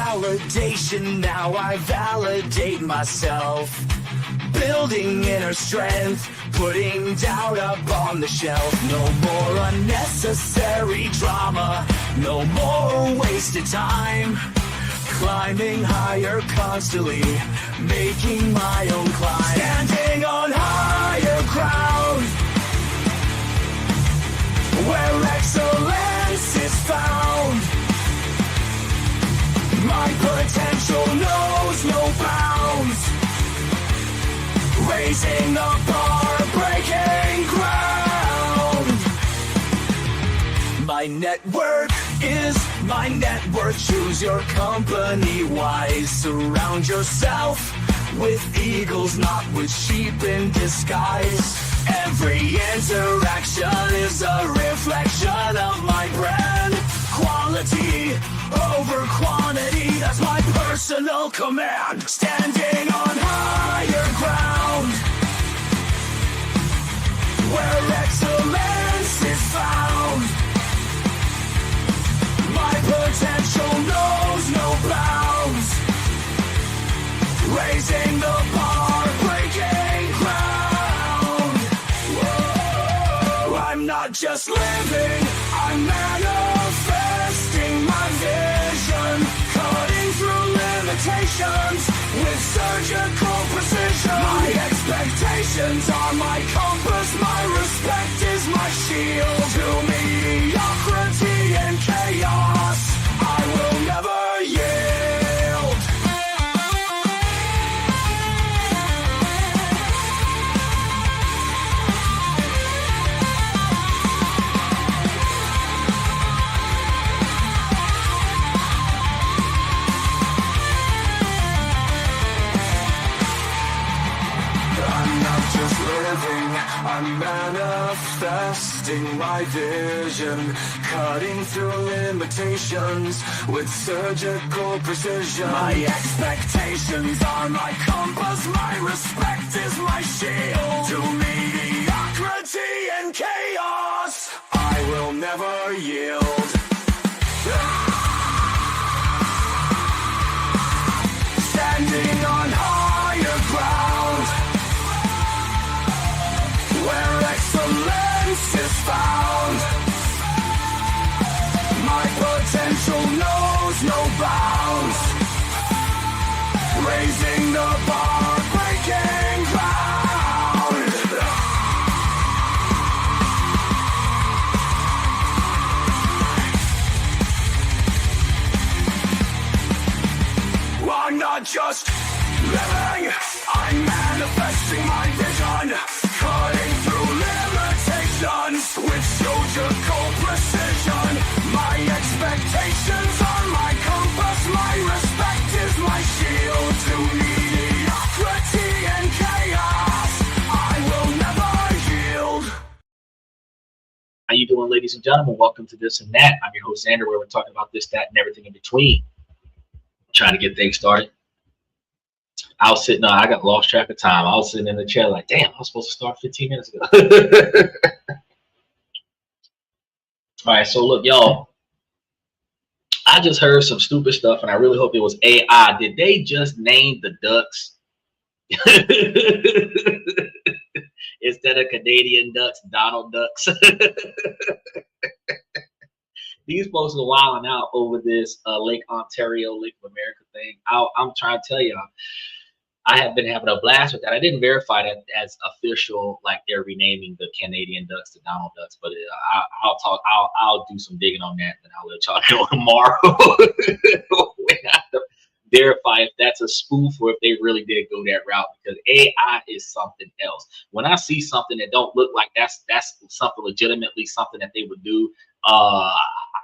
validation, now I validate myself. Building inner strength, putting doubt up on the shelf. No more unnecessary drama, no more wasted time. Climbing higher constantly, making my own climb. Standing on higher ground, where excellence is found. My potential knows no bounds. Raising the bar, breaking ground. My network is my net worth. Choose your company wise. Surround yourself with eagles, not with sheep in disguise. Every interaction is a reflection of my brand. Quality over quantity, that's my personal command. Standing on higher ground, where excellence is found. My potential knows no bounds. Raising the bar, breaking ground. Whoa. I'm not just living, I'm manifesting my vision. Cutting through limitations with surgical precision. My expectations are my compass, my respect is my shield. To mediocrity and chaos, I will never yield. I'm not just living, I'm manifesting my vision. Cutting through limitations with surgical precision. My expectations are my compass, my respect is my shield. To mediocrity and chaos, I will never yield. Standing on higher ground, where excellence is found. My potential knows no bounds. Raising the bar, breaking ground. I'm not just living, I'm manifesting my vision. Cutting through limitations with surgical precision. My expectations are my compass, my respect is my shield. To mediocrity and chaos, I will never yield. How you doing, ladies and gentlemen? Welcome to This and That. I'm your host, Xander, where we're talking about this, that, and everything in between. Trying to get things started. I was sitting, I got lost track of time. I was sitting in the chair like, damn, I was supposed to start 15 minutes ago. All right, so look, y'all, I just heard some stupid stuff, and I really hope it was AI. Did they just name the ducks? Instead of Canadian ducks, Donald ducks. These folks are wilding out over this Lake Ontario, Lake of America thing. I'm trying to tell y'all, I have been having a blast with that. I didn't verify that as official, like they're renaming the Canadian ducks to Donald ducks, but I'll do some digging on that, and I'll let y'all know tomorrow when I have to verify if that's a spoof or if they really did go that route, because AI is something else. When I see something that don't look like that's something legitimately something that they would do, I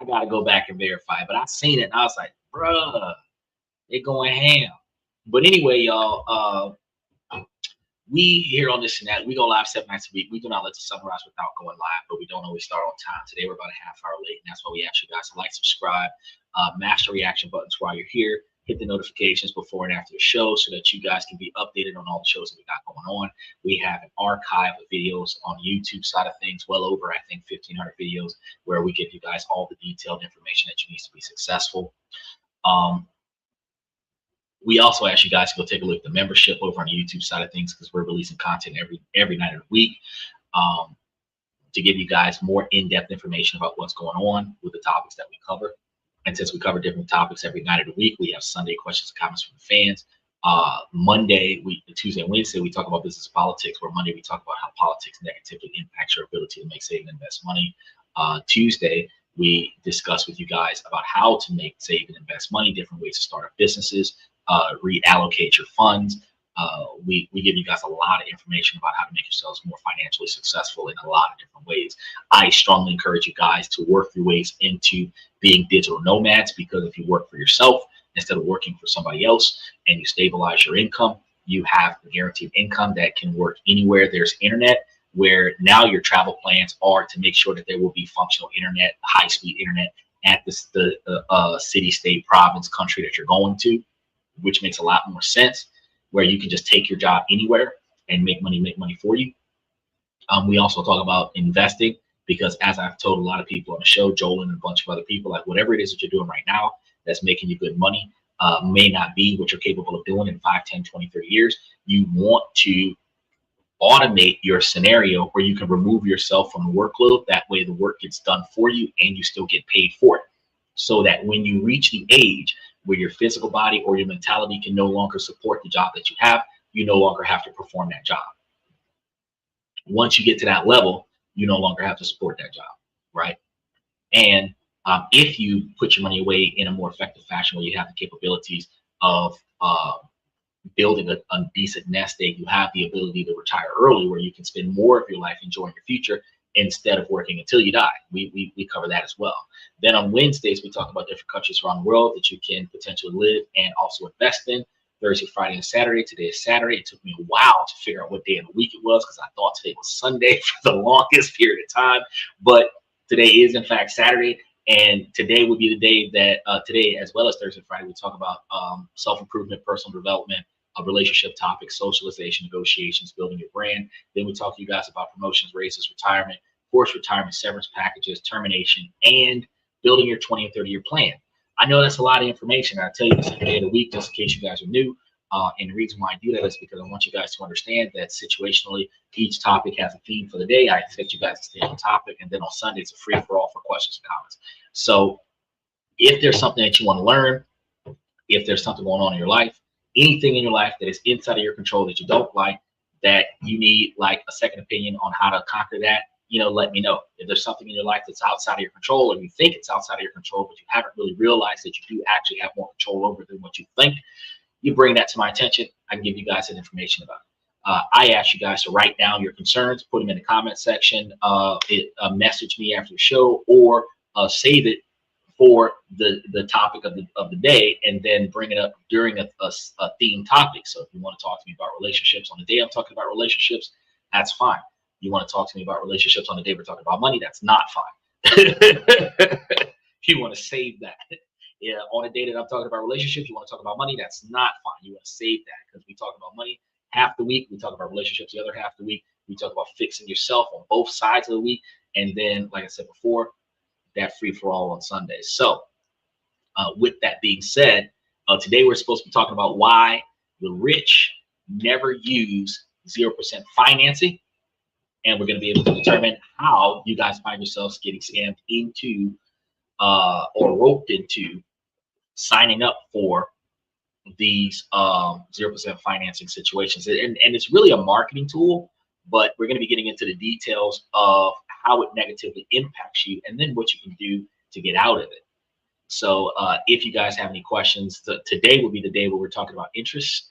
gotta go back and verify. But I seen it and I was like, bruh, they going ham. But anyway, y'all, we here on This and That, we go live 7 nights a week. We do not let the sun rise without going live, but we don't always start on time. Today we're about a half hour late, and that's why we ask you guys to like, subscribe, mash the reaction buttons while you're here. Hit the notifications before and after the show so that you guys can be updated on all the shows that we got going on. We have an archive of videos on YouTube side of things, well over, I think, 1,500 videos, where we give you guys all the detailed information that you need to be successful. We also ask you guys to go take a look at the membership over on the YouTube side of things, because we're releasing content every night of the week, to give you guys more in-depth information about what's going on with the topics that we cover. And since we cover different topics every night of the week, we have Sunday questions and comments from the fans. Monday, Tuesday and Wednesday, we talk about business politics, where Monday we talk about how politics negatively impacts your ability to make, save, and invest money. Tuesday, we discuss with you guys about how to make, save, and invest money, different ways to start up businesses, reallocate your funds. We give you guys a lot of information about how to make yourselves more financially successful in a lot of different ways. I strongly encourage you guys to work your ways into being digital nomads, because if you work for yourself instead of working for somebody else and you stabilize your income, you have a guaranteed income that can work anywhere there's internet, where now your travel plans are to make sure that there will be functional internet, high-speed internet at the city, state, province, country that you're going to, which makes a lot more sense, where you can just take your job anywhere and make money for you. We also talk about investing, because as I've told a lot of people on the show, Joel and a bunch of other people, like whatever it is that you're doing right now that's making you good money may not be what you're capable of doing in 5, 10, 20, 30 years. You want to automate your scenario where you can remove yourself from the workload. That way the work gets done for you and you still get paid for it. So that when you reach the age where your physical body or your mentality can no longer support the job that you have, you no longer have to perform that job. Once you get to that level, you no longer have to support that job, right? And if you put your money away in a more effective fashion, where you have the capabilities of building a decent nest egg, you have the ability to retire early, where you can spend more of your life enjoying your future instead of working until you die. We cover that as well. Then on Wednesdays, we talk about different countries around the world that you can potentially live and also invest in. Thursday, Friday, and Saturday. Today is Saturday. It took me a while to figure out what day of the week it was, because I thought today was Sunday for the longest period of time. But today is in fact Saturday, and today would be the day that today, as well as Thursday and Friday, we talk about self-improvement, personal development, relationship topics, socialization, negotiations, building your brand. Then we talk to you guys about promotions, raises, retirement, forced retirement, severance packages, termination, and building your 20 and 30-year plan. I know that's a lot of information. I tell you this every day of the week, just in case you guys are new. And the reason why I do that is because I want you guys to understand that situationally, each topic has a theme for the day. I expect you guys to stay on topic. And then on Sunday, it's a free-for-all for questions and comments. So if there's something that you want to learn, if there's something going on in your life, anything in your life that is inside of your control that you don't like, that you need like a second opinion on how to conquer that, let me know. If there's something in your life that's outside of your control, or you think it's outside of your control, but you haven't really realized that you do actually have more control over it than what you think, you bring that to my attention. I can give you guys some information about it. I ask you guys to write down your concerns, put them in the comment section, message me after the show, or save it for the topic of the day, and then bring it up during a theme topic. So if you want to talk to me about relationships on the day I'm talking about relationships, that's fine. You want to talk to me about relationships on the day we're talking about money, that's not fine. You want to save that. Yeah, on a day that I'm talking about relationships, you want to talk about money, that's not fine. You want to save that, because we talk about money half the week, we talk about relationships the other half of the week, we talk about fixing yourself on both sides of the week, and then, like I said before, that free-for-all on Sundays. So with that being said, today we're supposed to be talking about why the rich never use 0% financing. And we're going to be able to determine how you guys find yourselves getting scammed into or roped into signing up for these 0% financing situations. And it's really a marketing tool, but we're going to be getting into the details of how it negatively impacts you and then what you can do to get out of it. So if you guys have any questions, today will be the day where we're talking about interest,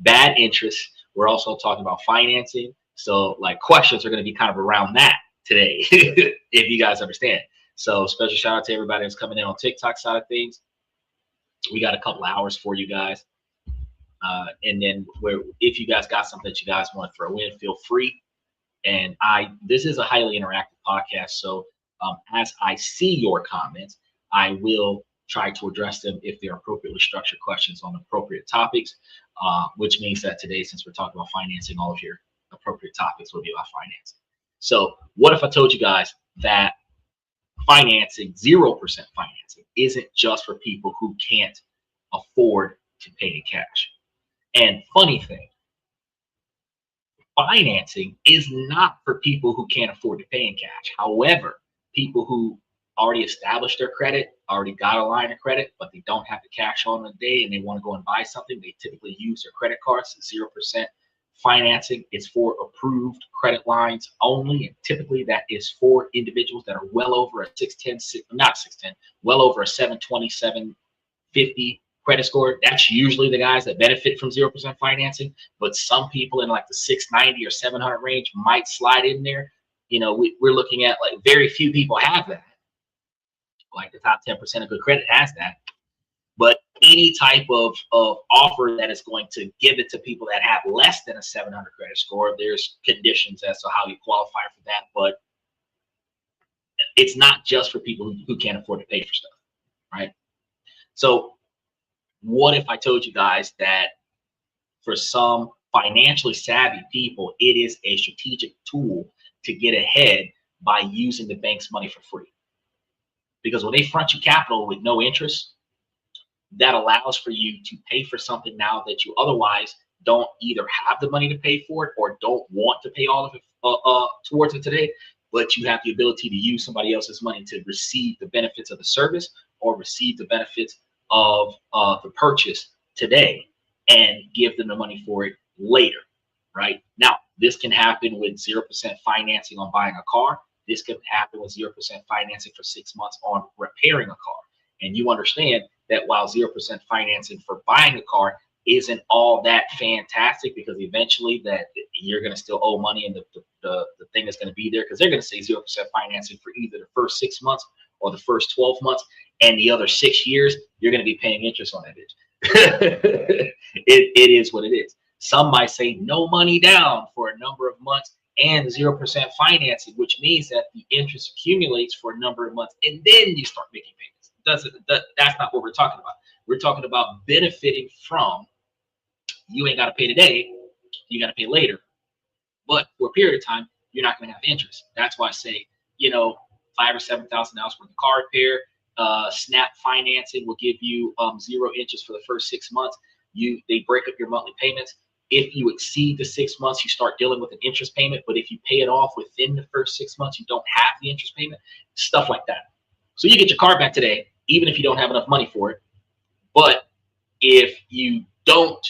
bad interest. We're also talking about financing. So like questions are going to be kind of around that today, if you guys understand. So special shout out to everybody that's coming in on TikTok side of things. We got a couple hours for you guys. And then if you guys got something that you guys want to throw in, feel free. And this is a highly interactive podcast. So as I see your comments, I will try to address them if they're appropriately structured questions on appropriate topics, which means that today, since we're talking about financing, all of your appropriate topics will be about financing. So what if I told you guys that financing, 0% financing, isn't just for people who can't afford to pay in cash. And funny thing, financing is not for people who can't afford to pay in cash. However, people who already established their credit, already got a line of credit, but they don't have the cash on the day and they want to go and buy something, they typically use their credit cards. 0% financing is for approved credit lines only. And typically that is for individuals that are well over a 610, not 610, well over a 720, 750 credit score. That's usually the guys that benefit from 0% financing. But some people in like the 690 or 700 range might slide in there. You know, we're looking at like very few people have that. Like the top 10% of good credit has that. But any type of offer that is going to give it to people that have less than a 700 credit score, there's conditions as to how you qualify for that. But it's not just for people who can't afford to pay for stuff, right? So what if I told you guys that for some financially savvy people, it is a strategic tool to get ahead by using the bank's money for free? Because when they front you capital with no interest, that allows for you to pay for something now that you otherwise don't either have the money to pay for it or don't want to pay all of it towards it today, but you have the ability to use somebody else's money to receive the benefits of the service or receive the benefits of the purchase today and give them the money for it later, right? Now, this can happen with 0% financing on buying a car. This could happen with 0% financing for 6 months on repairing a car. And you understand that while 0% financing for buying a car isn't all that fantastic, because eventually that you're going to still owe money and the thing is going to be there, because they're going to say 0% financing for either the first 6 months or the first 12 months, and the other 6 years, you're going to be paying interest on that bitch. It is what it is. Some might say no money down for a number of months and 0% financing, which means that the interest accumulates for a number of months and then you start making payments. That's not what we're talking about. We're talking about benefiting from, you ain't got to pay today, you got to pay later, but for a period of time you're not going to have interest. That's why I say, you know, $5,000 or $7,000 worth of car repair, snap financing will give you 0 interest for the first 6 months. They break up your monthly payments. If you exceed the 6 months, you start dealing with an interest payment. But if you pay it off within the first 6 months, you don't have the interest payment, stuff like that. So you get your car back today, even if you don't have enough money for it. But if you don't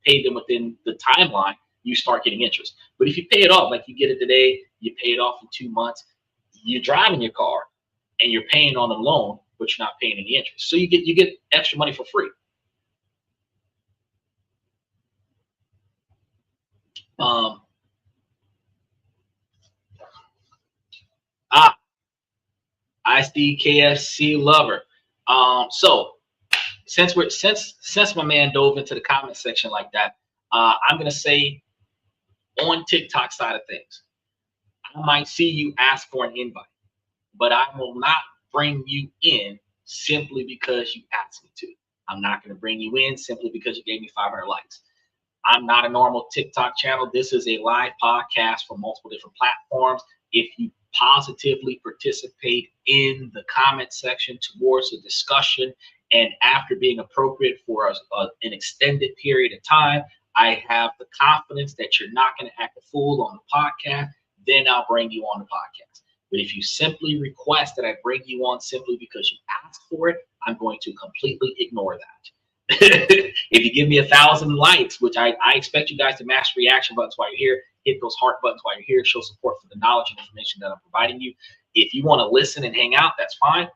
pay them within the timeline, you start getting interest. But if you pay it off, like you get it today, you pay it off in 2 months, you're driving your car and you're paying on the loan, but you're not paying any interest. So you get extra money for free. ISD lover. So since my man dove into the comment section like that, I'm gonna say on TikTok side of things, I might see you ask for an invite, but I will not bring you in simply because you asked me to. I'm not gonna bring you in simply because you gave me 500 likes. I'm not a normal TikTok channel. This is a live podcast from multiple different platforms. If you positively participate in the comment section towards the discussion, and after being appropriate for an extended period of time, I have the confidence that you're not going to act a fool on the podcast, then I'll bring you on the podcast. But if you simply request that I bring you on simply because you asked for it, I'm going to completely ignore that. If you give me 1,000 likes, which I expect you guys to mash reaction buttons while you're here, hit those heart buttons while you're here, show support for the knowledge and information that I'm providing you. If you want to listen and hang out, that's fine.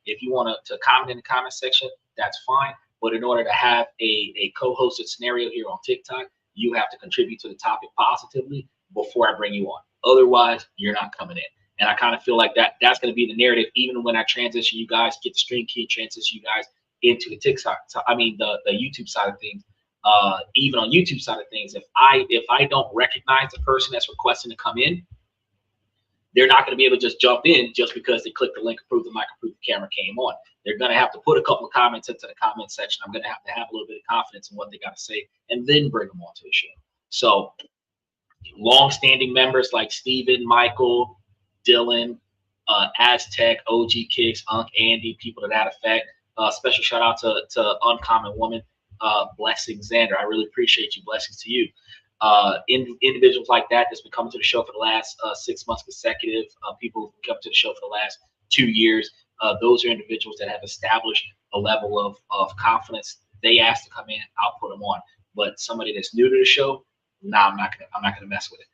If you want to comment in the comment section, that's fine. But in order to have a co-hosted scenario here on TikTok, you have to contribute to the topic positively before I bring you on. Otherwise, you're not coming in. And I kind of feel like that's going to be the narrative, even when I transition you guys, get the stream key, transition you guys into the TikTok, the YouTube side of things. Even on YouTube side of things, if I don't recognize the person that's requesting to come in, they're not going to be able to just jump in just because they clicked the link, approved the mic, approved the camera, came on. They're going to have to put a couple of comments into the comment section. I'm going to have a little bit of confidence in what they got to say and then bring them onto the show. So long-standing members like Steven, Michael, Dylan, Aztec, OG Kicks, Unc, Andy, people to that effect, Special shout out to Uncommon Woman, Blessings Xander. I really appreciate you. Blessings to you. Individuals like that that's been coming to the show for the last 6 months consecutive. People who've come to the show for the last 2 years. Those are individuals that have established a level of confidence. They ask to come in, I'll put them on. But somebody that's new to the show, nah, I'm not gonna mess with it.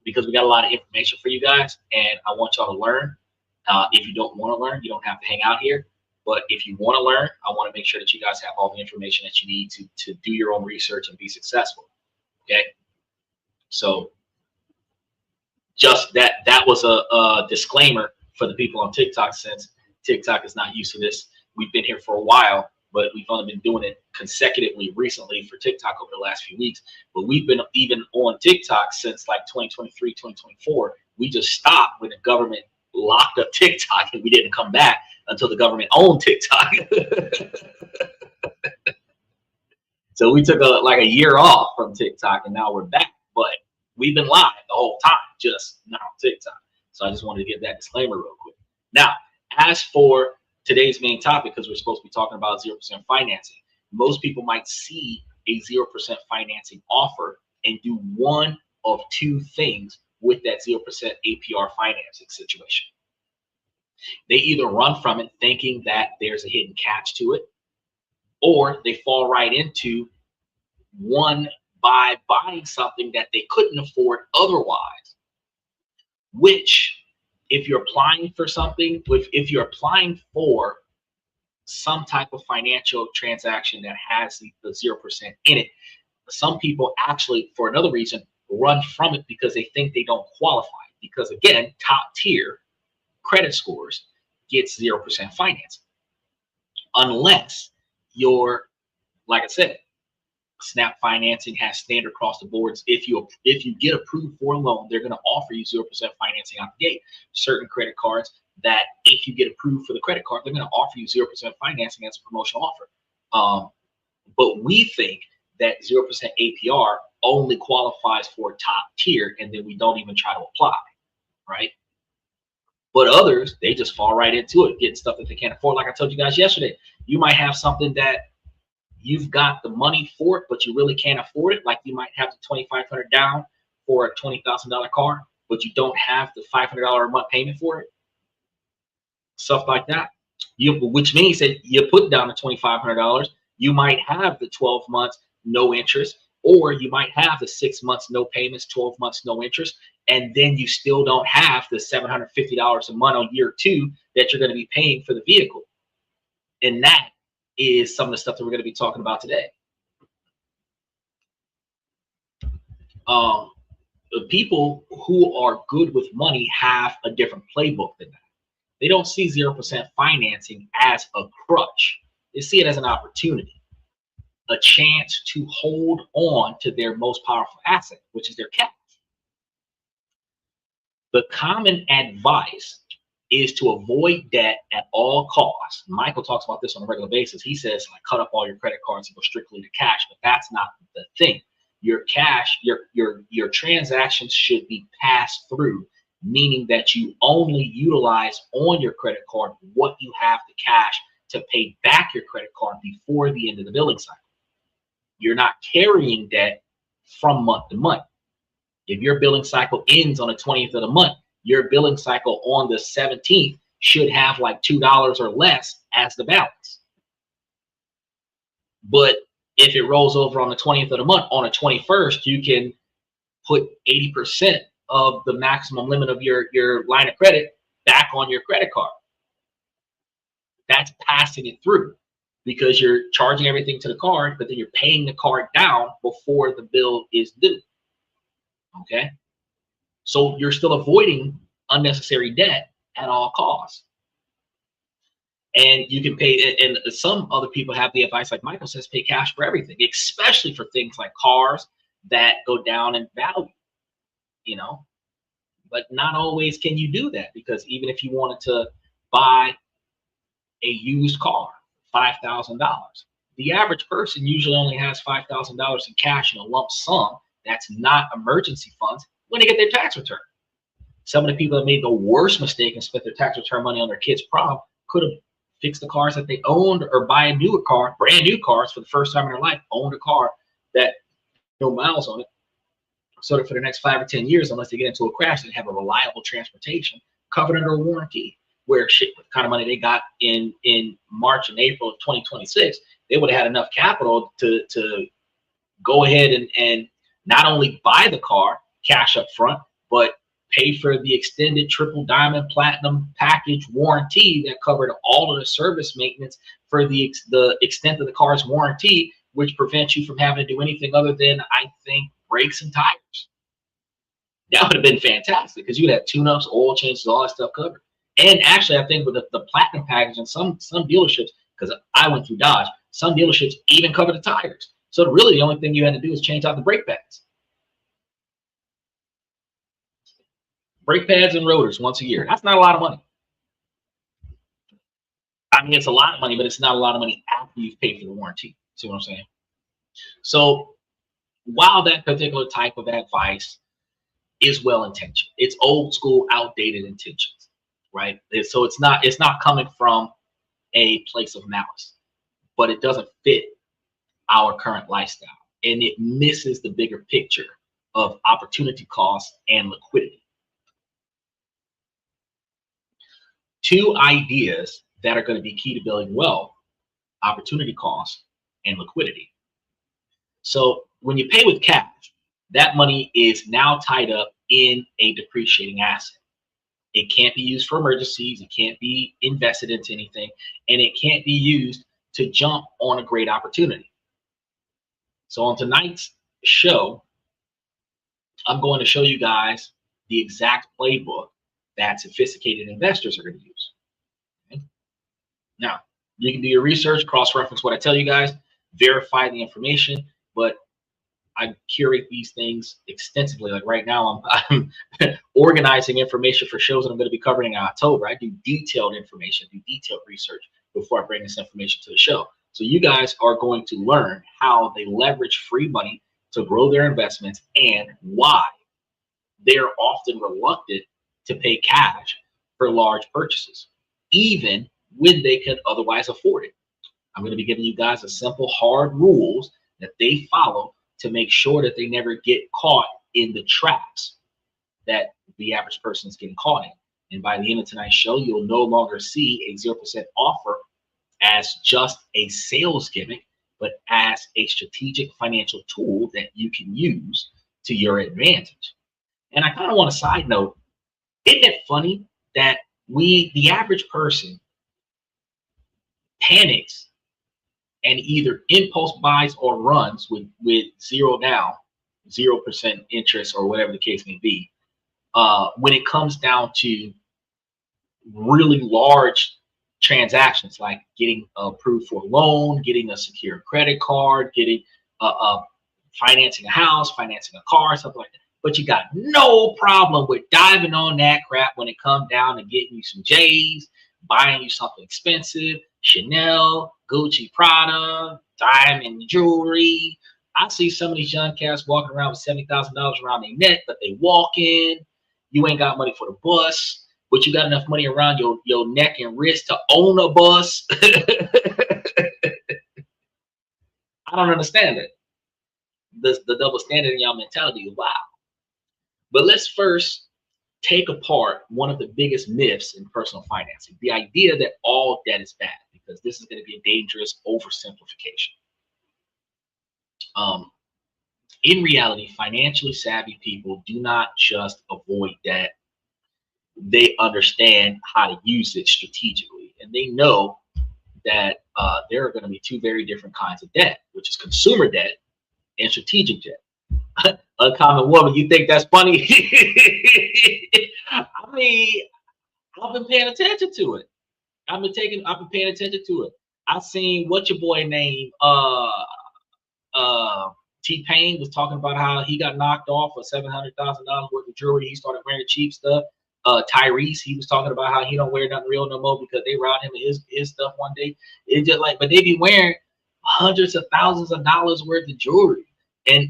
Because we got a lot of information for you guys, and I want y'all to learn. If you don't want to learn, you don't have to hang out here. But if you want to learn, I want to make sure that you guys have all the information that you need to do your own research and be successful. Okay. So just that was a disclaimer for the people on TikTok, since TikTok is not used to this. We've been here for a while, but we've only been doing it consecutively recently for TikTok over the last few weeks. But we've been even on TikTok since like 2023, 2024. We just stopped when the government locked up TikTok, and we didn't come back until the government owned TikTok. So we took like a year off from TikTok, and now we're back. But we've been live the whole time, just not on TikTok. So I just wanted to give that disclaimer real quick. Now, as for today's main topic, because we're supposed to be talking about 0% financing, most people might see a 0% financing offer and do one of two things with that 0% APR financing situation. They either run from it thinking that there's a hidden catch to it, or they fall right into one by buying something that they couldn't afford otherwise, which if you're applying for something, if you're applying for some type of financial transaction that has the 0% in it, some people actually, for another reason, run from it because they think they don't qualify. Because again, top tier credit scores gets 0% financing, unless you're, like I said, Snap financing has standard across the boards. If you get approved for a loan, they're going to offer you 0% financing out the gate. Certain credit cards that if you get approved for the credit card, they're going to offer you 0% financing as a promotional offer. But we think that 0% APR only qualifies for top tier, and then we don't even try to apply, right? But others, they just fall right into it, getting stuff that they can't afford. Like I told you guys yesterday, you might have something that you've got the money for it, but you really can't afford it. Like you might have the $2,500 down for a $20,000 car, but you don't have the $500 a month payment for it. Stuff like that. Which means that you put down the $2,500, you might have the 12 months no interest, or you might have the 6 months no payments, 12 months no interest, and then you still don't have the $750 a month on year 2 that you're going to be paying for the vehicle. And that is some of the stuff that we're going to be talking about today. The people who are good with money have a different playbook than that. They don't see 0% financing as a crutch. They see it as an opportunity, a chance to hold on to their most powerful asset, which is their cash. The common advice is to avoid debt at all costs. Michael talks about this on a regular basis. He says, like, cut up all your credit cards and go strictly to cash, but that's not the thing. Your cash, your transactions should be passed through, meaning that you only utilize on your credit card what you have the cash to pay back your credit card before the end of the billing cycle. You're not carrying debt from month to month. If your billing cycle ends on the 20th of the month, your billing cycle on the 17th should have like $2 or less as the balance. But if it rolls over on the 20th of the month, on the 21st, you can put 80% of the maximum limit of your line of credit back on your credit card. That's passing it through, because you're charging everything to the card, but then you're paying the card down before the bill is due. Okay? So you're still avoiding unnecessary debt at all costs. And you can pay, and some other people have the advice, like Michael says, pay cash for everything, especially for things like cars that go down in value, you know. But not always can you do that, because even if you wanted to buy a used car, $5,000, the average person usually only has $5,000 in cash in a lump sum that's not emergency funds when they get their tax return. Some of the people that made the worst mistake and spent their tax return money on their kids' prom could have fix the cars that they owned or buy a newer car, brand new cars for the first time in their life, owned a car that no miles on it, so that for the next 5 or 10 years, unless they get into a crash, they have a reliable transportation covered under a warranty. Where shit, with the kind of money they got in March and April of 2026, they would have had enough capital to go ahead and not only buy the car cash up front, but pay for the extended triple diamond platinum package warranty that covered all of the service maintenance for the extent of the car's warranty, which prevents you from having to do anything other than, I think, brakes and tires. That would have been fantastic because you would have tune-ups, oil changes, all that stuff covered. And actually, I think with the platinum package and some dealerships, because I went through Dodge, some dealerships even cover the tires. So really the only thing you had to do is change out the brake pads. Brake pads and rotors once a year. That's not a lot of money. I mean, it's a lot of money, but it's not a lot of money after you've paid for the warranty. See what I'm saying? So while that particular type of advice is well-intentioned, it's old school, outdated intentions, right? So it's not coming from a place of malice, but it doesn't fit our current lifestyle, and it misses the bigger picture of opportunity cost and liquidity. Two ideas that are going to be key to building wealth: opportunity cost and liquidity. So when you pay with cash, that money is now tied up in a depreciating asset. It can't be used for emergencies, it can't be invested into anything, and it can't be used to jump on a great opportunity. So on tonight's show, I'm going to show you guys the exact playbook that sophisticated investors are going to use. Okay? Now, you can do your research, cross-reference what I tell you guys, verify the information, but I curate these things extensively. Like right now, I'm organizing information for shows that I'm going to be covering in October. I do detailed information, do detailed research before I bring this information to the show. So you guys are going to learn how they leverage free money to grow their investments and why they're often reluctant to pay cash for large purchases, even when they can otherwise afford it. I'm going to be giving you guys a simple, hard rules that they follow to make sure that they never get caught in the traps that the average person is getting caught in. And by the end of tonight's show, you'll no longer see a 0% offer as just a sales gimmick, but as a strategic financial tool that you can use to your advantage. And I kind of want a side note. Isn't it funny that the average person panics and either impulse buys or runs with zero down, 0% interest, or whatever the case may be, when it comes down to really large transactions like getting approved for a loan, getting a secure credit card, getting financing a house, financing a car, something like that. But you got no problem with diving on that crap when it comes down to getting you some J's, buying you something expensive, Chanel, Gucci, Prada, diamond jewelry. I see some of these young cats walking around with $70,000 around their neck, but they walk in. You ain't got money for the bus, but you got enough money around your neck and wrist to own a bus. I don't understand it. The double standard in y'all mentality is wow. But let's first take apart one of the biggest myths in personal financing, the idea that all debt is bad, because this is going to be a dangerous oversimplification. In reality, financially savvy people do not just avoid debt. They understand how to use it strategically, and they know that there are going to be two very different kinds of debt, which is consumer debt and strategic debt. Uncommon woman, you think that's funny? I mean, I've been paying attention to it. I've been paying attention to it. I seen what your boy named T-Pain was talking about how he got knocked off for $700,000 worth of jewelry. He started wearing cheap stuff. Tyrese, he was talking about how he don't wear nothing real no more because they robbed him of his stuff one day. It's just like, but they be wearing hundreds of thousands of dollars worth of jewelry. And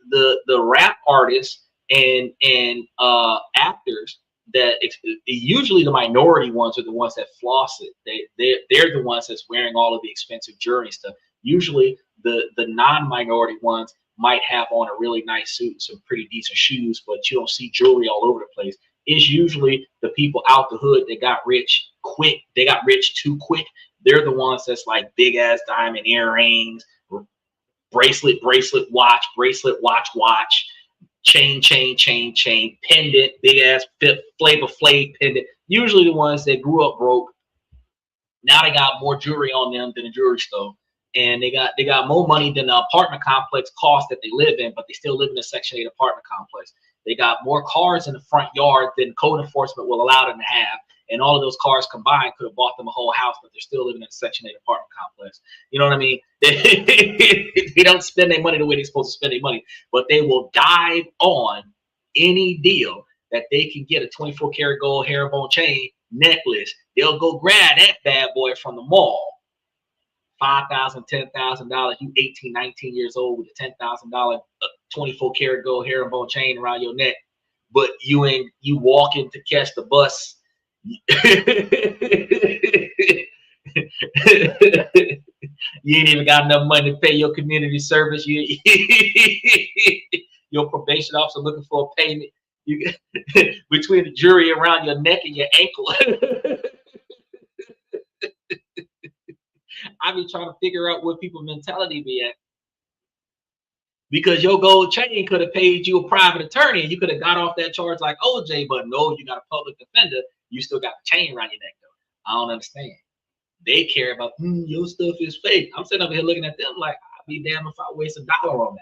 the rap artists and actors that usually the minority ones are the ones that floss it. They're the ones that's wearing all of the expensive jewelry and stuff. Usually the non-minority ones might have on a really nice suit and some pretty decent shoes, but you don't see jewelry all over the place. It's usually the people out the hood that got rich quick. They got rich too quick. They're the ones that's like big ass diamond earrings, bracelet, watch, chain, pendant, big ass Flavor Flav pendant. Usually the ones that grew up broke. Now they got more jewelry on them than a jewelry store, and they got more money than the apartment complex cost that they live in, but they still live in a Section 8 apartment complex. They got more cars in the front yard than code enforcement will allow them to have. And all of those cars combined could have bought them a whole house, but they're still living in a Section 8 apartment complex. You know what I mean? They don't spend their money the way they're supposed to spend their money, but they will dive on any deal that they can get. A 24 karat gold herringbone chain necklace. They'll go grab that bad boy from the mall. $5,000, $10,000. You 18, 19 years old with a $10,000 24 karat gold herringbone chain around your neck, but you walking to catch the bus. You ain't even got enough money to pay your community service. Your probation officer looking for a payment. You between the jewelry around your neck and your ankle. I be trying to figure out what people's mentality be at. Because your gold chain could have paid you a private attorney and you could have got off that charge like OJ, but no, you got a public defender. You still got the chain around your neck though. I don't understand. They care about your stuff is fake. I'm sitting over here looking at them like I'd be damned if I waste $1 on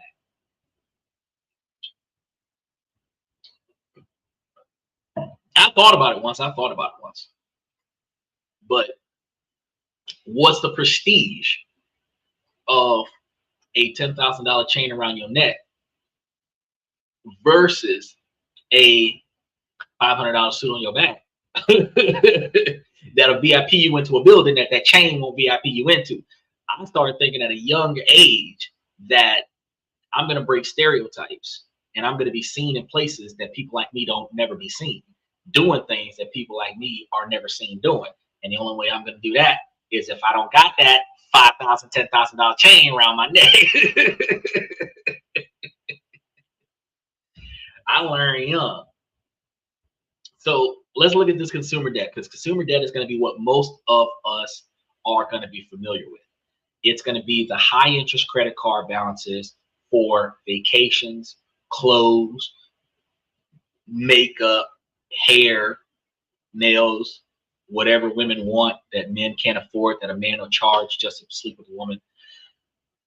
that. I thought about it once. But what's the prestige of a $10,000 chain around your neck versus a $500 suit on your back? That'll VIP you into a building that chain won't VIP you into. I started thinking at a young age that I'm going to break stereotypes and I'm going to be seen in places that people like me don't never be seen, doing things that people like me are never seen doing. And the only way I'm going to do that is if I don't got that $5,000, $10,000 chain around my neck. I learned young. So let's look at this consumer debt, because consumer debt is going to be what most of us are going to be familiar with. It's going to be the high interest credit card balances for vacations, clothes, makeup, hair, nails, whatever women want that men can't afford, that a man will charge just to sleep with a woman,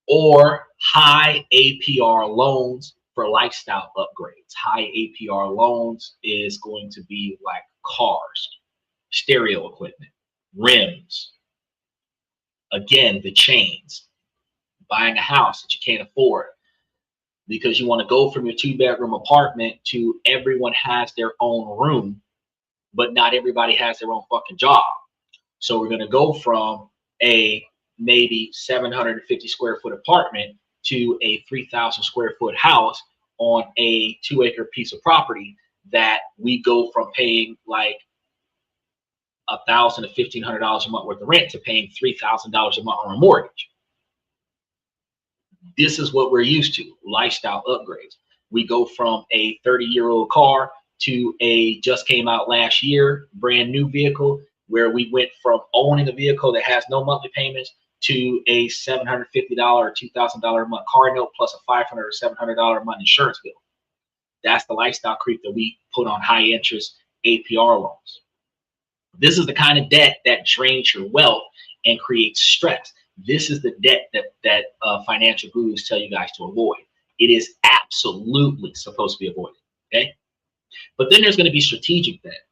or high APR loans for lifestyle upgrades. High APR loans is going to be like cars, stereo equipment, rims, again, the chains, buying a house that you can't afford because you want to go from your 2-bedroom apartment to everyone has their own room, but not everybody has their own fucking job. So we're going to go from a maybe 750 square foot apartment to a 3,000 square foot house on a 2-acre piece of property that we go from paying like $1,000 to $1,500 a month worth of rent to paying $3,000 a month on a mortgage. This is what we're used to, lifestyle upgrades. We go from a 30-year-old car to a just came out last year brand new vehicle, where we went from owning a vehicle that has no monthly payments to a $750 or $2,000 a month car note plus a $500 or $700 a month insurance bill. That's the lifestyle creep that we put on high interest APR loans. This is the kind of debt that drains your wealth and creates stress. This is the debt that financial gurus tell you guys to avoid. It is absolutely supposed to be avoided, okay? But then there's going to be strategic debt.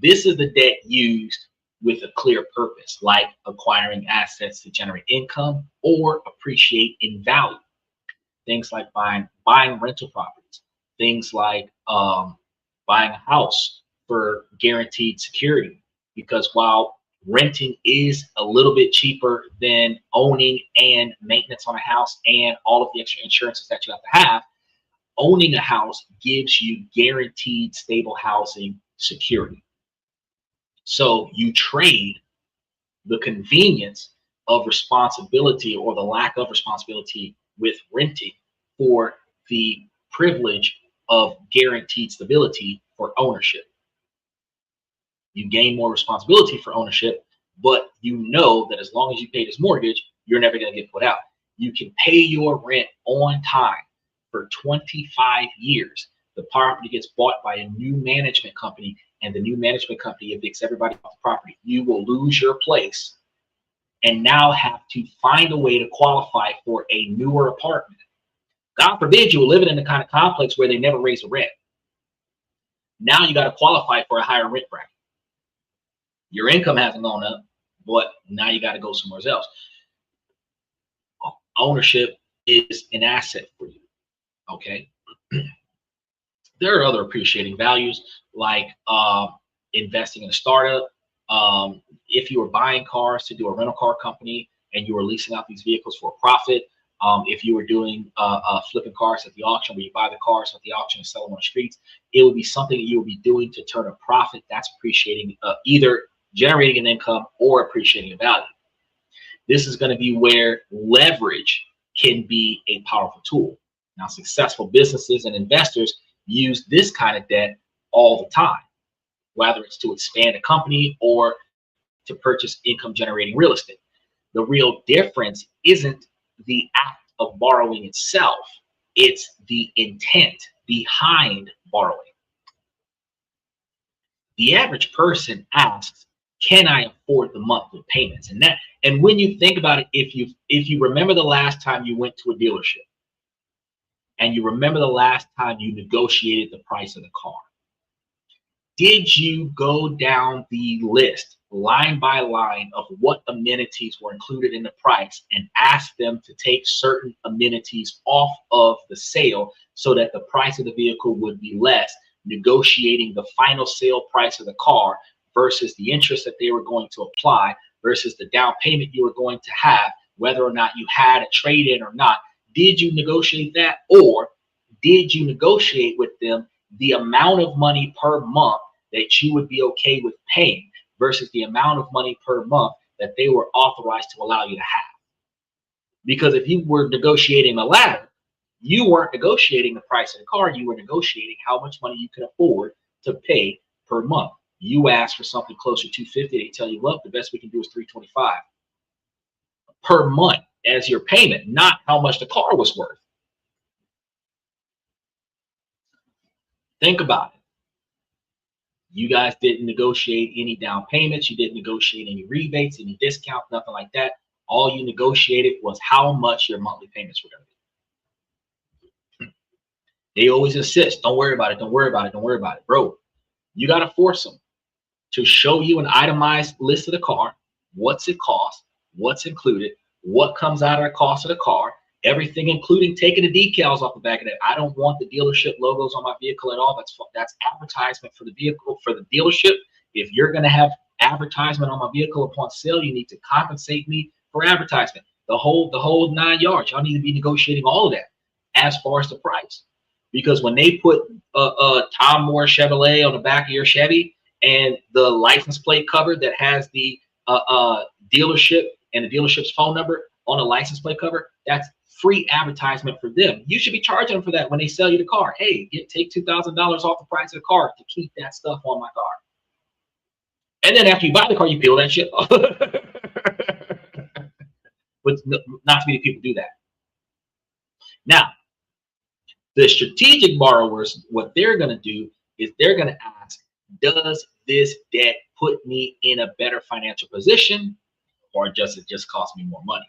This is the debt used with a clear purpose, like acquiring assets to generate income or appreciate in value. Things like buying rental properties. Things like buying a house for guaranteed security. Because while renting is a little bit cheaper than owning and maintenance on a house and all of the extra insurances that you have to have, owning a house gives you guaranteed stable housing security. So you trade the convenience of responsibility or the lack of responsibility with renting for the privilege of guaranteed stability for ownership. You gain more responsibility for ownership, but you know that as long as you pay this mortgage, you're never going to get put out. You can pay your rent on time for 25 years. The property gets bought by a new management company, and the new management company evicts everybody off the property. You will lose your place and now have to find a way to qualify for a newer apartment. God forbid you were living in the kind of complex where they never raise the rent. Now you got to qualify for a higher rent bracket. Your income hasn't gone up, but now you got to go somewhere else. Ownership is an asset for you, okay? There are other appreciating values like investing in a startup. If you were buying cars to do a rental car company and you were leasing out these vehicles for a profit, if you were doing flipping cars at the auction where you buy the cars at the auction and sell them on the streets, it would be something that you would be doing to turn a profit. That's appreciating, either generating an income or appreciating a value. This is going to be where leverage can be a powerful tool. Now, successful businesses and investors use this kind of debt all the time, whether it's to expand a company or to purchase income generating real estate. The real difference isn't the act of borrowing itself, it's the intent behind borrowing. The average person asks, can I afford the monthly payments? And when you think about it, if you remember the last time you went to a dealership and you remember the last time you negotiated the price of the car, did you go down the list line by line of what amenities were included in the price and ask them to take certain amenities off of the sale so that the price of the vehicle would be less, negotiating the final sale price of the car versus the interest that they were going to apply versus the down payment you were going to have, whether or not you had a trade-in or not? Did you negotiate that, or did you negotiate with them the amount of money per month that you would be okay with paying versus the amount of money per month that they were authorized to allow you to have? Because if you were negotiating the latter, you weren't negotiating the price of the car, you were negotiating how much money you could afford to pay per month. You ask for something closer to $250, they tell you, look, the best we can do is $325 per month as your payment, not how much the car was worth. Think about it. You guys didn't negotiate any down payments, you didn't negotiate any rebates, any discounts, nothing like that. All you negotiated was how much your monthly payments were going to be. They always insist, don't worry about it, don't worry about it, don't worry about it. Bro, you got to force them to show you an itemized list of the car, what's it cost, what's included, what comes out of the cost of the car, everything, including taking the decals off the back of it. I don't want the dealership logos on my vehicle at all. That's advertisement for the vehicle, for the dealership. If you're going to have advertisement on my vehicle upon sale, you need to compensate me for advertisement. The whole 9 yards. Y'all need to be negotiating all of that as far as the price. Because when they put Tom Moore Chevrolet on the back of your Chevy and the license plate cover that has the dealership and the dealership's phone number on a license plate cover, that's free advertisement for them. You should be charging them for that when they sell you the car. Hey, take $2,000 off the price of the car to keep that stuff on my car. And then after you buy the car, you peel that shit off. But not too many people do that. Now, the strategic borrowers, what they're going to do is they're going to ask, does this debt put me in a better financial position, or does it just cost me more money?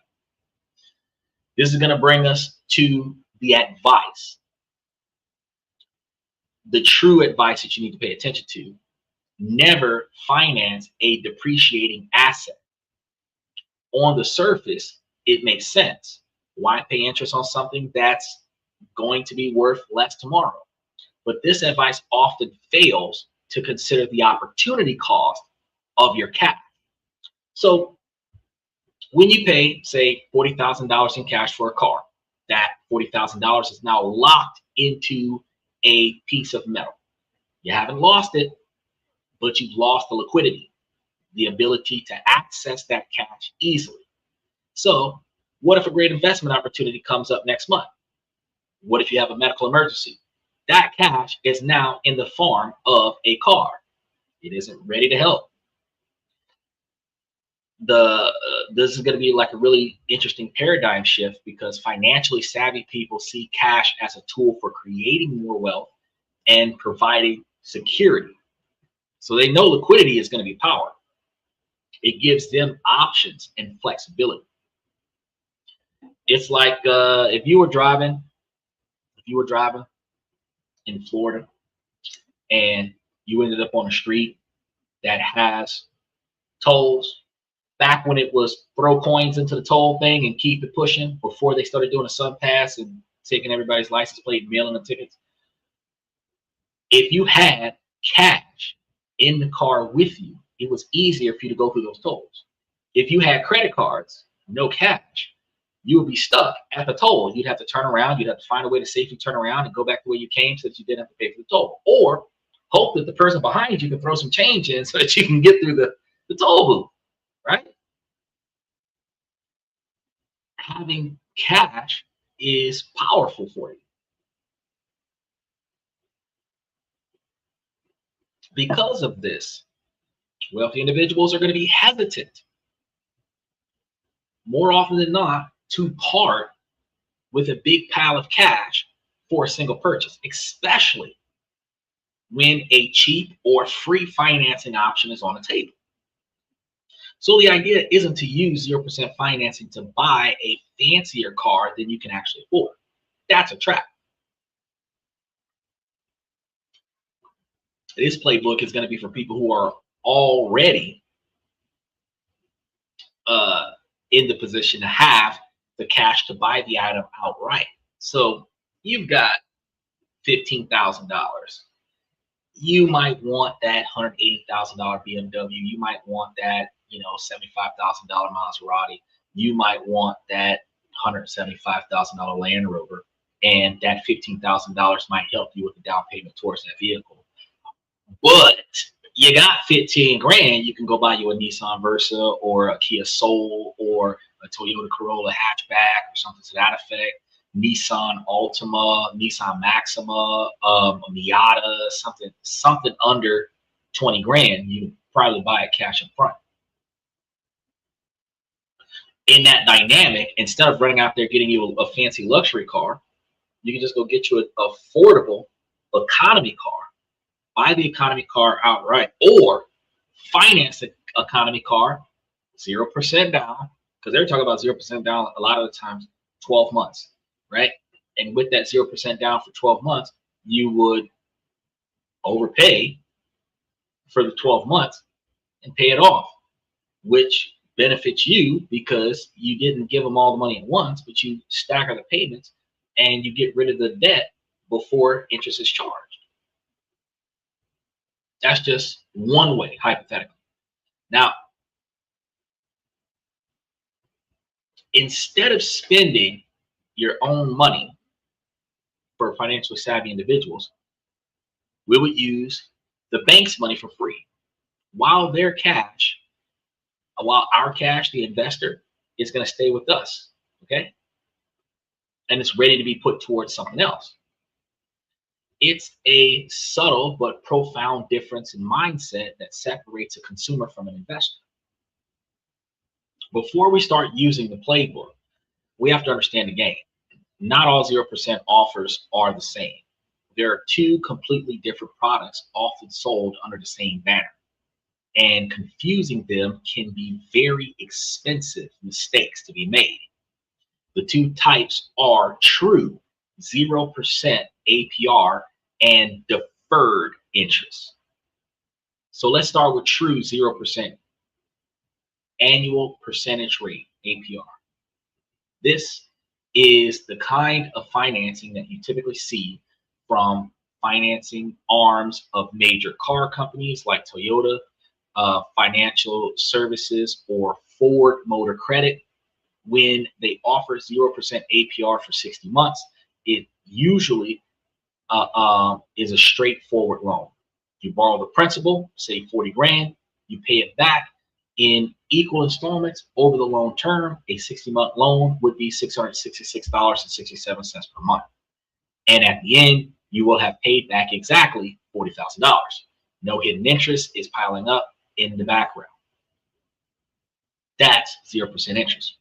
This is going to bring us to the advice. The true advice that you need to pay attention to: never finance a depreciating asset. On the surface, it makes sense. Why pay interest on something that's going to be worth less tomorrow? But this advice often fails to consider the opportunity cost of your cash. So when you pay, say, $40,000 in cash for a car, that $40,000 is now locked into a piece of metal. You haven't lost it. but you've lost the liquidity, the ability to access that cash easily. So what if a great investment opportunity comes up next month? What if you have a medical emergency? That cash is now in the form of a car. It isn't ready to help. This is going to be like a really interesting paradigm shift, because financially savvy people see cash as a tool for creating more wealth and providing security. So they know liquidity is going to be power. It gives them options and flexibility. It's like if you were driving in Florida and you ended up on a street that has tolls. Back when it was throw coins into the toll thing and keep it pushing, before they started doing a sub pass and taking everybody's license plate and mailing them tickets. If you had cash in the car with you, it was easier for you to go through those tolls. If you had credit cards, no cash, you would be stuck at the toll. You'd have to turn around. You'd have to find a way to safely turn around and go back the way you came, so that you didn't have to pay for the toll. Or hope that the person behind you can throw some change in so that you can get through the toll booth, right? Having cash is powerful for you. Because of this, wealthy individuals are going to be hesitant, more often than not, to part with a big pile of cash for a single purchase, especially when a cheap or free financing option is on the table. So the idea isn't to use 0% financing to buy a fancier car than you can actually afford. That's a trap. This playbook is going to be for people who are already in the position to have the cash to buy the item outright. So you've got $15,000. You might want that $180,000 BMW. You might want that, $75,000 Maserati. You might want that $175,000 Land Rover, and that $15,000 might help you with the down payment towards that vehicle. But you got 15 grand, you can go buy you a Nissan Versa or a Kia Soul or a Toyota Corolla hatchback or something to that effect. Nissan Altima, Nissan Maxima, a Miata, something under 20 grand. You probably buy it cash up front. In that dynamic, instead of running out there getting you a fancy luxury car, you can just go get you an affordable economy car. Buy the economy car outright, or finance the economy car 0% down, because they're talking about 0% down a lot of the times 12 months, right? And with that 0% down for 12 months, you would overpay for the 12 months and pay it off, which benefits you because you didn't give them all the money at once, but you stagger the payments and you get rid of the debt before interest is charged. That's just one way, hypothetically. Now, instead of spending your own money for financially savvy individuals, we would use the bank's money for free. While our cash, the investor, is going to stay with us, okay? And it's ready to be put towards something else. It's a subtle but profound difference in mindset that separates a consumer from an investor. Before we start using the playbook, we have to understand the game. Not all 0% offers are the same. There are two completely different products often sold under the same banner, and confusing them can be very expensive mistakes to be made. The two types are true 0% APR and deferred interest. So let's start with true 0% annual percentage rate, APR. This is the kind of financing that you typically see from financing arms of major car companies like Toyota, Financial Services, or Ford Motor Credit. When they offer 0% APR for 60 months, it usually is a straightforward loan. You borrow the principal, say 40 grand, you pay it back in equal installments over the loan term. A 60-month loan would be $666.67 per month. And at the end, you will have paid back exactly $40,000. No hidden interest is piling up in the background. That's 0% interest.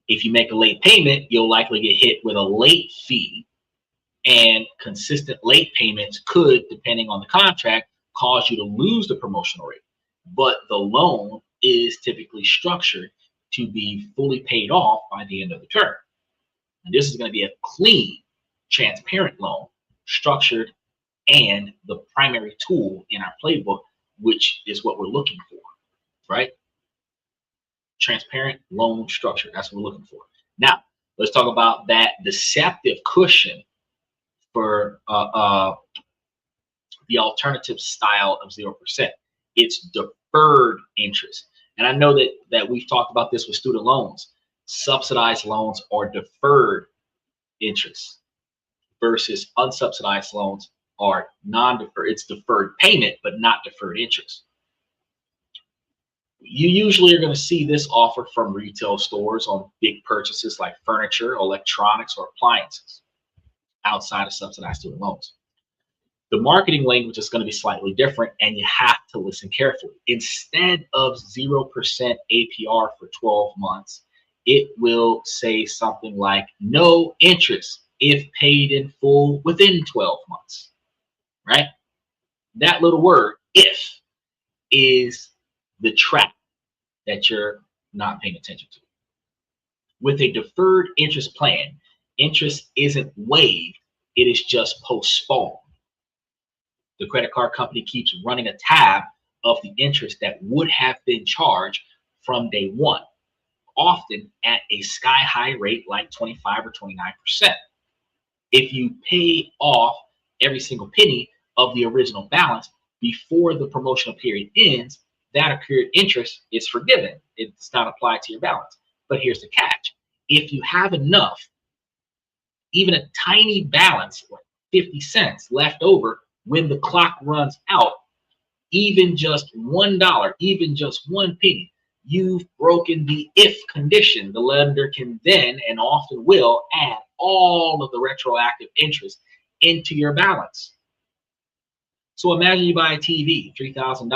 If you make a late payment, you'll likely get hit with a late fee, and consistent late payments could, depending on the contract, cause you to lose the promotional rate. But the loan is typically structured to be fully paid off by the end of the term. And this is going to be a clean, transparent loan, structured, and the primary tool in our playbook, which is what we're looking for, right? Transparent loan structure. That's what we're looking for. Now, let's talk about that deceptive cushion for the alternative style of 0%. It's deferred interest. And I know that we've talked about this with student loans. Subsidized loans are deferred interest versus unsubsidized loans are non-deferred. It's deferred payment, but not deferred interest. You usually are going to see this offer from retail stores on big purchases like furniture, electronics, or appliances outside of subsidized student loans. The marketing language is going to be slightly different, and you have to listen carefully. Instead of 0% APR for 12 months, it will say something like no interest if paid in full within 12 months, right? That little word, if, is the trap that you're not paying attention to. With a deferred interest plan, interest isn't waived, it is just postponed. The credit card company keeps running a tab of the interest that would have been charged from day one, often at a sky-high rate like 25 or 29%. If you pay off every single penny of the original balance before the promotional period ends, that accrued interest is forgiven. It's not applied to your balance. But here's the catch. If you have enough, even a tiny balance, like 50 cents left over when the clock runs out, even just $1, even just one penny, you've broken the if condition. The lender can then, and often will, add all of the retroactive interest into your balance. So imagine you buy a TV, $3,000,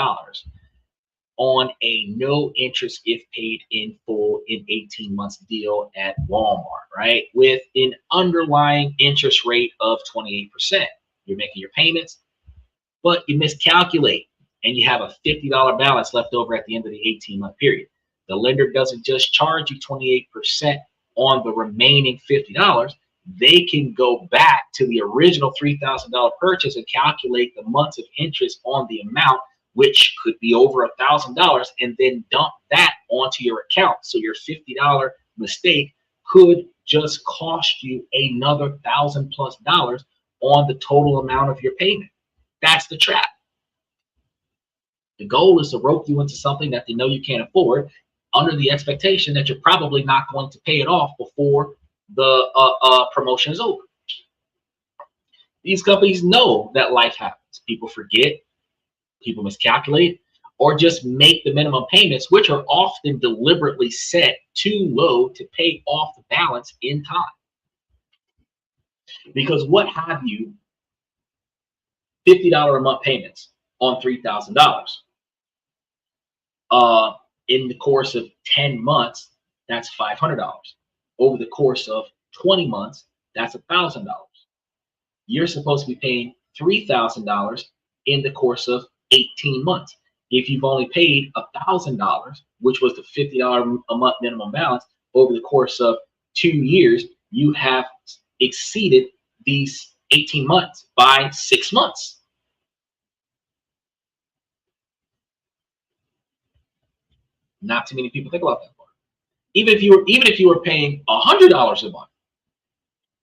on a no interest if paid in full in 18 months deal at Walmart, right? With an underlying interest rate of 28%. You're making your payments, but you miscalculate and you have a $50 balance left over at the end of the 18-month period. The lender doesn't just charge you 28% on the remaining $50. They can go back to the original $3,000 purchase and calculate the months of interest on the amount, which could be over $1,000, and then dump that onto your account. So your $50 mistake could just cost you another $1,000+ on the total amount of your payment. That's the trap. The goal is to rope you into something that they know you can't afford, under the expectation that you're probably not going to pay it off before the promotion is over. These companies know that life happens. People forget, people miscalculate, or just make the minimum payments, which are often deliberately set too low to pay off the balance in time. Because what have you $50 a month payments on $3,000? In the course of 10 months, that's $500. Over the course of 20 months, that's $1,000. You're supposed to be paying $3,000 in the course of 18 months. If you've only paid $1,000, which was the $50 a month minimum balance, over the course of 2 years, you have exceeded these 18 months by 6 months. Not too many people think about that part. Even if you were paying $100 a month,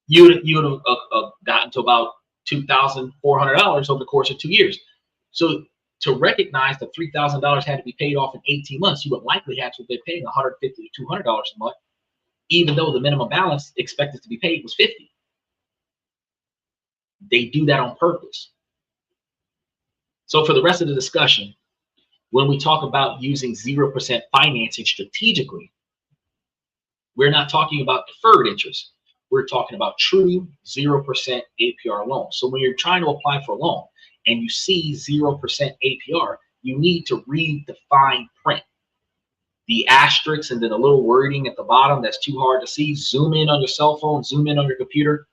you would have gotten to about $2,400 over the course of 2 years. So to recognize that $3,000 had to be paid off in 18 months, you would likely have to be paying $150 to $200 a month, even though the minimum balance expected to be paid was $50. They do that on purpose. So for the rest of the discussion, when we talk about using 0% financing strategically, we're not talking about deferred interest. We're talking about true 0% APR loans. So when you're trying to apply for a loan and you see 0% APR, you need to read the fine print. The asterisks and then a little wording at the bottom that's too hard to see. Zoom in on your cell phone, zoom in on your computer,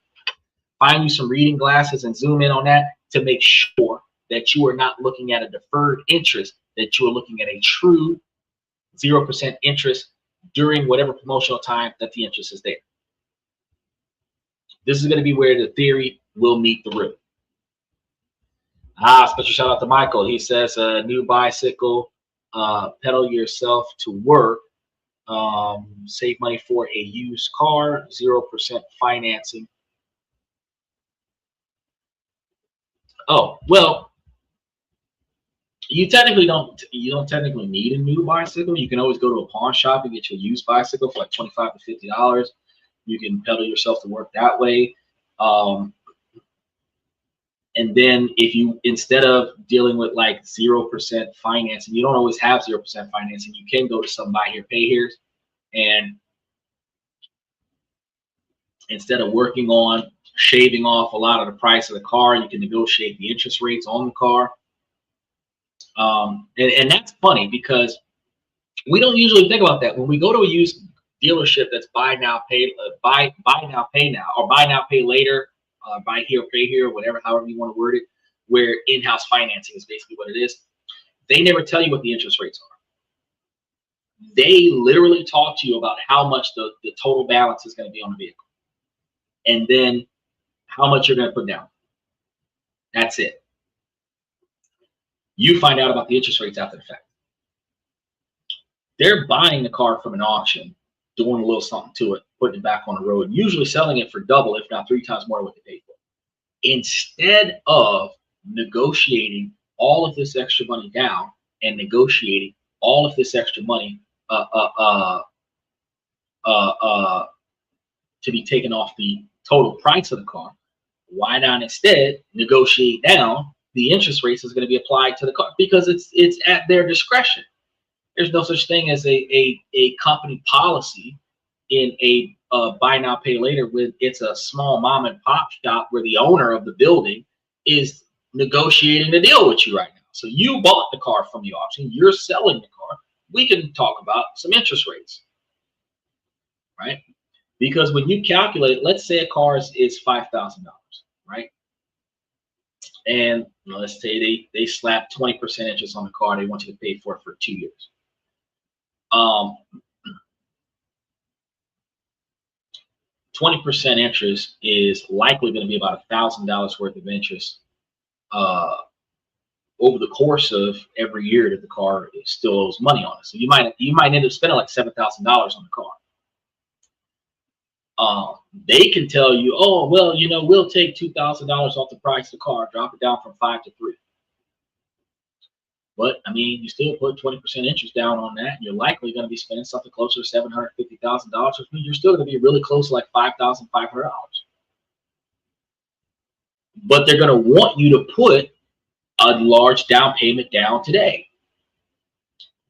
find you some reading glasses and zoom in on that to make sure that you are not looking at a deferred interest, that you are looking at a true 0% interest during whatever promotional time that the interest is there. This is going to be where the theory will meet the real. Special shout out to Michael. He says new bicycle, pedal yourself to work, save money for a used car, 0% financing. Oh, well, you don't technically need a new bicycle. You can always go to a pawn shop and get you a used bicycle for like $25 to $50. You can pedal yourself to work that way. And then if you, instead of dealing with like 0% financing, you don't always have 0% financing. You can go to some buy here, pay here's, and instead of working on shaving off a lot of the price of the car, you can negotiate the interest rates on the car. And that's funny because we don't usually think about that when we go to a used dealership that's buy now, pay now, pay now, or buy now, pay later, buy here, pay here, whatever, however you want to word it, where in-house financing is basically what it is. They never tell you what the interest rates are. They literally talk to you about how much the total balance is going to be on the vehicle, and then how much you're going to put down. That's it. You find out about the interest rates after the fact. They're buying the car from an auction, doing a little something to it, putting it back on the road, usually selling it for double, if not 3 times more than what they paid for. Instead of negotiating all of this extra money down and negotiating all of this extra money to be taken off the total price of the car, why not instead negotiate down the interest rates is going to be applied to the car, because it's at their discretion. There's no such thing as a company policy in a buy now, pay later when it's a small mom and pop shop where the owner of the building is negotiating the deal with you right now. So you bought the car from the auction, you're selling the car. We can talk about some interest rates, right? Because when you calculate, let's say a car is $5,000, right? And let's say they slap 20% interest on the car. They want you to pay for it for 2 years. 20% interest is likely going to be about $1,000 worth of interest over the course of every year that the car still owes money on it. So you might end up spending like $7,000 on the car. They can tell you, oh, well, you know, we'll take $2,000 off the price of the car, drop it down from 5 to 3. But I mean, you still put 20% interest down on that, and you're likely going to be spending something closer to $750,000, which means you're still going to be really close to like $5,500. But they're going to want you to put a large down payment down today.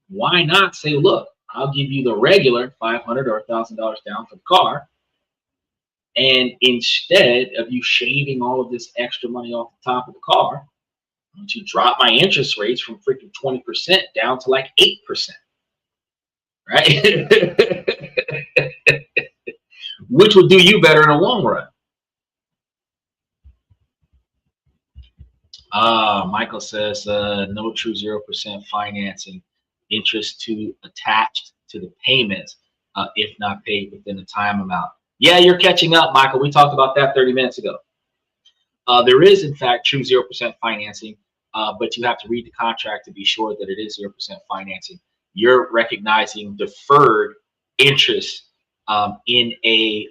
Why not say, look, I'll give you the regular $500 or $1,000 down for the car, and instead of you shaving all of this extra money off the top of the car, I want you to drop my interest rates from freaking 20% down to like 8%, right? Which will do you better in the long run. Michael says, no true 0% financing, interest to attached to the payments if not paid within the time amount. Yeah, you're catching up, Michael. We talked about that 30 minutes ago. There is, in fact, true 0% financing, but you have to read the contract to be sure that it is 0% financing. You're recognizing deferred interest in a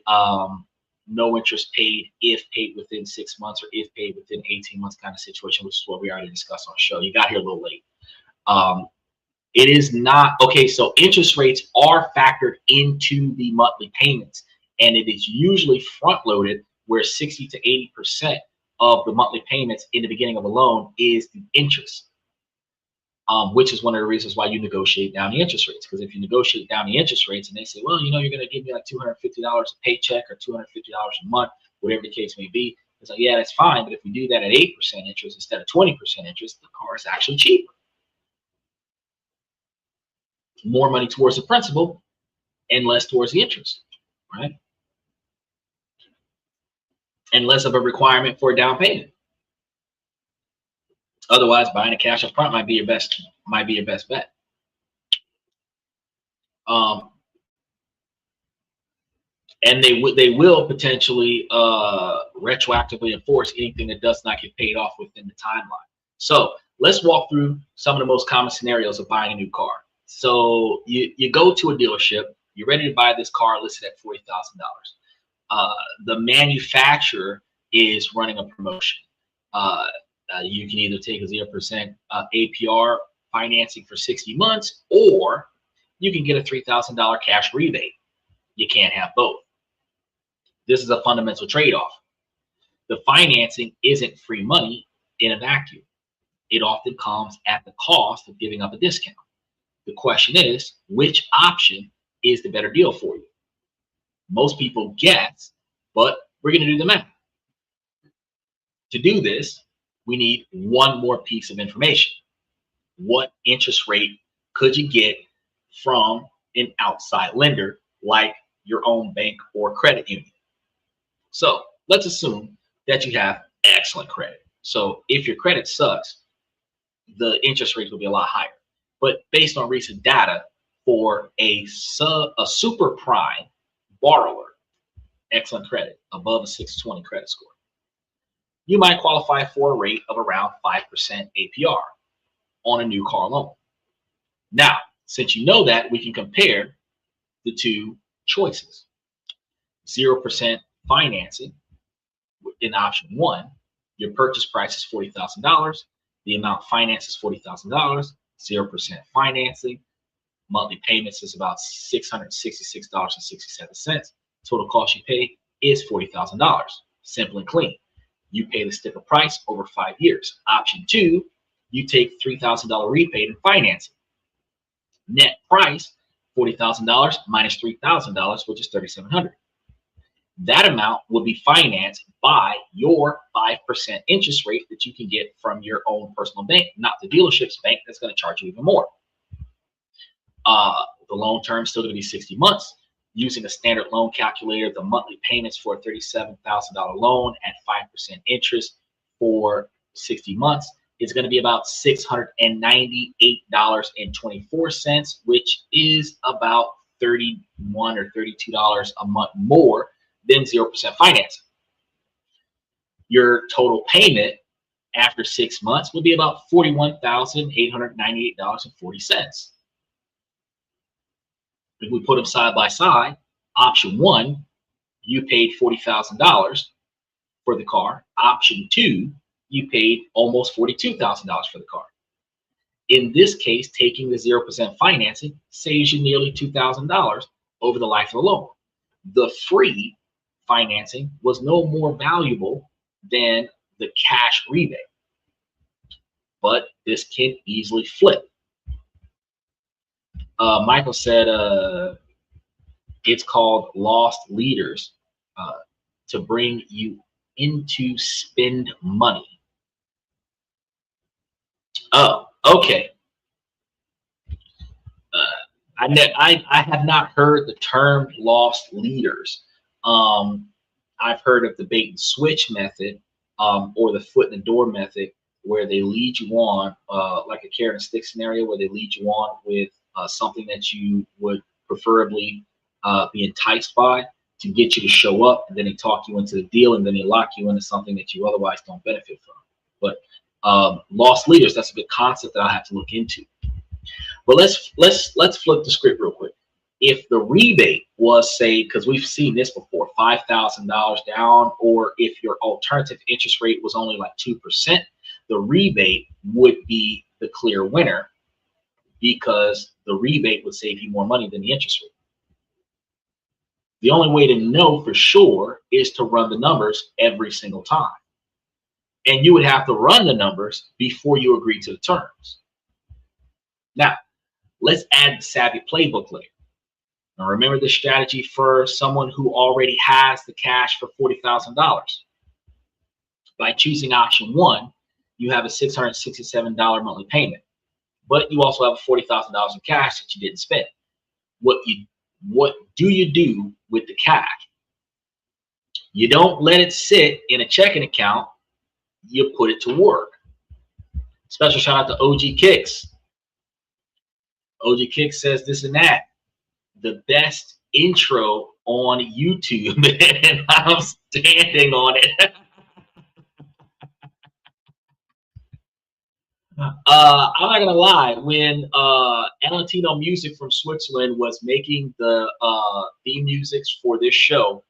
no interest paid if paid within 6 months or if paid within 18 months kind of situation, which is what we already discussed on the show. You got here a little late. It is not, okay, so interest rates are factored into the monthly payments, and it is usually front loaded where 60 to 80% of the monthly payments in the beginning of a loan is the interest, which is one of the reasons why you negotiate down the interest rates. Because if you negotiate down the interest rates and they say, well, you know, you're going to give me like $250 a paycheck or $250 a month, whatever the case may be, it's like, yeah, that's fine. But if we do that at 8% interest instead of 20% interest, the car is actually cheaper. More money towards the principal and less towards the interest, right? And less of a requirement for a down payment. Otherwise, buying a cash up front might be your best bet. And they will potentially retroactively enforce anything that does not get paid off within the timeline. So let's walk through some of the most common scenarios of buying a new car. So you go to a dealership, you're ready to buy this car listed at $40,000. The manufacturer is running a promotion. You can either take a 0% APR financing for 60 months, or you can get a $3,000 cash rebate. You can't have both. This is a fundamental trade-off. The financing isn't free money in a vacuum. It often comes at the cost of giving up a discount. The question is, which option is the better deal for you? Most people guess, but we're going to do the math. To do this, we need one more piece of information. What interest rate could you get from an outside lender like your own bank or credit union? So let's assume that you have excellent credit. So if your credit sucks, the interest rates will be a lot higher. But based on recent data, for a super prime borrower, excellent credit, above a 620 credit score, you might qualify for a rate of around 5% APR on a new car loan. Now, since you know that, we can compare the two choices. 0% financing in option one, your purchase price is $40,000. The amount financed is $40,000. 0% financing, monthly payments is about $666.67. Total cost you pay is $40,000. Simple and clean. You pay the sticker price over 5 years. Option two, you take $3,000 rebate in financing. Net price, $40,000 minus $3,000, which is $3,700. That amount will be financed by your 5% interest rate that you can get from your own personal bank, not the dealership's bank that's going to charge you even more. The loan term is still going to be 60 months. Using a standard loan calculator, the monthly payments for a $37,000 loan at 5% interest for 60 months is going to be about $698.24, which is about $31 or $32 a month more than 0% financing. Your total payment after 6 months will be about $41,898.40. If we put them side by side, option one, you paid $40,000 for the car. Option two, you paid almost $42,000 for the car. In this case, taking the 0% financing saves you nearly $2,000 over the life of the loan. The free financing was no more valuable than the cash rebate, but this can easily flip. Michael said it's called lost leaders to bring you into spend money. Oh, okay. I have not heard the term lost leaders. I've heard of the bait and switch method or the foot in the door method, where they lead you on like a carrot and stick scenario, where they lead you on with something that you would preferably be enticed by to get you to show up, and then they talk you into the deal, and then they lock you into something that you otherwise don't benefit from. But lost leaders, that's a good concept that I'll have to look into. But let's flip the script real quick. If the rebate was, say, because we've seen this before, $5,000 down, or if your alternative interest rate was only like 2%, the rebate would be the clear winner, because the rebate would save you more money than the interest rate. The only way to know for sure is to run the numbers every single time. and you would have to run the numbers before you agree to the terms. Now, let's add the savvy playbook layer. Now, remember the strategy for someone who already has the cash for $40,000. By choosing option one, you have a $667 monthly payment, but you also have $40,000 in cash that you didn't spend. What do you do with the cash? You don't let it sit in a checking account. You put it to work. Special shout out to OG Kicks. OG Kicks says this and that. The best intro on YouTube, and I'm standing on it. I'm not gonna lie. When Valentino Music from Switzerland was making the theme musics for this show,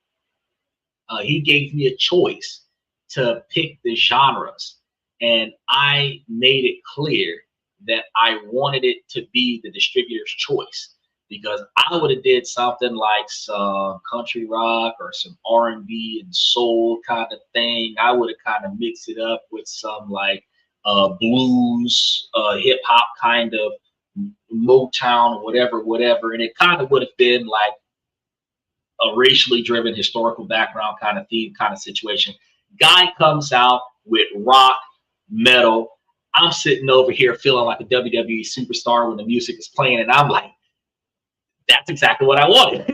he gave me a choice to pick the genres, and I made it clear that I wanted it to be the distributor's choice, because I would have did something like some country rock or some R&B and soul kind of thing. I would have kind of mixed it up with some like blues, hip hop kind of Motown, whatever, and it kind of would have been like a racially driven historical background kind of theme kind of situation. Guy comes out with rock, metal. I'm sitting over here feeling like a WWE superstar when the music is playing, and I'm like, that's exactly what I wanted.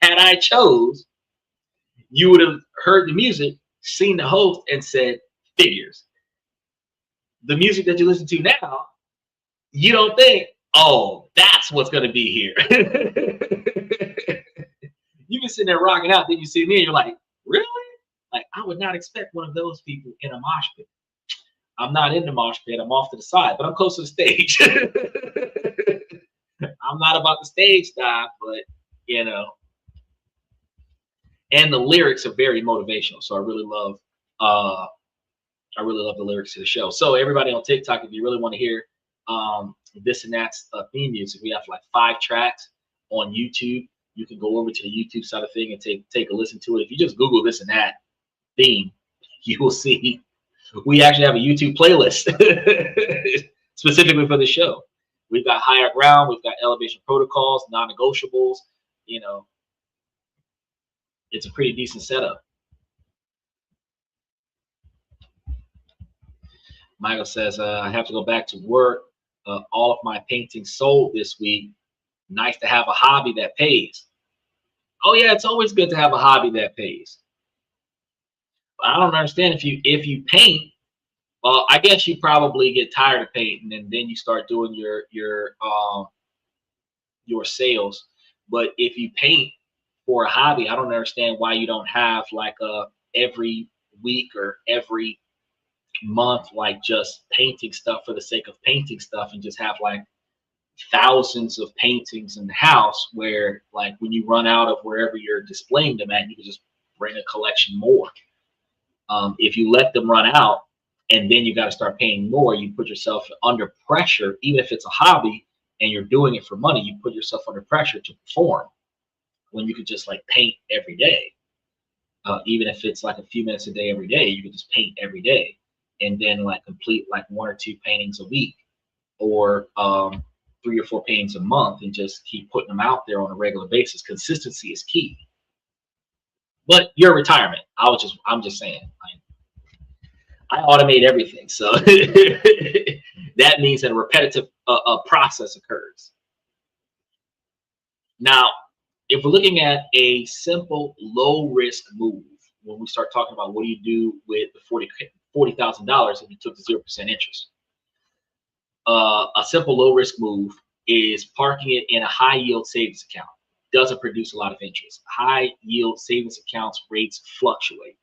Had I chose, you would have heard the music, seen the host, and said, figures. The music that you listen to now, you don't think, oh, that's what's going to be here. You've been sitting there rocking out, then you see me and you're like, really? Like, I would not expect one of those people in a mosh pit. I'm not in the mosh pit. I'm off to the side, but I'm close to the stage. I'm not about the stage dive, but, you know. And the lyrics are very motivational, so I really love the lyrics to the show. So everybody on TikTok, if you really want to hear this and that's theme music, we have like 5 tracks on YouTube. You can go over to the YouTube side of thing and take a listen to it. If you just Google this and that theme, you will see we actually have a YouTube playlist specifically for the show. We've got Higher Ground, we've got Elevation Protocols, Non-Negotiables. You know, it's a pretty decent setup. Michael says, I have to go back to work. All of my paintings sold this week. Nice to have a hobby that pays. Oh yeah, it's always good to have a hobby that pays. But I don't understand if you paint. Well, I guess you probably get tired of painting, and then you start doing your sales. But if you paint for a hobby, I don't understand why you don't have like every week or every month, like just painting stuff for the sake of painting stuff, and just have like thousands of paintings in the house, where like when you run out of wherever you're displaying them at, you can just bring a collection more. If you let them run out and then you got to start paying more, you put yourself under pressure. Even if it's a hobby and you're doing it for money, you put yourself under pressure to perform, when you could just like paint every day. Even if it's like a few minutes a day every day, you could just paint every day, and then like complete like 1 or 2 paintings a week, or 3 or 4 paintings a month, and just keep putting them out there on a regular basis. Consistency is key. But your retirement, I'm just saying, I automate everything, so that means that a repetitive process occurs. Now, if we're looking at a simple low risk move, when we start talking about what do you do with the $40,000 if you took the 0% interest, a simple low risk move is parking it in a high yield savings account. Doesn't produce a lot of interest. High yield savings accounts rates fluctuate,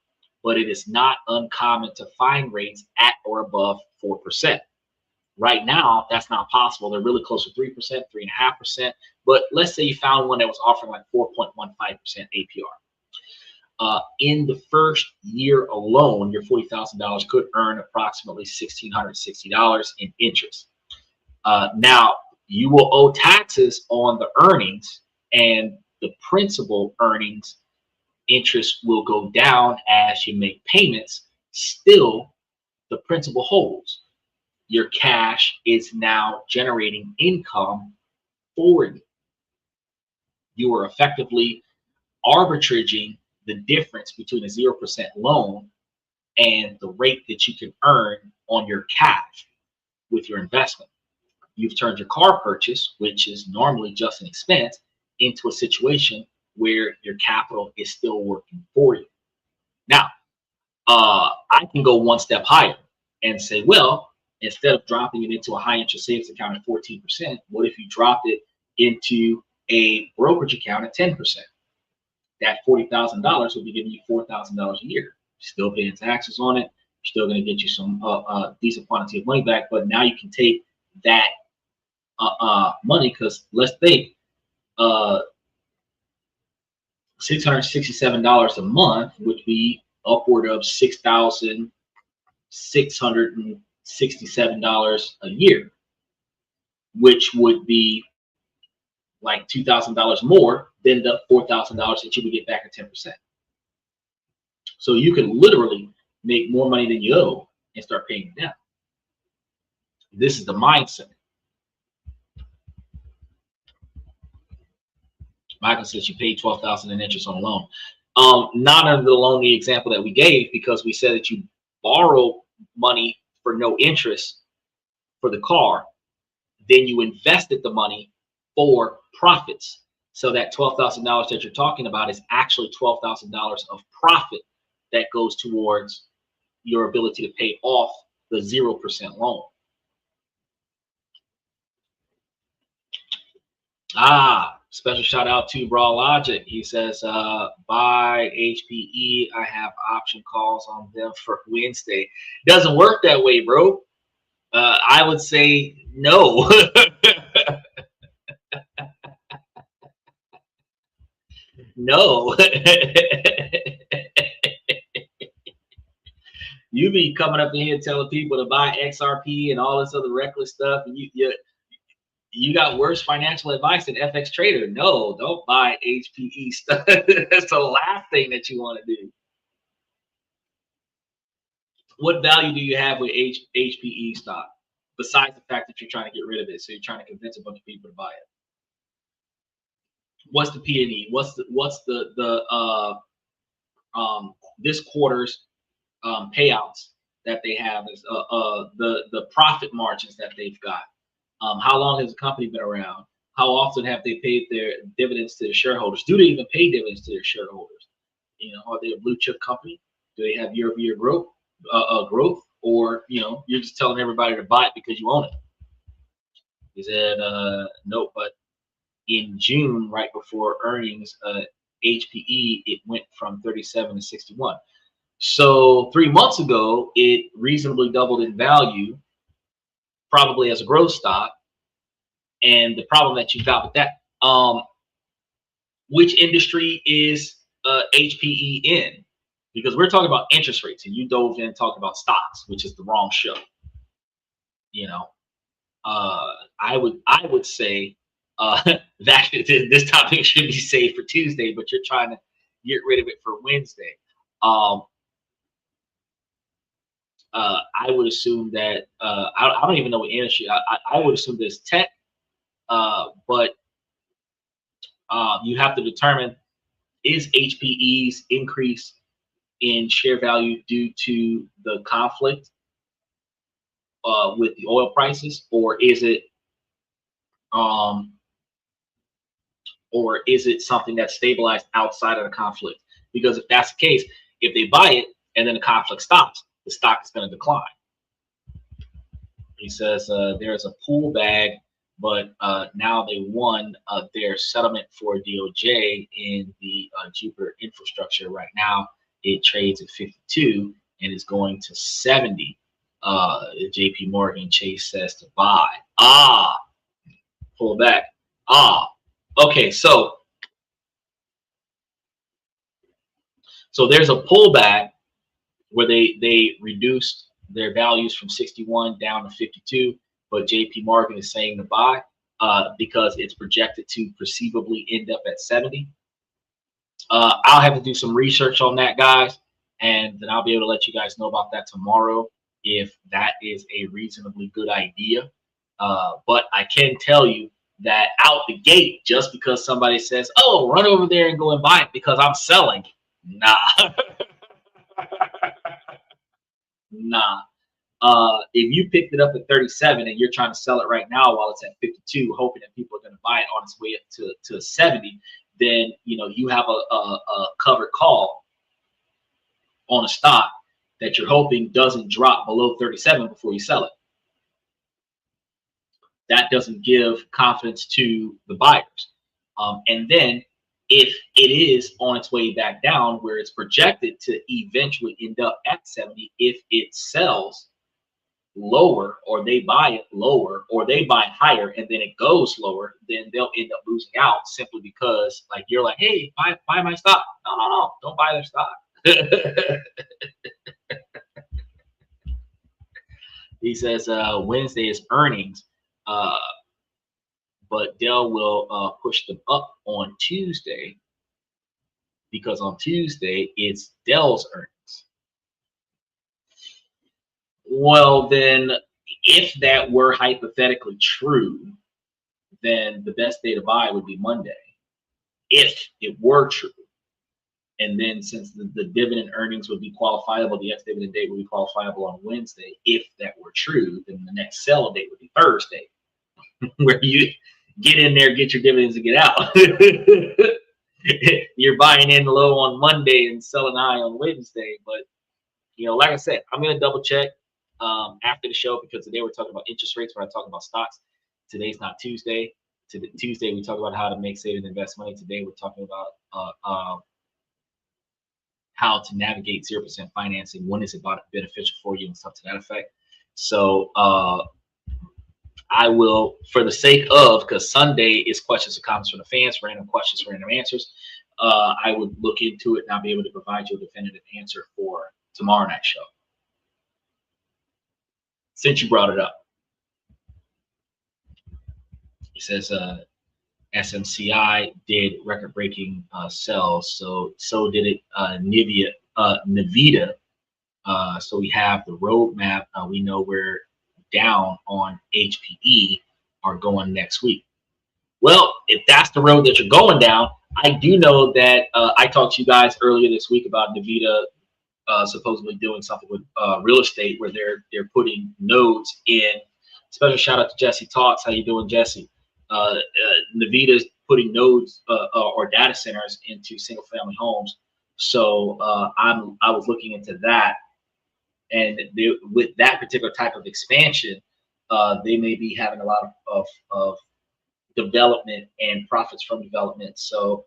but it is not uncommon to find rates at or above 4%. Right now, that's not possible. They're really close to 3%, 3.5%. But let's say you found one that was offering like 4.15% APR. In the first year alone, your $40,000 could earn approximately $1,660 in interest. Now, you will owe taxes on the earnings, and the principal earnings interest will go down as you make payments, still the principal holds. Your cash is now generating income for you. You are effectively arbitraging the difference between a 0% loan and the rate that you can earn on your cash with your investment. You've turned your car purchase, which is normally just an expense, into a situation where your capital is still working for you. Now, I can go one step higher and say, well, instead of dropping it into a high interest savings account at 14%, what if you dropped it into a brokerage account at 10%? That $40,000 will be giving you $4,000 a year. Still paying taxes on it. Still going to get you some decent quantity of money back. But now you can take that money, because let's think, $667 a month would be upward of $6,667 a year, which would be like $2,000 more than the $4,000 that you would get back at 10%. So you can literally make more money than you owe and start paying it down. This is the mindset. Michael says you paid $12,000 in interest on a loan. Not under the loan, the example that we gave, because we said that you borrow money for no interest for the car, then you invested the money for profits. So that $12,000 that you're talking about is actually $12,000 of profit that goes towards your ability to pay off the 0% loan. Special shout out to Bra Logic. He says, buy HPE. I have option calls on them for Wednesday. Doesn't work that way, bro. I would say no. No. You be coming up in here telling people to buy XRP and all this other reckless stuff, and you got worse financial advice than FX Trader. No, don't buy HPE stuff. That's the last thing that you want to do. What value do you have with HPE stock besides the fact that you're trying to get rid of it? So you're trying to convince a bunch of people to buy it. What's the P&E? What's the this quarter's payouts that they have? Is the profit margins that they've got? How long has the company been around? How often have they paid their dividends to their shareholders? Do they even pay dividends to their shareholders? You know, are they a blue chip company? Do they have year-over-year growth? Or you're just telling everybody to buy it because you own it? He said, no, but in June, right before earnings, HPE, it went from 37 to 61. So 3 months ago, it reasonably doubled in value, probably as a growth stock. And the problem that you've got with that, which industry is HPE in? Because we're talking about interest rates, and you dove in and talked about stocks, which is the wrong show. I would say that this topic should be saved for Tuesday, but you're trying to get rid of it for Wednesday. I would assume that I don't even know what industry. I would assume there's tech, but you have to determine, is HPE's increase in share value due to the conflict with the oil prices, or is it something that's stabilized outside of the conflict? Because if that's the case, if they buy it and then the conflict stops, the stock is going to decline. He says there's a pool bag, but now they won their settlement for DOJ in the Jupiter infrastructure. Right now, it trades at 52 and is going to 70. JP Morgan Chase says to buy. Pull back. Okay, so there's a pullback where they reduced their values from 61 down to 52, but JP Morgan is saying to buy because it's projected to perceivably end up at 70. I'll have to do some research on that, guys. and then I'll be able to let you guys know about that tomorrow if that is a reasonably good idea. But I can tell you that out the gate, just because somebody says, "Oh, run over there and go and buy it because I'm selling," nah, nah. If you picked it up at 37 and you're trying to sell it right now while it's at 52, hoping that people are going to buy it on its way up to 70, then you have a covered call on a stock that you're hoping doesn't drop below 37 before you sell it. That doesn't give confidence to the buyers. And then if it is on its way back down where it's projected to eventually end up at 70, if it sells lower, or they buy it lower, or they buy it higher and then it goes lower, then they'll end up losing out simply because like you're like, hey, buy my stock. No, don't buy their stock. He says Wednesday is earnings, but Dell will push them up on Tuesday because on Tuesday it's Dell's earnings. Well, then if that were hypothetically true, then the best day to buy would be Monday, if it were true. And then since the dividend earnings would be qualifiable, the ex-dividend date would be qualifiable on Wednesday. If that were true, then the next sell date would be Thursday, where you get in there, get your dividends, and get out. You're buying in low on Monday and selling high on Wednesday. But, like I said, I'm going to double check after the show, because today we're talking about interest rates when I talk about stocks. Today's not Tuesday. Tuesday, we talk about how to make, save, and invest money. Today, we're talking about how to navigate 0% financing. When is it beneficial for you and stuff to that effect. So I will, for the sake of, because Sunday is questions and comments from the fans, random questions, random answers, I would look into it and I'll be able to provide you a definitive answer for tomorrow night's show, since you brought it up. He says SMCI did record-breaking sales, so did it Nvidia. So we have the roadmap. We know we're down on HPE are going next week. Well, if that's the road that you're going down, I do know that I talked to you guys earlier this week about Nvidia supposedly doing something with real estate where they're putting nodes in. Special shout out to Jesse Talks. How you doing, Jesse? Nvidia's putting nodes or data centers into single family homes. So I was looking into that, and with that particular type of expansion, they may be having a lot of development and profits from development. So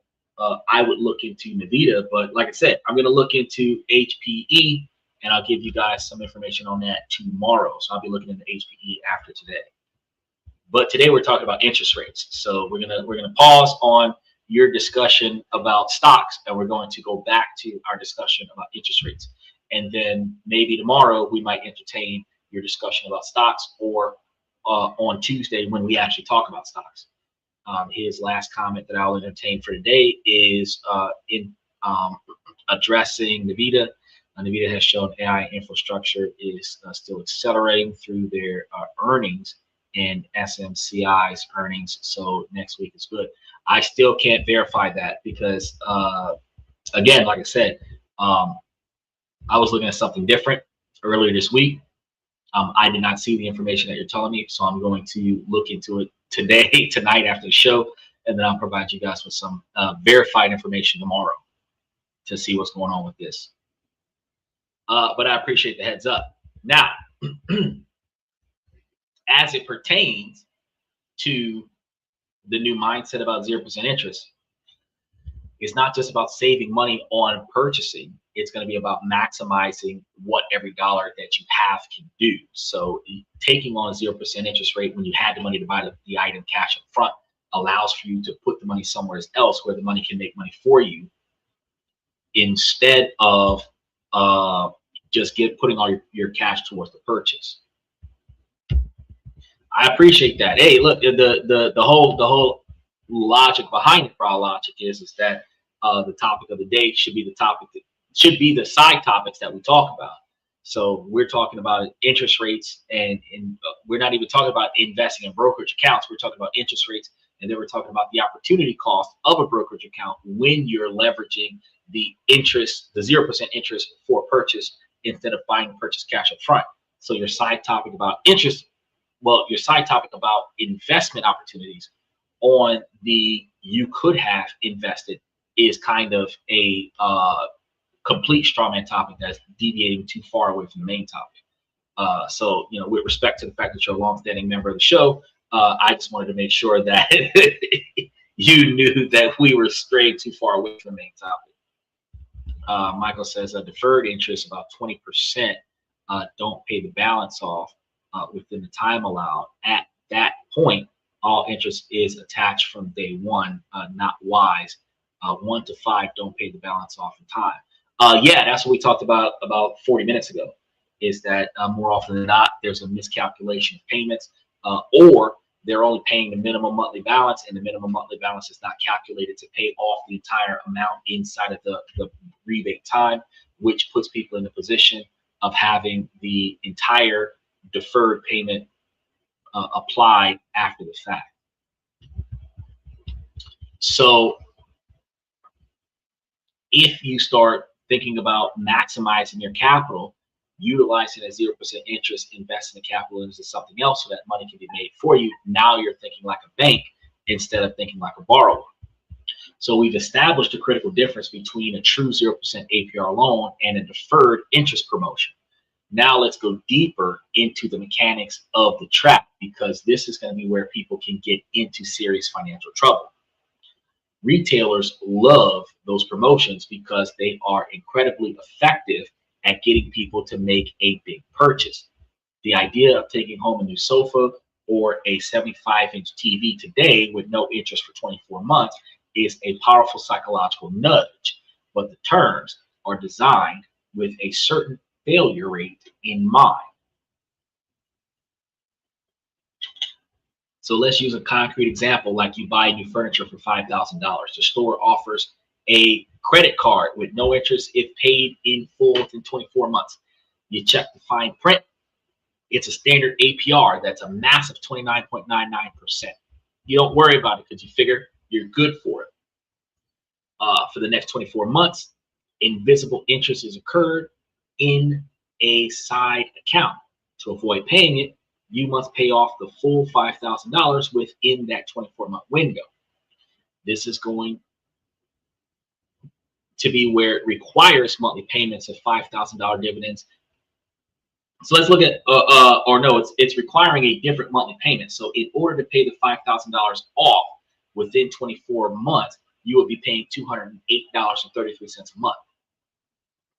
I would look into Nvidia, but like I said, I'm going to look into HPE, and I'll give you guys some information on that tomorrow. So I'll be looking into HPE after today. But today we're talking about interest rates. So we're gonna pause on your discussion about stocks, and we're going to go back to our discussion about interest rates. And then maybe tomorrow we might entertain your discussion about stocks, or on Tuesday when we actually talk about stocks. His last comment that I'll entertain for today is in addressing Nvidia. Nvidia has shown AI infrastructure is still accelerating through their earnings and SMCI's earnings. So next week is good. I still can't verify that because, again, like I said, I was looking at something different earlier this week. I did not see the information that you're telling me, so I'm going to look into it today, tonight after the show, and then I'll provide you guys with some verified information tomorrow to see what's going on with this. But I appreciate the heads up. Now, as it pertains to the new mindset about 0% interest, it's not just about saving money on purchasing. It's going to be about maximizing what every dollar that you have can do. So taking on a 0% interest rate when you had the money to buy the item cash up front allows for you to put the money somewhere else where the money can make money for you, instead of just putting all your cash towards the purchase. I appreciate that. Hey, look, the whole logic behind it, for our logic is that the topic of the day should be the topic should be the side topics that we talk about. So we're talking about interest rates, and we're not even talking about investing in brokerage accounts. We're talking about interest rates, and then we're talking about the opportunity cost of a brokerage account when you're leveraging the interest, the 0% interest for purchase instead of buying purchase cash up front. So your side topic about interest, well, your side topic about investment opportunities on the you could have invested is kind of a complete strawman topic that's deviating too far away from the main topic. So, you know, with respect to the fact that you're a longstanding member of the show, I just wanted to make sure that you knew that we were straying too far away from the main topic. Michael says deferred interest, about 20%, don't pay the balance off within the time allowed. At that point, all interest is attached from day one, not wise. 1 to 5, don't pay the balance off in time. Yeah, that's what we talked about 40 minutes ago, is that more often than not, there's a miscalculation of payments, or they're only paying the minimum monthly balance, and the minimum monthly balance is not calculated to pay off the entire amount inside of the rebate time, which puts people in the position of having the entire deferred payment applied after the fact. So if you start thinking about maximizing your capital, utilizing a 0% interest, investing the capital into something else so that money can be made for you, now you're thinking like a bank instead of thinking like a borrower. So we've established a critical difference between a true 0% APR loan and a deferred interest promotion. Now let's go deeper into the mechanics of the trap, because this is going to be where people can get into serious financial trouble. Retailers love those promotions because they are incredibly effective at getting people to make a big purchase. The idea of taking home a new sofa or a 75-inch TV today with no interest for 24 months is a powerful psychological nudge, but the terms are designed with a certain failure rate in mind. So let's use a concrete example, like you buy new furniture for $5,000. The store offers a credit card with no interest if paid in full within 24 months. You check the fine print. It's a standard APR that's a massive 29.99%. You don't worry about it because you figure you're good for it. For the next 24 months, invisible interest is occurred in a side account. To avoid paying it, you must pay off the full $5,000 within that 24-month window. This is going to be where it requires monthly payments of $5,000 dividends. So let's look at, or no, it's requiring a different monthly payment. So in order to pay the $5,000 off within 24 months, you will be paying $208.33 a month.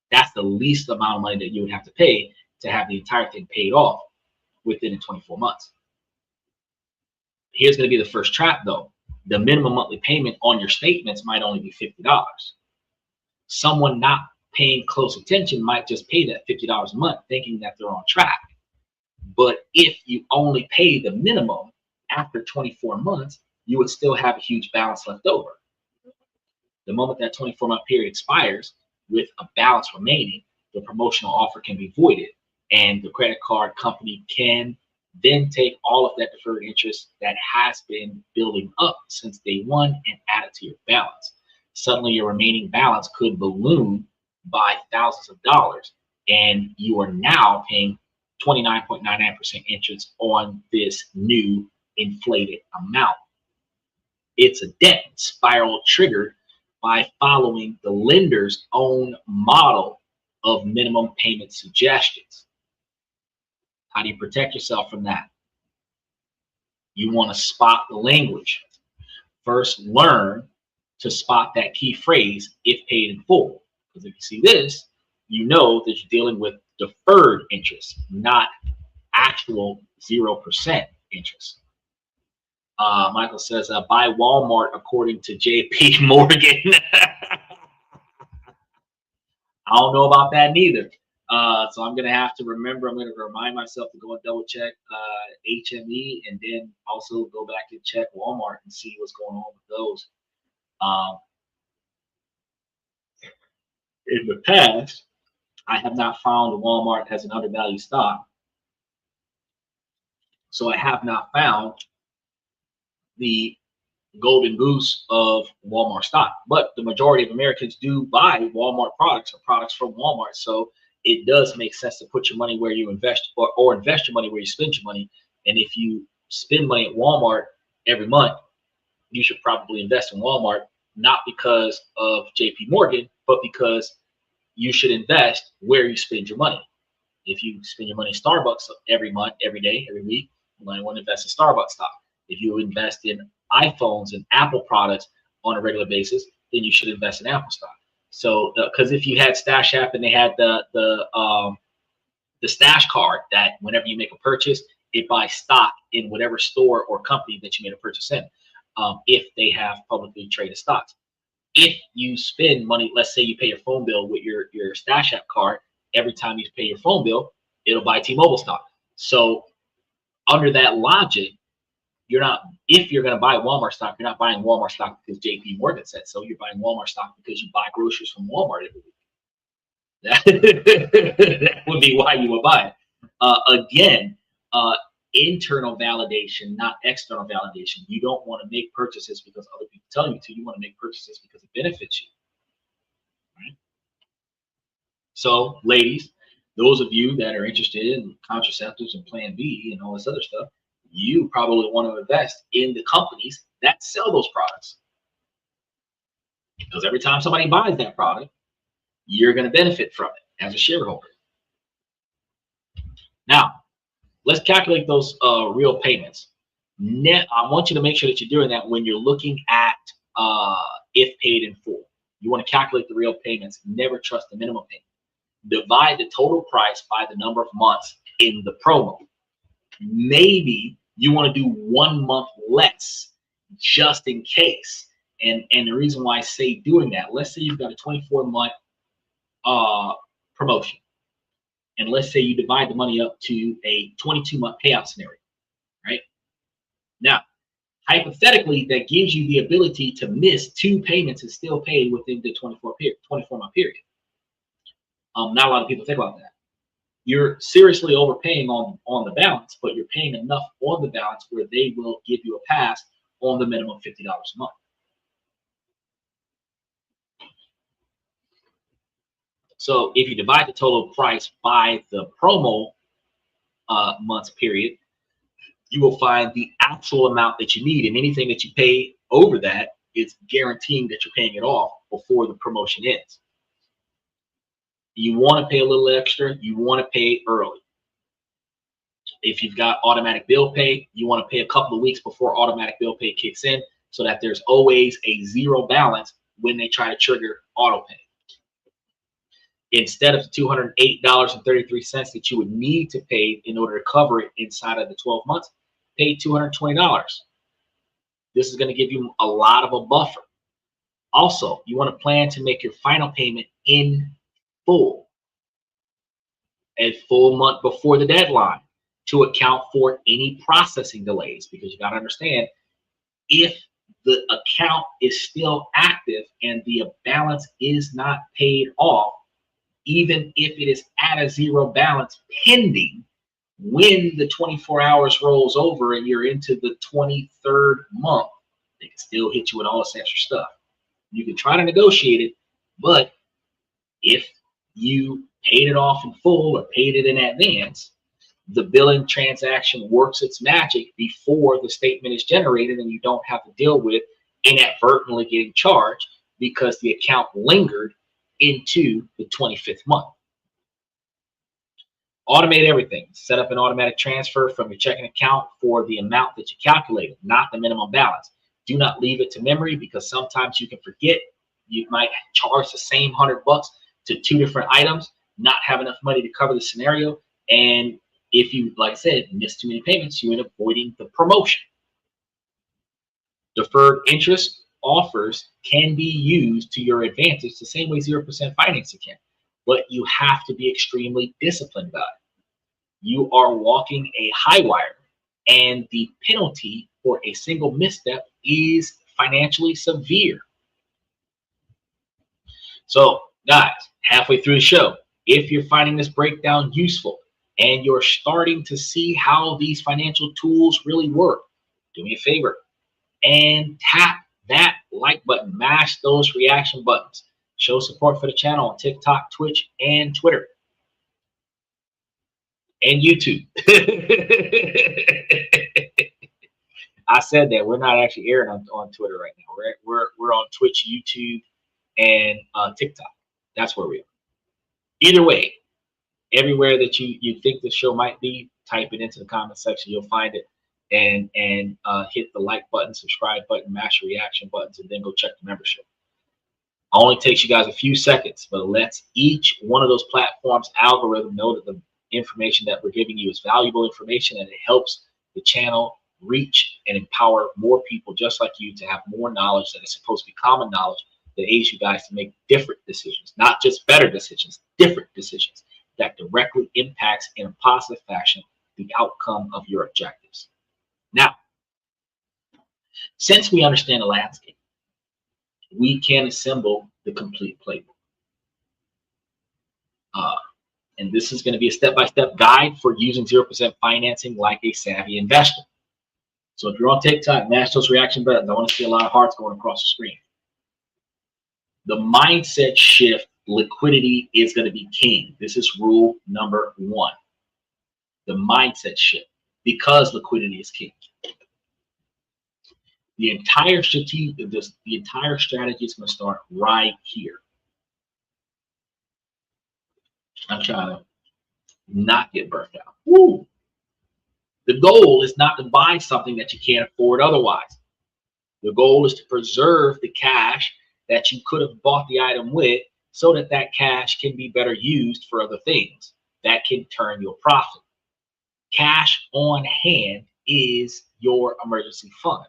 That's the least amount of money that you would have to pay to have the entire thing paid off within 24 months. Here's going to be the first trap, though. The minimum monthly payment on your statements might only be $50. Someone not paying close attention might just pay that $50 a month thinking that they're on track. But if you only pay the minimum after 24 months, you would still have a huge balance left over. The moment that 24-month period expires with a balance remaining, the promotional offer can be voided, and the credit card company can then take all of that deferred interest that has been building up since day one and add it to your balance. Suddenly, your remaining balance could balloon by thousands of dollars, and you are now paying 29.99% interest on this new inflated amount. It's a debt spiral triggered by following the lender's own model of minimum payment suggestions. How do you protect yourself from that? You want to spot the language. First, learn to spot that key phrase, if paid in full. Because if you see this, you know that you're dealing with deferred interest, not actual 0% interest. Michael says, buy Walmart according to JP Morgan. I don't know about that neither. So I'm going to have to remember, I'm going to remind myself to go and double check HME, and then also go back and check Walmart and see what's going on with those. In the past, I have not found Walmart as an undervalued stock. So I have not found the golden goose of Walmart stock. But the majority of Americans do buy Walmart products or products from Walmart. So it does make sense to put your money where you invest, or invest your money where you spend your money. And if you spend money at Walmart every month, you should probably invest in Walmart, not because of JP Morgan, but because you should invest where you spend your money. If you spend your money in Starbucks every month, every day, every week, you might want to invest in Starbucks stock. If you invest in iPhones and Apple products on a regular basis, then you should invest in Apple stock. So, because if you had Stash App and they had the Stash card that whenever you make a purchase, it buys stock in whatever store or company that you made a purchase in, if they have publicly traded stocks. If you spend money, let's say you pay your phone bill with your Stash App card, every time you pay your phone bill, it'll buy T-Mobile stock. So under that logic, you're not, if you're going to buy Walmart stock, you're not buying Walmart stock because JP Morgan said so. You're buying Walmart stock because you buy groceries from Walmart every week. That would be why you would buy it. Again, internal validation, not external validation. You don't want to make purchases because other people tell you to. You want to make purchases because it benefits you. Right? So, ladies, those of you that are interested in contraceptives and Plan B and all this other stuff, you probably want to invest in the companies that sell those products. Because every time somebody buys that product, you're going to benefit from it as a shareholder. Now, let's calculate those real payments. I want you to make sure that you're doing that when you're looking at if paid in full. You want to calculate the real payments. Never trust the minimum payment. Divide the total price by the number of months in the promo. Maybe you want to do 1 month less just in case. And the reason why I say doing that, let's say you've got a 24-month promotion. And let's say you divide the money up to a 22-month payout scenario, right? Now, hypothetically, that gives you the ability to miss 2 payments and still pay within the 24-month period. Not a lot of people think about that. You're seriously overpaying on the balance, but you're paying enough on the balance where they will give you a pass on the minimum $50 a month. So if you divide the total price by the promo months period, you will find the actual amount that you need, and anything that you pay over that is guaranteeing that you're paying it off before the promotion ends. You want to pay a little extra, you want to pay early. If you've got automatic bill pay, you want to pay a couple of weeks before automatic bill pay kicks in so that there's always a zero balance when they try to trigger auto pay. Instead of $208.33 that you would need to pay in order to cover it inside of the 12 months, pay $220. This is going to give you a lot of a buffer. Also, you want to plan to make your final payment in full, a full month before the deadline, to account for any processing delays, because you got to understand, if the account is still active and the balance is not paid off, even if it is at a zero balance pending, when the 24 hours rolls over and you're into the 23rd month, they can still hit you with all this extra stuff. You can try to negotiate it, but if you paid it off in full or paid it in advance, the billing transaction works its magic before the statement is generated, and you don't have to deal with inadvertently getting charged because the account lingered into the 25th month. Automate everything. Set up an automatic transfer from your checking account for the amount that you calculated, not the minimum balance. Do not leave it to memory, because sometimes you can forget. You might charge the same $100 to 2 different items, not have enough money to cover the scenario, and if you, like I said, miss too many payments, you end up voiding the promotion. Deferred interest offers can be used to your advantage the same way 0% financing can, but you have to be extremely disciplined about it. You are walking a high wire, and the penalty for a single misstep is financially severe. So Guys, halfway through the show, if you're finding this breakdown useful and you're starting to see how these financial tools really work, do me a favor and tap that like button, mash those reaction buttons. Show support for the channel on TikTok, Twitch, and Twitter, and YouTube. I said that we're not actually airing on Twitter right now. We're on Twitch, YouTube, and TikTok. That's where we are. Either way, everywhere that you think the show might be, type it into the comment section. You'll find it, and hit the like button, subscribe button, mash reaction buttons, and then go check the membership. Only takes you guys a few seconds, but it lets each one of those platforms algorithm know that the information that we're giving you is valuable information, and it helps the channel reach and empower more people just like you to have more knowledge that is supposed to be common knowledge that aids you guys to make different decisions, not just better decisions, different decisions that directly impacts in a positive fashion the outcome of your objectives. Now, since we understand the landscape, we can assemble the complete playbook. And this is going to be a step-by-step guide for using 0% financing like a savvy investor. So if you're on TikTok, mash those reaction buttons. I want to see a lot of hearts going across the screen. The mindset shift, liquidity is going to be king. This is rule number 1. The mindset shift, because liquidity is king. The entire strategy is going to start right here. I'm trying to not get burnt out. Woo! The goal is not to buy something that you can't afford otherwise. The goal is to preserve the cash that you could have bought the item with so that that cash can be better used for other things that can turn your profit. Cash on hand is your emergency fund,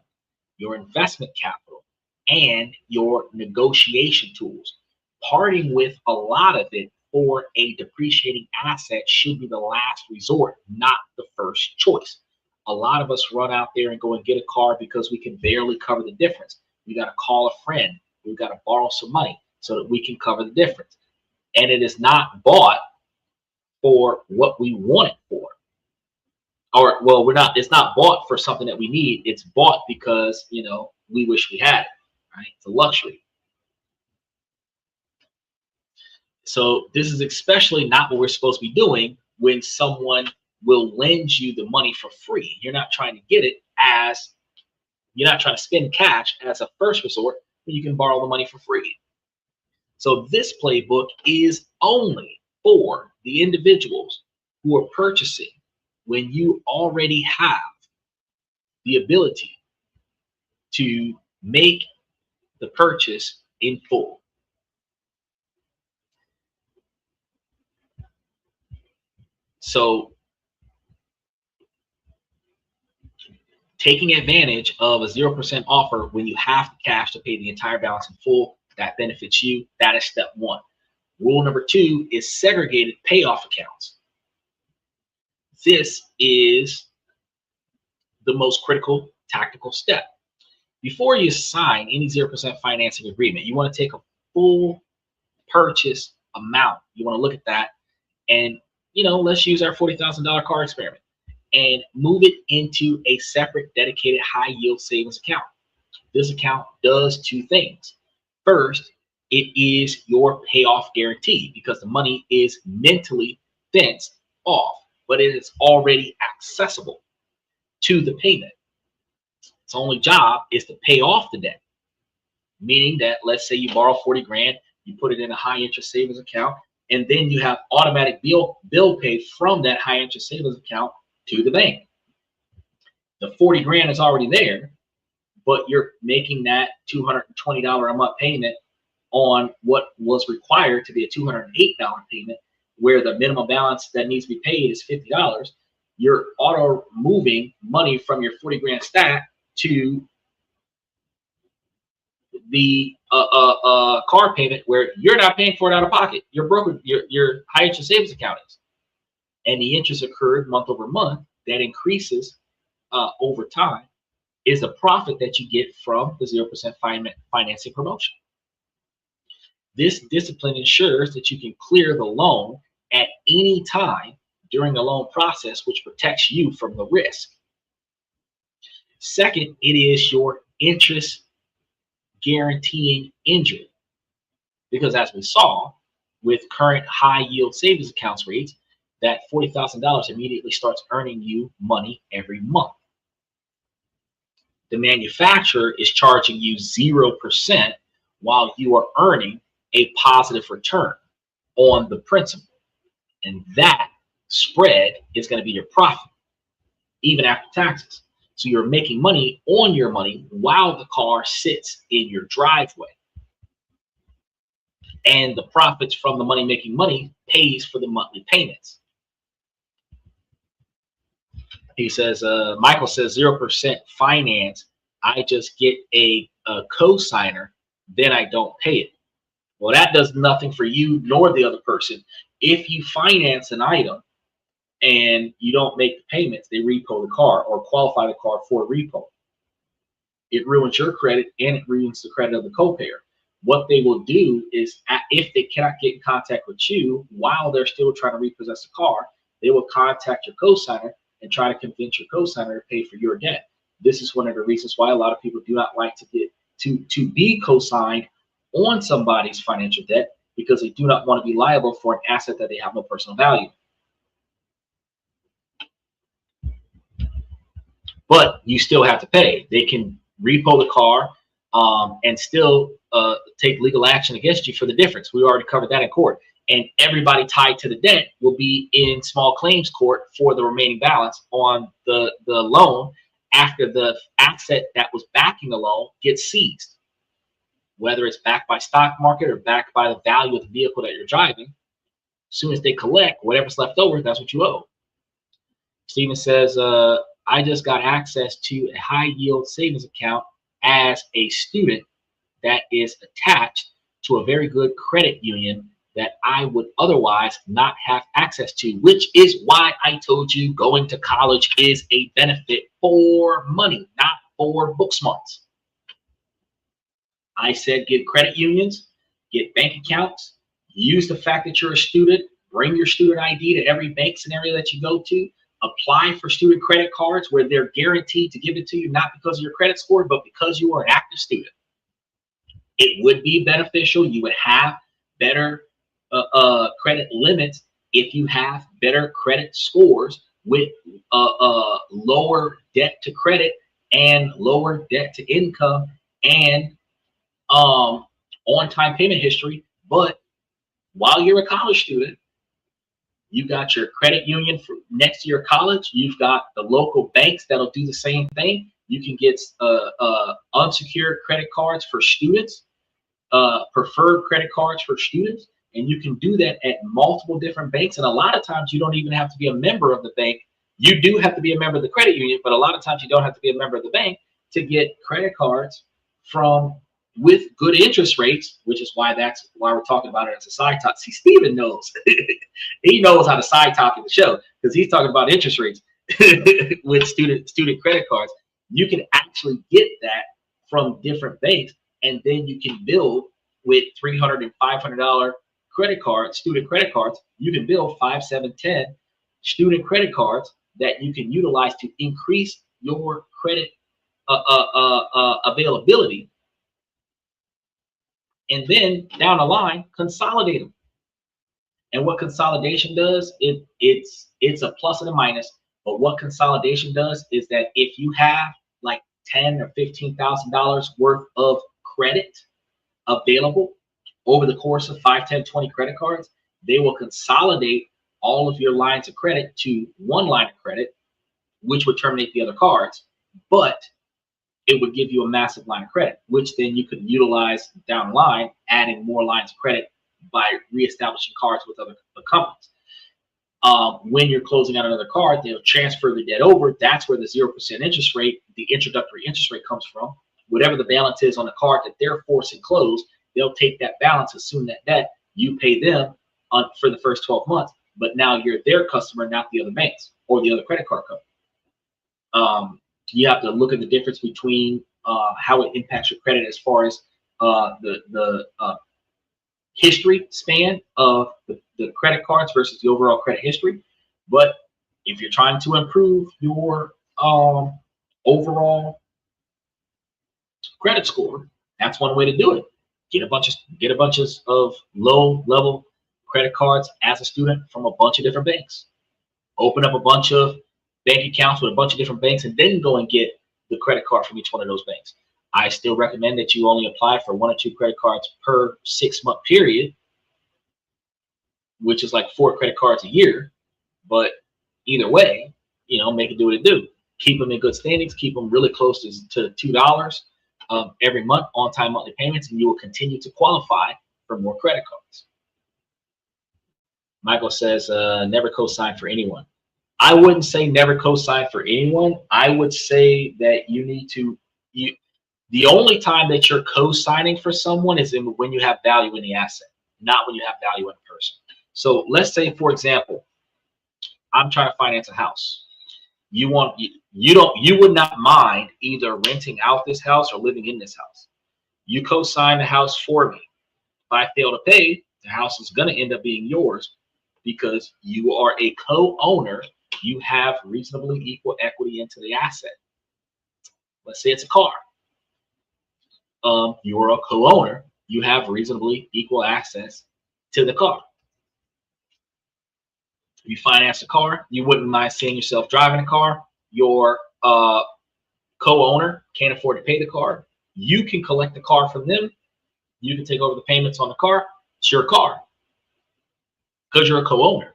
your investment capital, and your negotiation tools. Parting with a lot of it for a depreciating asset should be the last resort, not the first choice. A lot of us run out there and go and get a car because we can barely cover the difference. We got to call a friend. We've got to borrow some money so that we can cover the difference. And it is not bought for what we want it for. Or, well, it's not bought for something that we need. It's bought because, we wish we had it, right? It's a luxury. So this is especially not what we're supposed to be doing when someone will lend you the money for free. You're not trying to get it you're not trying to spend cash as a first resort when you can borrow the money for free. So this playbook is only for the individuals who are purchasing when you already have the ability to make the purchase in full. So taking advantage of a 0% offer when you have the cash to pay the entire balance in full, that benefits you. That is step 1. Rule number 2 is segregated payoff accounts. This is the most critical tactical step. Before you sign any 0% financing agreement, you want to take a full purchase amount. You want to look at that and, let's use our $40,000 car experiment and move it into a separate dedicated high yield savings account. This account does 2 things. First, it is your payoff guarantee because the money is mentally fenced off, but it is already accessible to the payment. Its only job is to pay off the debt, meaning that let's say you borrow 40 grand, you put it in a high interest savings account, and then you have automatic bill pay from that high interest savings account to the bank. The 40 grand is already there, but you're making that $220 a month payment on what was required to be a $208 payment, where the minimum balance that needs to be paid is $50. You're auto moving money from your 40 grand stack to the car payment where you're not paying for it out of pocket. Your broker, your high interest savings account is, and the interest occurred month over month. That increases over time is a profit that you get from the 0% financing promotion. This discipline ensures that you can clear the loan at any time during the loan process, which protects you from the risk. Second, it is your interest guaranteeing engine, because as we saw with current high yield savings accounts rates, that $40,000 immediately starts earning you money every month. The manufacturer is charging you 0% while you are earning a positive return on the principal. And that spread is going to be your profit, even after taxes. So you're making money on your money while the car sits in your driveway. And the profits from the money making money pays for the monthly payments. He says, Michael says 0% finance. I just get a co-signer, then I don't pay it. Well, that does nothing for you nor the other person. If you finance an item and you don't make the payments, they repo the car or qualify the car for repo. It ruins your credit and it ruins the credit of the co-payer. What they will do is, if they cannot get in contact with you while they're still trying to repossess the car, they will contact your co-signer and try to convince your co-signer to pay for your debt. This is one of the reasons why a lot of people do not like to get to be co-signed on somebody's financial debt, because they do not want to be liable for an asset that they have no personal value. But you still have to pay. They can repo the car and still take legal action against you for the difference. We already covered that in court. And everybody tied to the debt will be in small claims court for the remaining balance on the loan after the asset that was backing the loan gets seized. Whether it's backed by stock market or backed by the value of the vehicle that you're driving, as soon as they collect whatever's left over, that's what you owe. Steven says, I just got access to a high yield savings account as a student that is attached to a very good credit union that I would otherwise not have access to, which is why I told you going to college is a benefit for money, not for book smarts. I said get credit unions, get bank accounts, use the fact that you're a student, bring your student ID to every bank scenario that you go to, apply for student credit cards where they're guaranteed to give it to you, not because of your credit score, but because you are an active student. It would be beneficial. You would have better credit limits if you have better credit scores with lower debt to credit and lower debt to income and on-time payment history. But while you're a college student, you got your credit union next to your college. You've got the local banks that'll do the same thing. You can get unsecured credit cards for students, preferred credit cards for students, and you can do that at multiple different banks. And a lot of times you don't even have to be a member of the bank. You do have to be a member of the credit union, but a lot of times you don't have to be a member of the bank to get credit cards with good interest rates, which is why we're talking about it as a side topic. See, Steven knows. He knows how to side topic the show because he's talking about interest rates with student credit cards. You can actually get that from different banks, and then you can build with $300 and $500 credit cards, student credit cards. You can build 5, 7, 10 student credit cards that you can utilize to increase your credit availability. And then down the line, consolidate them. And what consolidation does, it's a plus and a minus. But what consolidation does is that if you have like $10,000 or $15,000 worth of credit available over the course of 5, 10, 20 credit cards, they will consolidate all of your lines of credit to one line of credit, which would terminate the other cards. But it would give you a massive line of credit, which then you could utilize down the line, adding more lines of credit by reestablishing cards with other companies. When you're closing out another card, they'll transfer the debt over. That's where the 0% interest rate, the introductory interest rate, comes from. Whatever the balance is on the card that they're forcing closed, they'll take that balance, assume that debt, you pay them for the first 12 months. But now you're their customer, not the other banks or the other credit card company. You have to look at the difference between how it impacts your credit as far as history span of the credit cards versus the overall credit history. But if you're trying to improve your overall credit score, that's one way to do it. Get a bunch of low level credit cards as a student from a bunch of different banks. Open up a bunch of bank accounts with a bunch of different banks, and then go and get the credit card from each one of those banks. I still recommend that you only apply for 1 or 2 credit cards per 6-month period, which is like 4 credit cards a year. But either way, make it do what it do. Keep them in good standings. Keep them really close to $2 every month, on-time monthly payments, and you will continue to qualify for more credit cards. Michael says, never co-sign for anyone. I wouldn't say never co-sign for anyone. I would say that you need to, the only time that you're co-signing for someone is when you have value in the asset, not when you have value in a person. So let's say, for example, I'm trying to finance a house. You would not mind either renting out this house or living in this house. You co-sign the house for me. If I fail to pay, the house is going to end up being yours because you are a co-owner. You have reasonably equal equity into the asset. Let's say it's a car. You are a co-owner. You have reasonably equal access to the car. If you finance a car, you wouldn't mind seeing yourself driving a car. Your co-owner can't afford to pay the car. You can collect the car from them. You can take over the payments on the car. It's your car because you're a co-owner.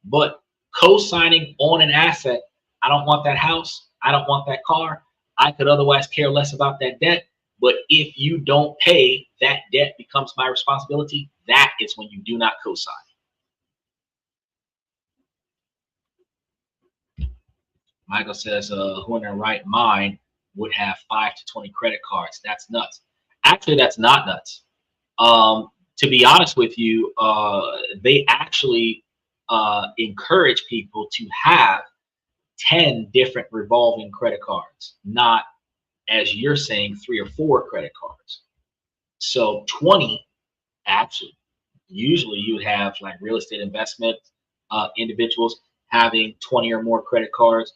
But co-signing on an asset, I don't want that house. I don't want that car. I could otherwise care less about that debt. But if you don't pay, that debt becomes my responsibility. That is when you do not co-sign. Michael says, who in their right mind would have 5 to 20 credit cards? That's nuts. Actually, that's not nuts. To be honest with you, they actually encourage people to have 10 different revolving credit cards, not, as you're saying, 3 or 4 credit cards. So 20, actually, usually you have like real estate investment individuals having 20 or more credit cards,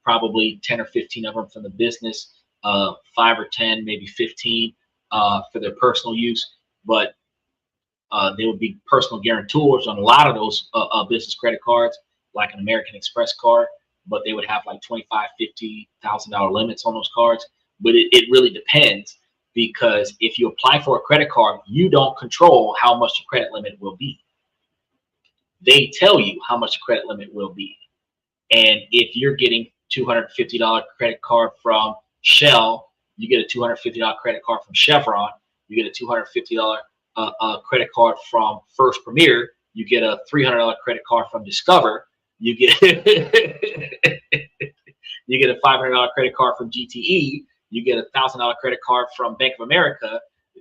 probably 10 or 15 of them from the business, 5 or 10, maybe 15 for their personal use. But they would be personal guarantors on a lot of those business credit cards, like an American Express card, but they would have like $25,000, $50,000 limits on those cards. But it really depends, because if you apply for a credit card, you don't control how much the credit limit will be. They tell you how much the credit limit will be. And if you're getting $250 credit card from Shell, you get a $250 credit card from Chevron, you get a $250 credit card from First Premier, you get a $300 credit card from Discover, you get you get a $500 credit card from GTE, you get a $1,000 credit card from Bank of America.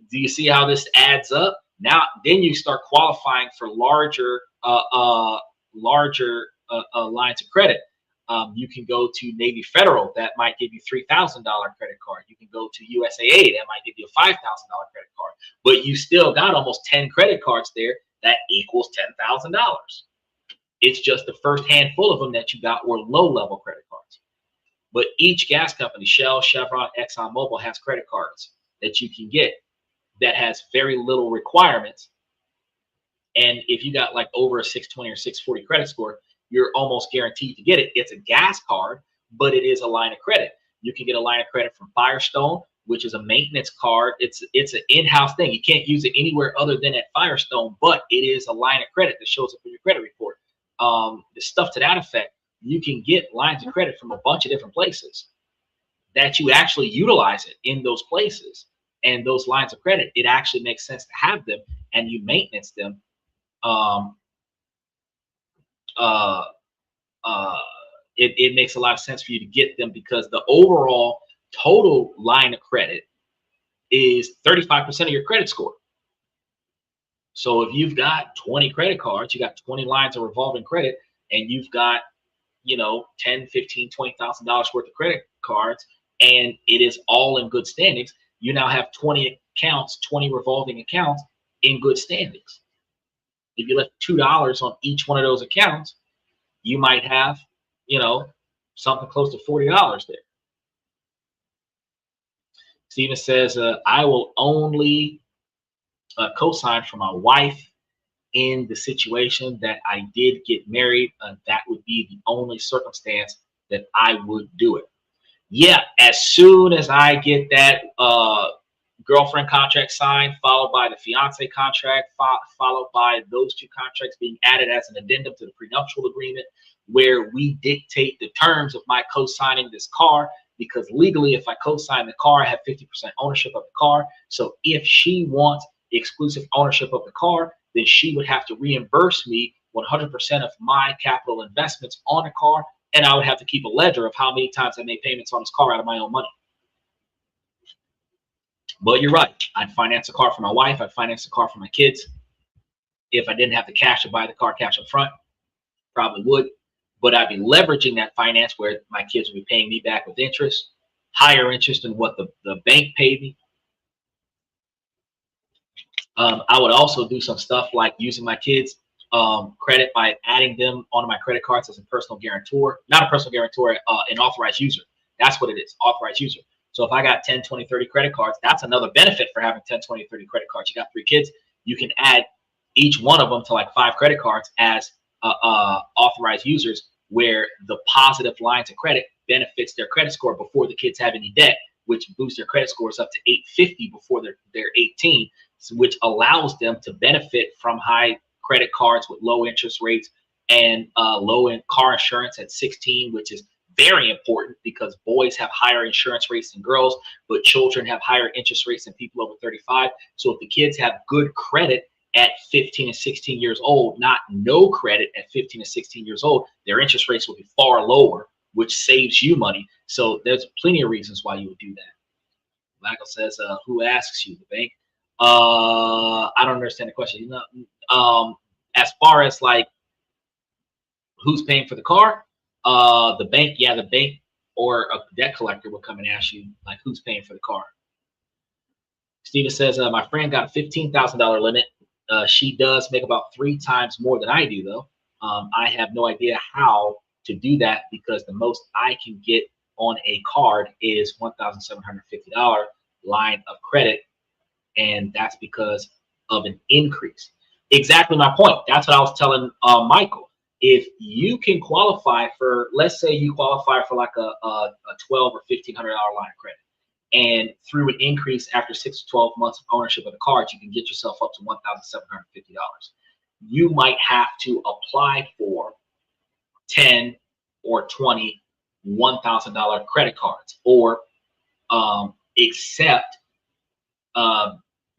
Do you see how this adds up? Now, then you start qualifying for larger lines of credit. You can go to Navy Federal, that might give you $3,000 credit card. You can go to USAA, that might give you a $5,000 credit card. But you still got almost 10 credit cards there that equals $10,000. It's just the first handful of them that you got were low-level credit cards. But each gas company, Shell, Chevron, ExxonMobil, has credit cards that you can get that has very little requirements. And if you got like over a 620 or 640 credit score, you're almost guaranteed to get it. It's a gas card, but it is a line of credit. You can get a line of credit from Firestone, which is a maintenance card. It's an in-house thing. You can't use it anywhere other than at Firestone, but it is a line of credit that shows up in your credit report. The stuff to that effect, you can get lines of credit from a bunch of different places that you actually utilize it in those places. And those lines of credit, it actually makes sense to have them, and you maintenance them. It makes a lot of sense for you to get them, because the overall total line of credit is 35% of your credit score. So if you've got 20 credit cards, you got 20 lines of revolving credit, and you've got, $10, $15, $20,000 worth of credit cards, and it is all in good standings, you now have 20 accounts, 20 revolving accounts in good standings. If you left $2 on each one of those accounts, you might have, you know, something close to $40 there. Steven says, I will only co-sign for my wife in the situation that I did get married. That would be the only circumstance that I would do it. Yeah, as soon as I get that girlfriend contract signed, followed by the fiance contract, followed by those two contracts being added as an addendum to the prenuptial agreement, where we dictate the terms of my co-signing this car, because legally, if I co-sign the car, I have 50% ownership of the car. So if she wants exclusive ownership of the car, then she would have to reimburse me 100% of my capital investments on the car, and I would have to keep a ledger of how many times I made payments on this car out of my own money. But you're right. I'd finance a car for my wife. I'd finance a car for my kids. If I didn't have the cash to buy the car cash up front, probably would. But I'd be leveraging that finance where my kids would be paying me back with interest, higher interest than what the bank paid me. I would also do some stuff like using my kids' credit by adding them onto my credit cards as a personal guarantor. Not a personal guarantor, an authorized user. That's what it is, authorized user. So if I got 10, 20, 30 credit cards, that's another benefit for having 10, 20, 30 credit cards. You got 3 kids, you can add each one of them to like 5 credit cards as authorized users, where the positive lines of credit benefits their credit score before the kids have any debt, which boosts their credit scores up to 850 before they're 18, which allows them to benefit from high credit cards with low interest rates and low-end car insurance at 16, which is very important because boys have higher insurance rates than girls, but children have higher interest rates than people over 35. So if the kids have good credit at 15 and 16 years old, not no credit at 15 and 16 years old, their interest rates will be far lower, which saves you money. So there's plenty of reasons why you would do that. Michael says, who asks you? The bank? I don't understand the question. You know, as far as like who's paying for the car, the bank, yeah, the bank or a debt collector will come and ask you like who's paying for the car. Steven says, my friend got a $15,000 limit. She does make about 3 times more than I do though. I have no idea how to do that because the most I can get on a card is $1,750 line of credit, and that's because of an increase. Exactly my point. That's what I was telling Michael. If you can qualify for, let's say you qualify for like a $1,200 or $1,500 line of credit, and through an increase after 6 to 12 months of ownership of the cards, you can get yourself up to $1,750. You might have to apply for 10 or 20 $1,000 credit cards, or accept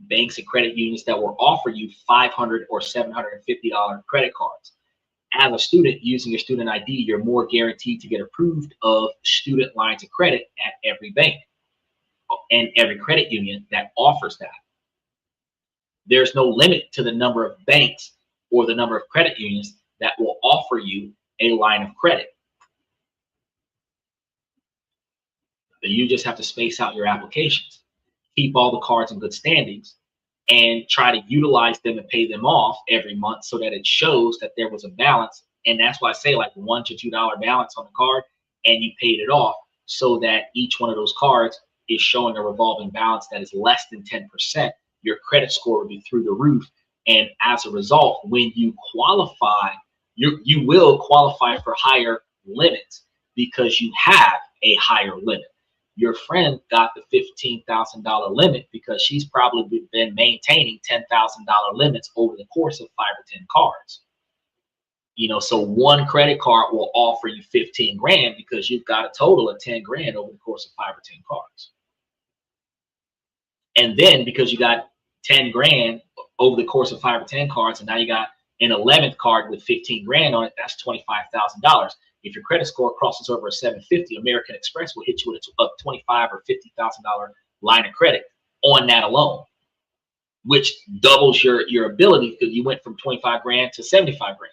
banks and credit unions that will offer you $500 or $750 credit cards. As a student using your student ID, you're more guaranteed to get approved of student lines of credit at every bank and every credit union that offers that. There's no limit to the number of banks or the number of credit unions that will offer you a line of credit. But you just have to space out your applications, keep all the cards in good standings, and try to utilize them and pay them off every month so that it shows that there was a balance. And that's why I say like $1 to $2 balance on the card, and you paid it off, so that each one of those cards is showing a revolving balance that is less than 10%. Your credit score will be through the roof. And as a result, when you qualify, you will qualify for higher limits because you have a higher limit. Your friend got the $15,000 limit because she's probably been maintaining $10,000 limits over the course of 5 or 10 cards. You know, so one credit card will offer you 15 grand because you've got a total of 10 grand over the course of 5 or 10 cards. And then because you got 10 grand over the course of 5 or 10 cards, and now you got an 11th card with 15 grand on it, that's $25,000. If your credit score crosses over a 750, American Express will hit you with a $25,000 or $50,000 line of credit on that alone, which doubles your ability because you went from 25 grand to 75 grand.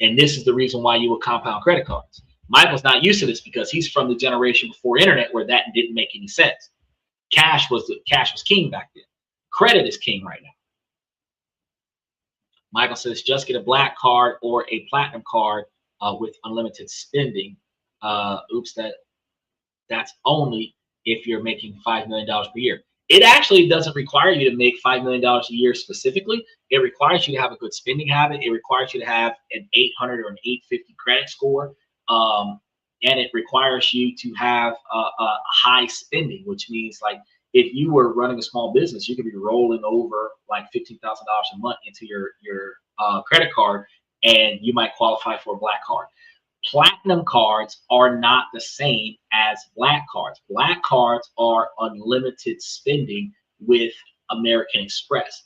And this is the reason why you will compound credit cards. Michael's not used to this because he's from the generation before internet where that didn't make any sense. Cash was king back then. Credit is king right now. Michael says, just get a black card or a platinum card with unlimited spending. Oops, that's only if you're making $5 million per year. It actually doesn't require you to make $5 million a year specifically. It requires you to have a good spending habit. It requires you to have an 800 or an 850 credit score. And it requires you to have a high spending, which means like if you were running a small business, you could be rolling over like $15,000 a month into your credit card, and you might qualify for a black card. Platinum cards are not the same as black cards. Black cards are unlimited spending with American Express.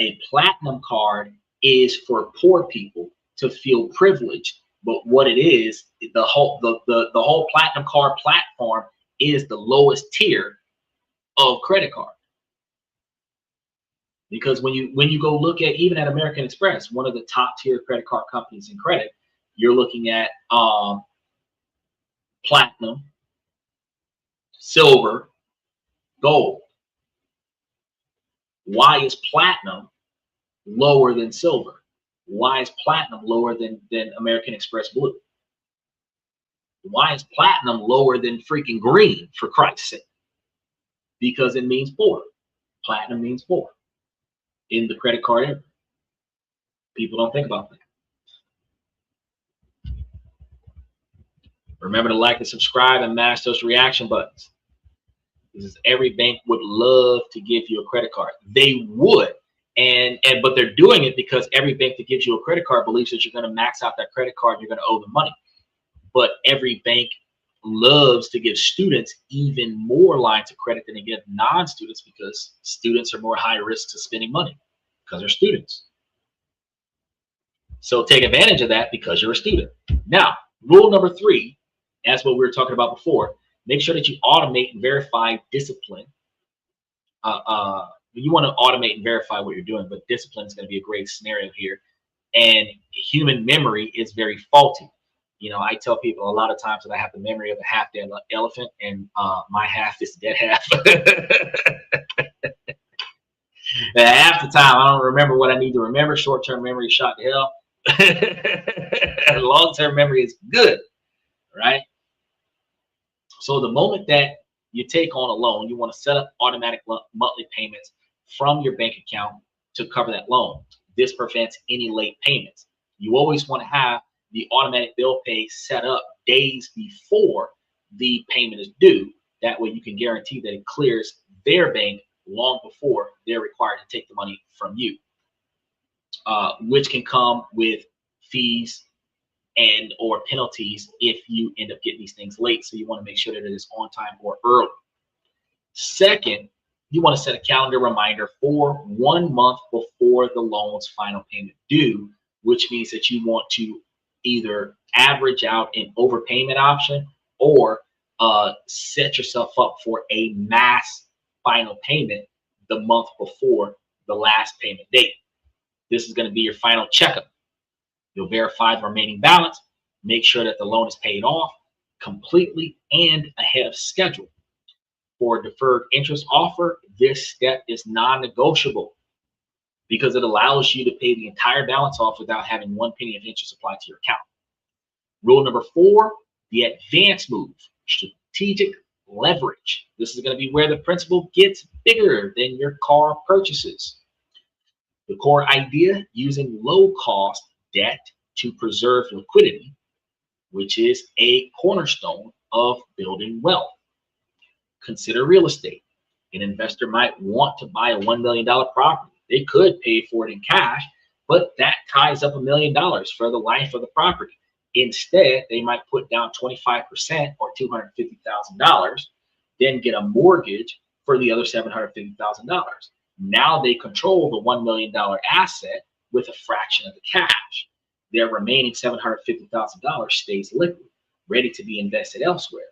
A platinum card is for poor people to feel privileged. But what it is, the whole platinum card platform is the lowest tier of credit card. Because when you go look at even at American Express, one of the top tier credit card companies in credit, you're looking at platinum, silver, gold. Why is platinum lower than silver? Why is platinum lower than American Express Blue? Why is platinum lower than freaking green, for Christ's sake? Because it means poor. Platinum means poor in the credit card area. People don't think about that. Remember to like and subscribe and mash those reaction buttons. Because every bank would love to give you a credit card. They would. But they're doing it because every bank that gives you a credit card believes that you're going to max out that credit card, you're going to owe them money. But every bank loves to give students even more lines of credit than they give non-students, because students are more high risk to spending money because they're students. So take advantage of that because you're a student. Now, rule number 3, that's what we were talking about before. Make sure that you automate and verify discipline. You want to automate and verify what you're doing, but discipline is going to be a great scenario here. And human memory is very faulty. You know, I tell people a lot of times that I have the memory of a half-dead elephant, and my half is the dead half. And half the time, I don't remember what I need to remember. Short-term memory shot to hell. Long-term memory is good, right? So the moment that you take on a loan, you want to set up automatic monthly payments from your bank account to cover that loan. This prevents any late payments. You always want to have the automatic bill pay set up days before the payment is due. That way you can guarantee that it clears their bank long before they're required to take the money from you, which can come with fees and or penalties if you end up getting these things late. So you want to make sure that it is on time or early. Second, you want to set a calendar reminder for 1 month before the loan's final payment due, which means that you want to either average out an overpayment option or set yourself up for a mass final payment the month before the last payment date. This is going to be your final checkup. You'll verify the remaining balance, make sure that the loan is paid off completely and ahead of schedule. For a deferred interest offer, this step is non-negotiable because it allows you to pay the entire balance off without having 1 penny of interest applied to your account. Rule number 4, the advance move, strategic leverage. This is going to be where the principal gets bigger than your car purchases. The core idea, using low-cost debt to preserve liquidity, which is a cornerstone of building wealth. Consider real estate. An investor might want to buy a $1 million property. They could pay for it in cash, but that ties up $1 million for the life of the property. Instead, they might put down 25% or $250,000, then get a mortgage for the other $750,000. Now they control the $1 million asset with a fraction of the cash. Their remaining $750,000 stays liquid, ready to be invested elsewhere.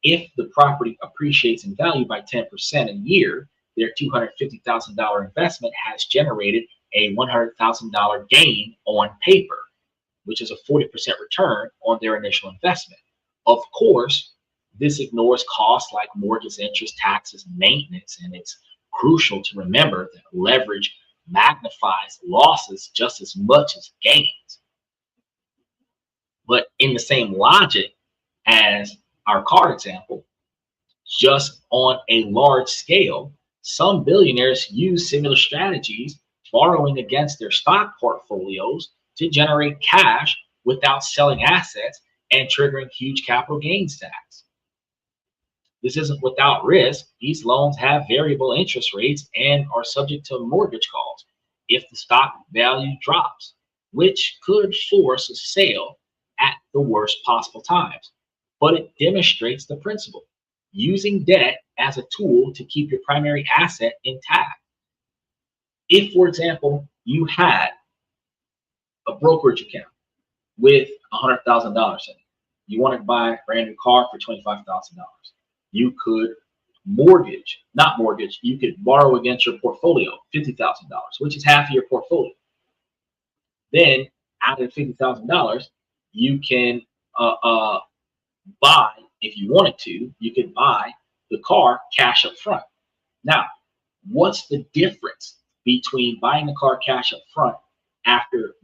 If the property appreciates in value by 10% a year, their $250,000 investment has generated a $100,000 gain on paper, which is a 40% return on their initial investment. Of course, This ignores costs like mortgage interest, taxes, maintenance, and it's crucial to remember that leverage magnifies losses just as much as gains. But in the same logic as our car example, just on a large scale, some billionaires use similar strategies, borrowing against their stock portfolios to generate cash without selling assets and triggering huge capital gains tax. This isn't without risk. These loans have variable interest rates and are subject to mortgage calls if the stock value drops, which could force a sale at the worst possible times. But it demonstrates the principle: using debt as a tool to keep your primary asset intact. If, for example, you had a brokerage account with $100,000 in it, you wanted to buy a brand new car for $25,000. You could you could borrow against your portfolio $50,000, which is half of your portfolio. Then, out of $50,000, you can buy, if you wanted to, you could buy the car cash up front. Now, what's the difference between buying the car cash up front after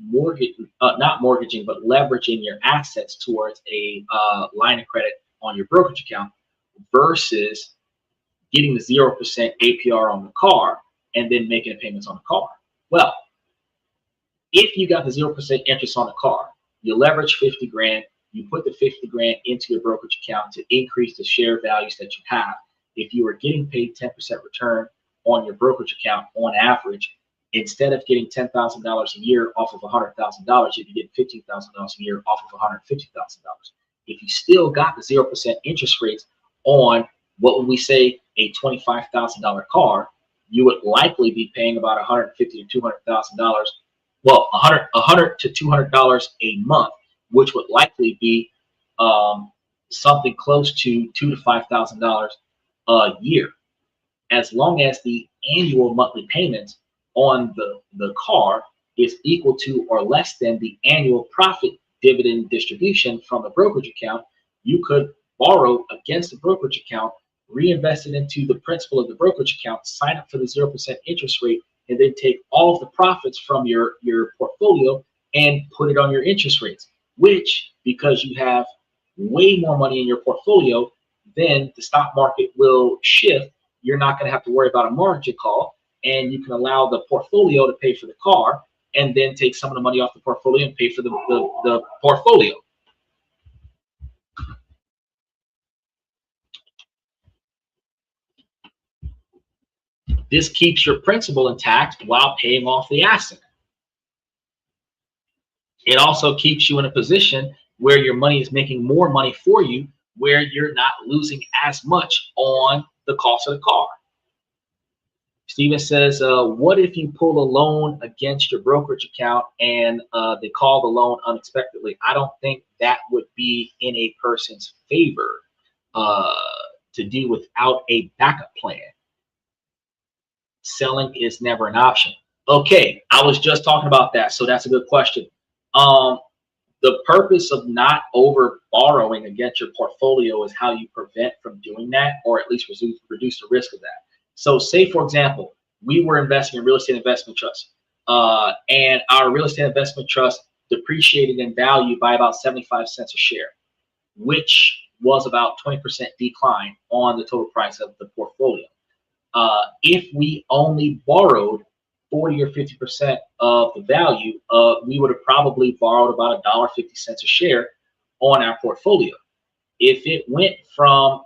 not mortgaging, but leveraging your assets towards a line of credit on your brokerage account versus getting the 0% APR on the car and then making payments on the car? Well, if you got the 0% interest on the car, you leverage 50 grand, you put the 50 grand into your brokerage account to increase the share values that you have. If you were getting paid 10% return on your brokerage account on average, instead of getting $10,000 a year off of $100,000, you'd be getting $15,000 a year off of $150,000. If you still got the 0% interest rates on, what would we say, a $25,000 car, you would likely be paying about $150,000 to $200,000. Well, $100 to $200 a month, which would likely be something close to $2,000 to $5,000 a year. As long as the annual monthly payments on the car is equal to or less than the annual profit dividend distribution from the brokerage account, you could borrow against the brokerage account, reinvest it into the principal of the brokerage account, sign up for the 0% interest rate, and then take all of the profits from your portfolio and put it on your interest rates, which, because you have way more money in your portfolio, then the stock market will shift. You're not going to have to worry about a margin call, and you can allow the portfolio to pay for the car and then take some of the money off the portfolio and pay for the portfolio. This keeps your principal intact while paying off the asset. It also keeps you in a position where your money is making more money for you, where you're not losing as much on the cost of the car. Steven says, what if you pull a loan against your brokerage account and they call the loan unexpectedly? I don't think that would be in a person's favor to do without a backup plan. Selling is never an option. Okay, I was just talking about that, so that's a good question. The purpose of not over borrowing against your portfolio is how you prevent from doing that, or at least reduce the risk of that. So say, for example, we were investing in real estate investment trust, and our real estate investment trust depreciated in value by about 75 cents a share, which was about 20% decline on the total price of the portfolio. If we only borrowed 40 or 50% of the value, we would have probably borrowed about $1.50 a share on our portfolio. If it went from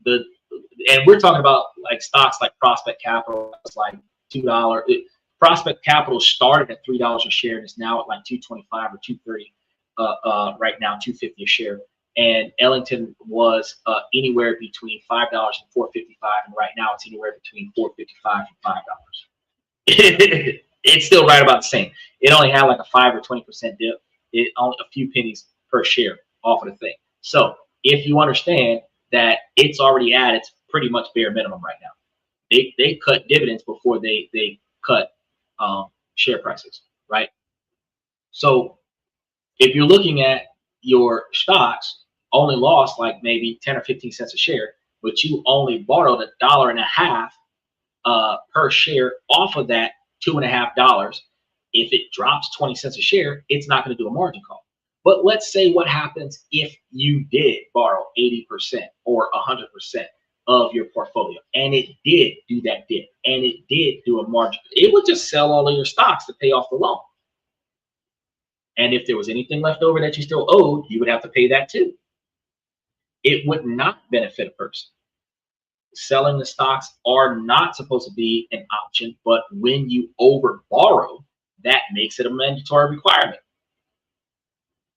and we're talking about like stocks like Prospect Capital, it's like $2. Prospect Capital started at $3 a share and is now at like $2.25 or $2.30 right now, $2.50 a share. And Ellington was anywhere between $5 and $4.55, and right now it's anywhere between $4.55 and $5. It's still right about the same. It only had like a 5 or 20% dip. It only a few pennies per share off of the thing. So if you understand that it's already at its pretty much bare minimum right now, they cut dividends before they cut share prices, right? So if you're looking at your stocks, only lost like maybe 10 or 15 cents a share, but you only borrowed $1.50 per share off of that $2.50. If it drops 20 cents a share, it's not going to do a margin call. But let's say what happens if you did borrow 80% or 100% of your portfolio, and it did do that dip, and it did do a margin. It would just sell all of your stocks to pay off the loan. And if there was anything left over that you still owed, you would have to pay that too. It would not benefit a person. Selling the stocks are not supposed to be an option, but when you over borrow, that makes it a mandatory requirement.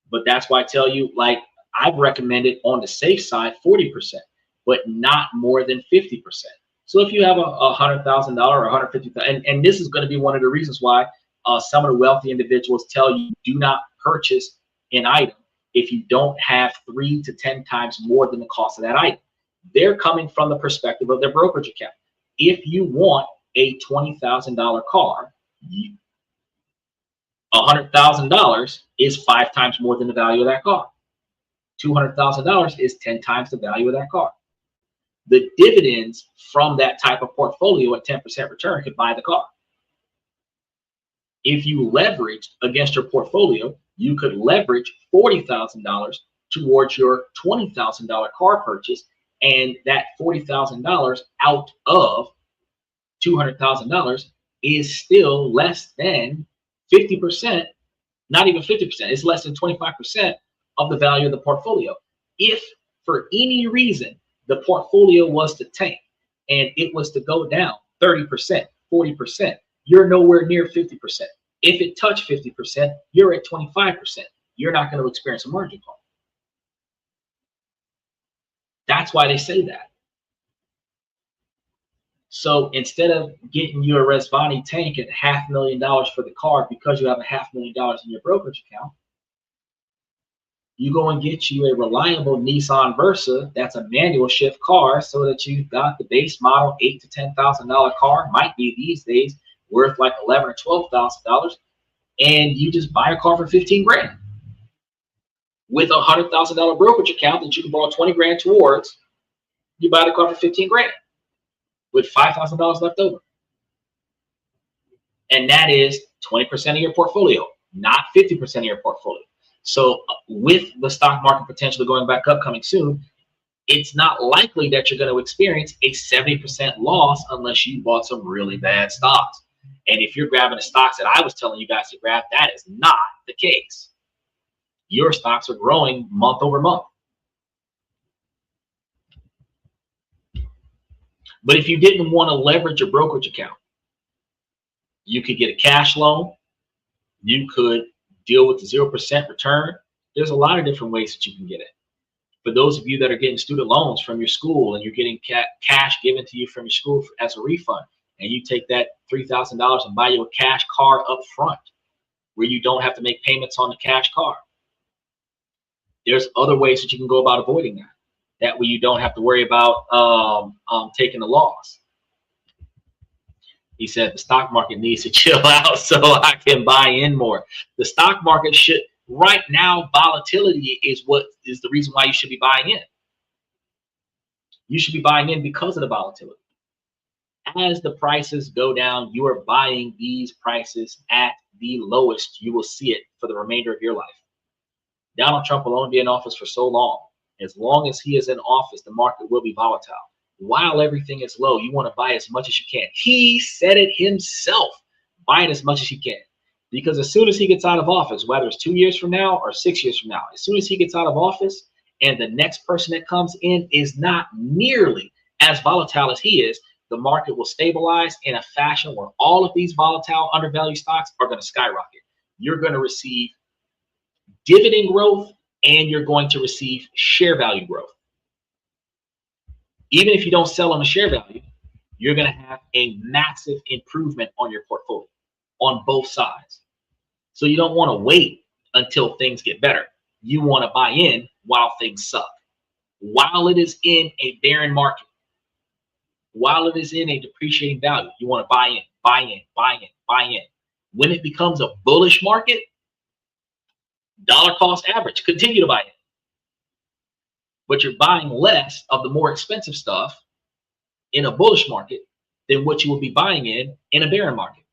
But that's why I tell you, like, I've recommended on the safe side 40%, but not more than 50%. So if you have a $100,000 or $150,000, and this is going to be one of the reasons why some of the wealthy individuals tell you do not purchase an item if you don't have 3 to 10 times more than the cost of that item. They're coming from the perspective of their brokerage account. If you want a $20,000 car, $100,000 is 5 times more than the value of that car. $200,000 is 10 times the value of that car. The dividends from that type of portfolio at 10% return could buy the car. If you leveraged against your portfolio, you could leverage $40,000 towards your $20,000 car purchase, and that $40,000 out of $200,000 is still less than 50%, not even 50%, it's less than 25% of the value of the portfolio. If for any reason the portfolio was to tank and it was to go down 30%, 40%, you're nowhere near 50%. If it touched 50%, you're at 25%. You're not going to experience a margin call. That's why they say that. So instead of getting you a Resvani tank at $500,000 for the car because you have $500,000 in your brokerage account, you go and get you a reliable Nissan Versa that's a manual shift car, so that you've got the base model $8,000 to $10,000 car, might be these days worth like $11,000 or $12,000, and you just buy a car for 15 grand with a $100,000 brokerage account that you can borrow 20 grand towards. You buy the car for 15 grand with $5,000 left over, and that is 20% of your portfolio, not 50% of your portfolio. So with the stock market potentially going back up coming soon, it's not likely that you're going to experience a 70% loss unless you bought some really bad stocks. And if you're grabbing the stocks that I was telling you guys to grab, that is not the case. Your stocks are growing month over month. But if you didn't want to leverage your brokerage account, you could get a cash loan. You could deal with the 0% return. There's a lot of different ways that you can get it. For those of you that are getting student loans from your school and you're getting cash given to you from your school as a refund, and you take that $3,000 and buy you a cash car up front where you don't have to make payments on the cash car. There's other ways that you can go about avoiding that. That way you don't have to worry about taking the loss. He said the stock market needs to chill out so I can buy in more. The stock market should, right now, volatility is what is the reason why you should be buying in. You should be buying in because of the volatility. As the prices go down, you are buying these prices at the lowest. You will see it for the remainder of your life. Donald Trump will only be in office for so long. As long as he is in office, the market will be volatile. While everything is low, you want to buy as much as you can. He said it himself. Buy it as much as you can. Because as soon as he gets out of office, whether it's 2 years from now or 6 years from now, as soon as he gets out of office and the next person that comes in is not nearly as volatile as he is, the market will stabilize in a fashion where all of these volatile, undervalued stocks are going to skyrocket. You're going to receive dividend growth and you're going to receive share value growth. Even if you don't sell on the share value, you're going to have a massive improvement on your portfolio on both sides. So you don't want to wait until things get better. You want to buy in while things suck. While it is in a barren market, while it is in a depreciating value, you want to buy in, buy in, buy in, buy in. When it becomes a bullish market, dollar cost average, continue to buy in. but you're buying less of the more expensive stuff in a bullish market than what you will be buying in a bear market.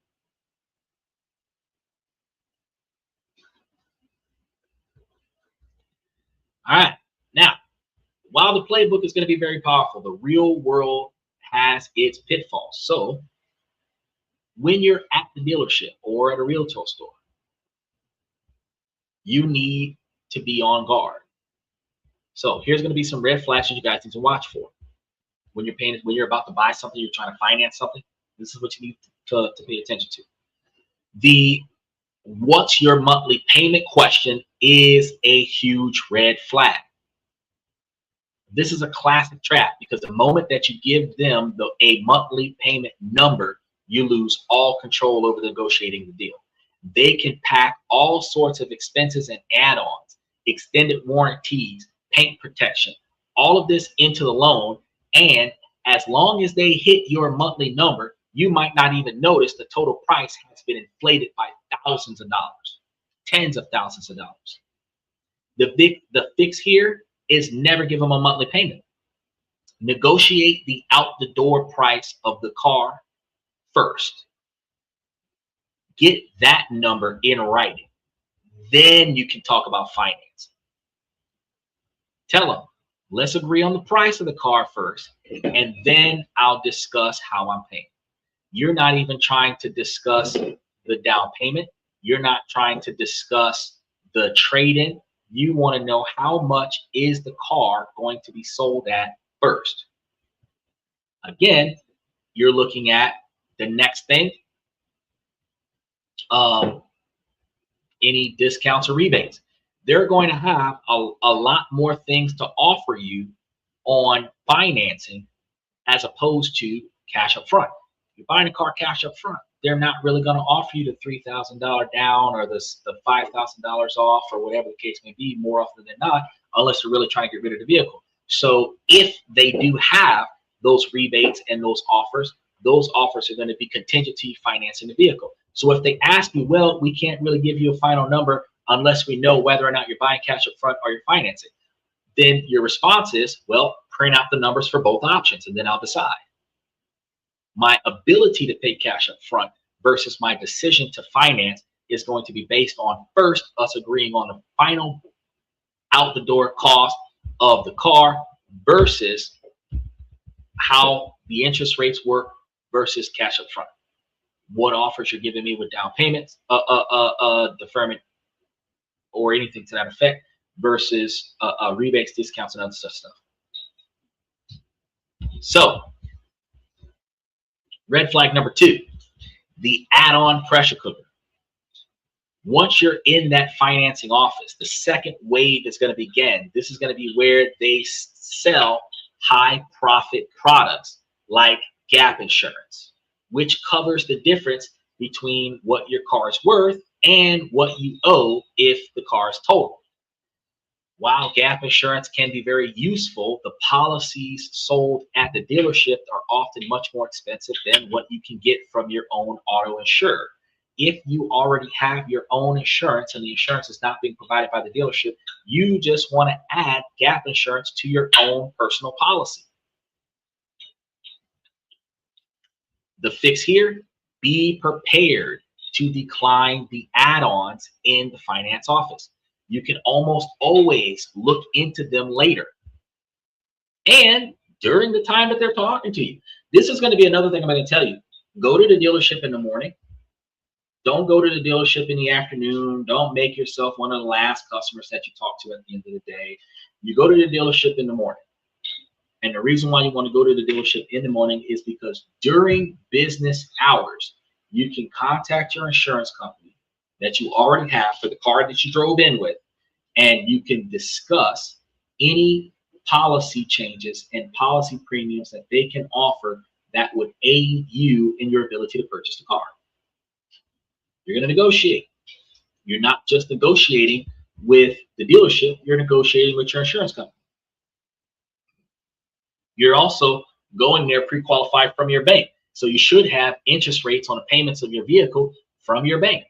All right. Now, while the playbook is going to be very powerful, the real world has its pitfalls. So when you're at the dealership or at a realtor store, you need to be on guard. So here's going to be some red flags you guys need to watch for. When you're about to buy something, you're trying to finance something, this is what you need to pay attention to. The what's your monthly payment question is a huge red flag. This is a classic trap because the moment that you give them a monthly payment number, you lose all control over negotiating the deal. They can pack all sorts of expenses and add-ons, extended warranties, paint protection, all of this into the loan. And as long as they hit your monthly number, you might not even notice the total price has been inflated by thousands of dollars, tens of thousands of dollars. The fix here is never give them a monthly payment. Negotiate the out the door price of the car first. Get that number in writing. Then you can talk about finance. Tell them, let's agree on the price of the car first, and then I'll discuss how I'm paying. You're not even trying to discuss the down payment. You're not trying to discuss the trade-in. You want to know how much is the car going to be sold at first. Again, you're looking at the next thing. Any discounts or rebates. They're going to have a lot more things to offer you on financing as opposed to cash up front. If you're buying a car cash up front, they're not really going to offer you the $3,000 down or the $5,000 off or whatever the case may be more often than not, unless they're really trying to get rid of the vehicle. So if they do have those rebates and those offers are going to be contingent to you financing the vehicle. So if they ask you, well, we can't really give you a final number unless we know whether or not you're buying cash up front or you're financing, then your response is, well, print out the numbers for both options and then I'll decide. My ability to pay cash up front versus my decision to finance is going to be based on first us agreeing on the final out the door cost of the car versus how the interest rates work versus cash up front. What offers you're giving me with down payments, deferment, or anything to that effect versus rebates, discounts, and other stuff. So, red flag number 2, the add-on pressure cooker. Once you're in that financing office, the second wave is going to begin. This is going to be where they sell high profit products like gap insurance, which covers the difference between what your car is worth and what you owe if the car is totaled. While gap insurance can be very useful, the policies sold at the dealership are often much more expensive than what you can get from your own auto insurer. If you already have your own insurance and the insurance is not being provided by the dealership, you just want to add gap insurance to your own personal policy. The fix here, be prepared to decline the add-ons in the finance office. You can almost always look into them later. And during the time that they're talking to you, this is going to be another thing I'm going to tell you. Go to the dealership in the morning. Don't go to the dealership in the afternoon. Don't make yourself one of the last customers that you talk to at the end of the day. You go to the dealership in the morning. And the reason why you want to go to the dealership in the morning is because during business hours, you can contact your insurance company that you already have for the car that you drove in with, and you can discuss any policy changes and policy premiums that they can offer that would aid you in your ability to purchase the car. You're going to negotiate. You're not just negotiating with the dealership, you're negotiating with your insurance company. You're also going there pre-qualified from your bank. So you should have interest rates on the payments of your vehicle from your bank.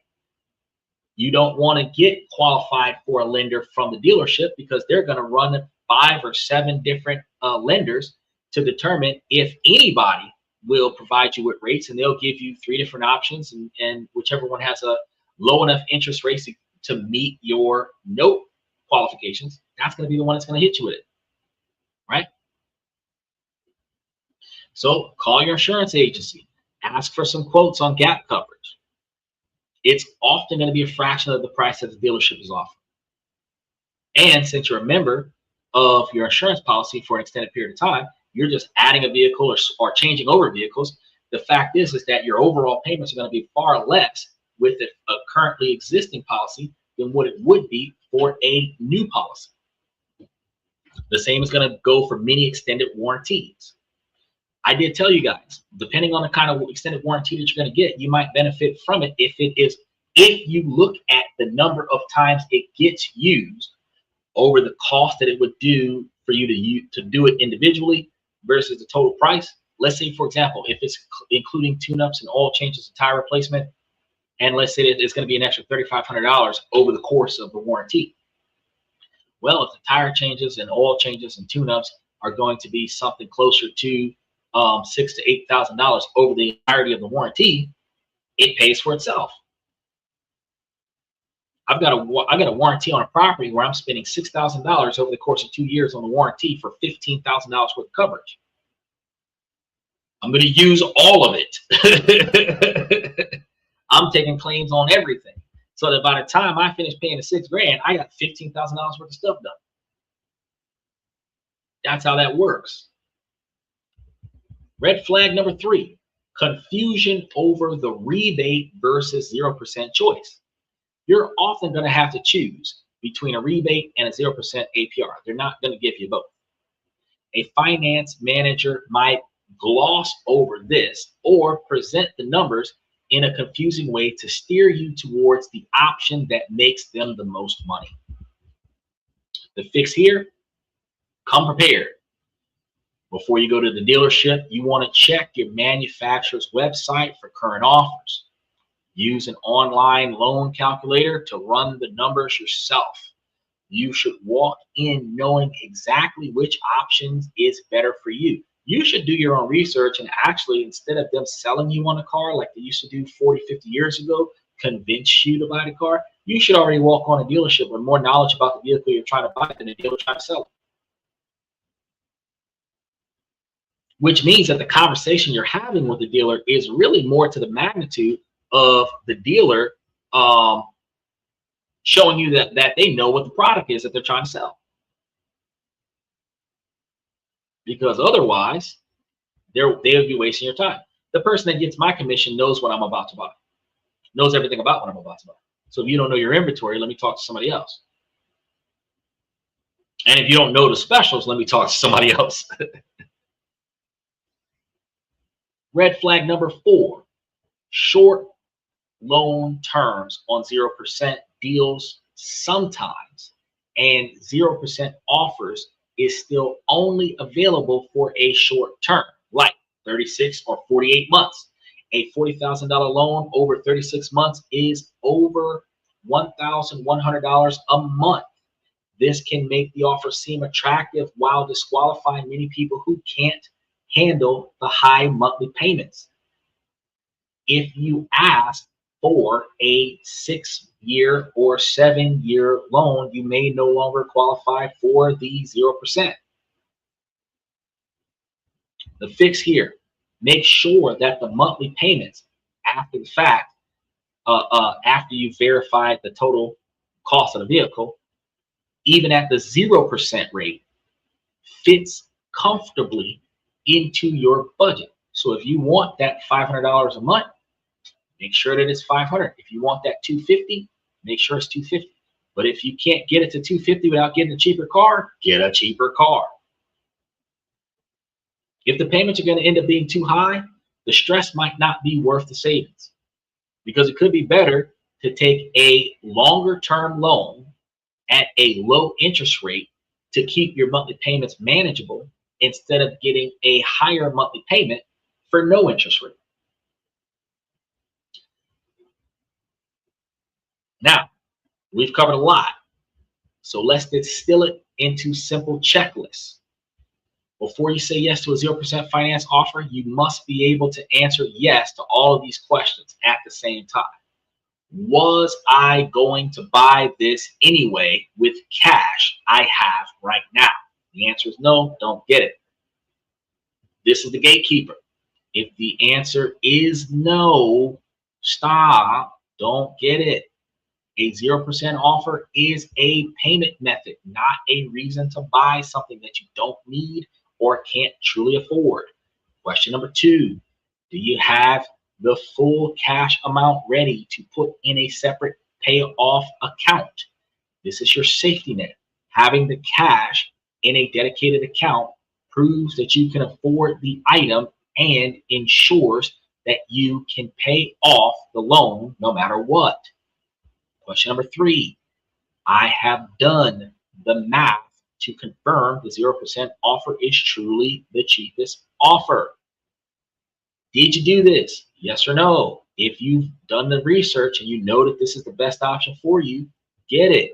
You don't want to get qualified for a lender from the dealership because they're going to run 5 or 7 different lenders to determine if anybody will provide you with rates, and they'll give you 3 different options, and whichever one has a low enough interest rate to meet your note qualifications, that's going to be the one that's going to hit you with it, right? So call your insurance agency, ask for some quotes on gap coverage. It's often going to be a fraction of the price that the dealership is offering. And since you're a member of your insurance policy for an extended period of time, you're just adding a vehicle or changing over vehicles. The fact is that your overall payments are going to be far less with a currently existing policy than what it would be for a new policy. The same is going to go for many extended warranties. I did tell you guys, depending on the kind of extended warranty that you're going to get, you might benefit from it if you look at the number of times it gets used over the cost that it would do for you to do it individually versus the total price. Let's say, for example, if it's including tune-ups and oil changes and tire replacement, and let's say that it's going to be an extra $3,500 over the course of the warranty. Well, if the tire changes and oil changes and tune-ups are going to be something closer to $6,000 to $8,000 over the entirety of the warranty, it pays for itself. I've got a warranty on a property where I'm spending $6,000 over the course of 2 years on the warranty for $15,000 worth of coverage. I'm going to use all of it. I'm taking claims on everything, so that by the time I finish paying the $6,000, I got $15,000 worth of stuff done. That's how that works. Red flag number 3, confusion over the rebate versus 0% choice. You're often going to have to choose between a rebate and a 0% APR. They're not going to give you both. A finance manager might gloss over this or present the numbers in a confusing way to steer you towards the option that makes them the most money. The fix here, come prepared. Before you go to the dealership, you want to check your manufacturer's website for current offers. Use an online loan calculator to run the numbers yourself. You should walk in knowing exactly which options is better for you. You should do your own research, and actually, instead of them selling you on a car like they used to do 40, 50 years ago, convince you to buy the car, you should already walk on a dealership with more knowledge about the vehicle you're trying to buy than the dealer trying to sell it. Which means that the conversation you're having with the dealer is really more to the magnitude of the dealer showing you that they know what the product is that they're trying to sell. Because otherwise, they would be wasting your time. The person that gets my commission knows what I'm about to buy, knows everything about what I'm about to buy. So if you don't know your inventory, let me talk to somebody else. And if you don't know the specials, let me talk to somebody else. Red flag number 4, short loan terms on 0% deals sometimes, and 0% offers is still only available for a short term, like 36 or 48 months. A $40,000 loan over 36 months is over $1,100 a month. This can make the offer seem attractive while disqualifying many people who can't handle the high monthly payments. If you ask for a 6-year or 7-year loan, you may no longer qualify for the 0%. The fix here, make sure that the monthly payments after the fact, after you've verified the total cost of the vehicle, even at the 0% rate, fits comfortably into your budget. So if you want that $500 a month, make sure that it's $500. If you want that $250, make sure it's $250. But if you can't get it to $250 without getting a cheaper car, get a cheaper car. If the payments are going to end up being too high, the stress might not be worth the savings, because it could be better to take a longer term loan at a low interest rate to keep your monthly payments manageable instead of getting a higher monthly payment for no interest rate. Now, we've covered a lot, so let's distill it into simple checklists. Before you say yes to a 0% finance offer, you must be able to answer yes to all of these questions at the same time. Was I going to buy this anyway with cash I have right now? The answer is no, don't get it. This is the gatekeeper. If the answer is no, stop, don't get it. A 0% offer is a payment method, not a reason to buy something that you don't need or can't truly afford. Question number 2, do you have the full cash amount ready to put in a separate payoff account? This is your safety net. Having the cash in a dedicated account proves that you can afford the item and ensures that you can pay off the loan no matter what. Question number 3, I have done the math to confirm the 0% offer is truly the cheapest offer. Did you do this? Yes or no? If you've done the research and you know that this is the best option for you, get it.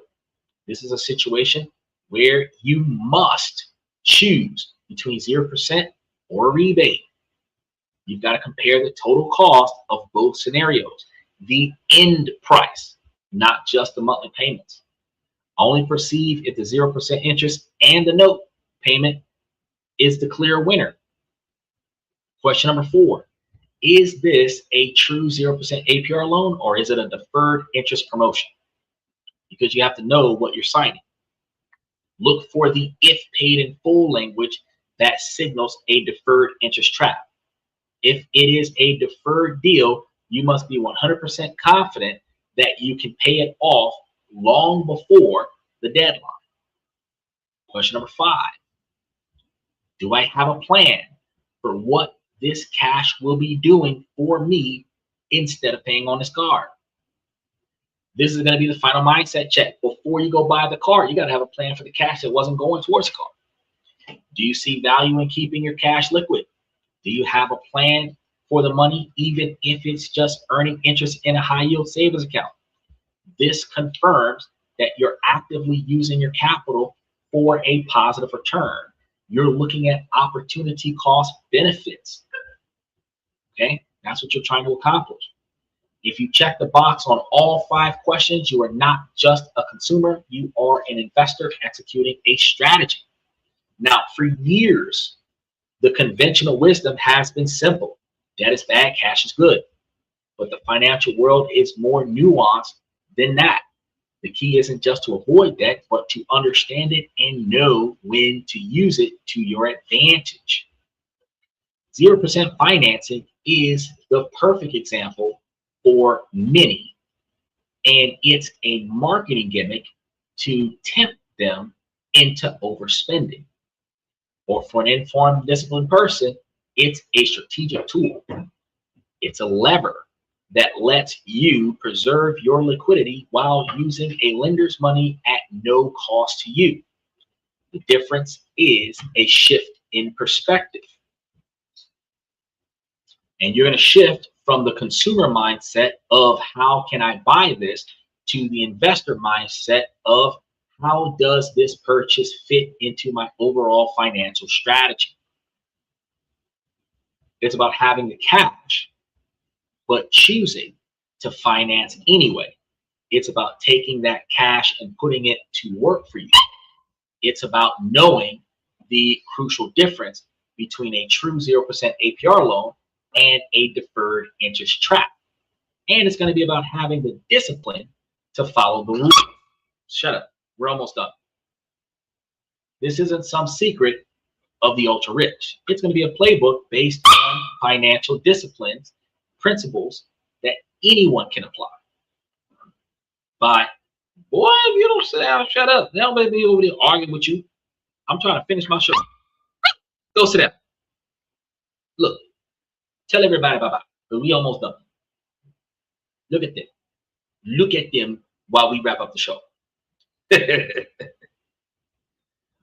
This is a situation where you must choose between 0% or a rebate. You've got to compare the total cost of both scenarios, the end price, not just the monthly payments. Only perceive if the 0% interest and the note payment is the clear winner. Question number 4, is this a true 0% APR loan or is it a deferred interest promotion? Because you have to know what you're signing. Look for the if paid in full language that signals a deferred interest trap. If it is a deferred deal, you must be 100% confident that you can pay it off long before the deadline. Question number 5, do I have a plan for what this cash will be doing for me instead of paying on this card? This is going to be the final mindset check. Before you go buy the car, you got to have a plan for the cash that wasn't going towards the car. Do you see value in keeping your cash liquid? Do you have a plan for the money, even if it's just earning interest in a high yield savings account? This confirms that you're actively using your capital for a positive return. You're looking at opportunity cost benefits. Okay, that's what you're trying to accomplish. If you check the box on all 5 questions, you are not just a consumer, you are an investor executing a strategy. Now, for years, the conventional wisdom has been simple. Debt is bad, cash is good. But the financial world is more nuanced than that. The key isn't just to avoid debt, but to understand it and know when to use it to your advantage. 0% financing is the perfect example for many, and it's a marketing gimmick to tempt them into overspending. Or for an informed, disciplined person, it's a strategic tool. It's a lever that lets you preserve your liquidity while using a lender's money at no cost to you. The difference is a shift in perspective. And you're going to shift from the consumer mindset of how can I buy this to the investor mindset of how does this purchase fit into my overall financial strategy? It's about having the cash, but choosing to finance anyway. It's about taking that cash and putting it to work for you. It's about knowing the crucial difference between a true 0% APR loan and a deferred interest trap. And it's going to be about having the discipline to follow the rules. Shut up. We're almost done. This isn't some secret of the ultra rich. It's going to be a playbook based on financial disciplines, principles that anyone can apply. Boy, if you don't sit down, shut up. They'll be over there arguing with you. I'm trying to finish my show. Go sit down. Look, tell everybody bye-bye. But we almost done. Look at them. Look at them while we wrap up the show.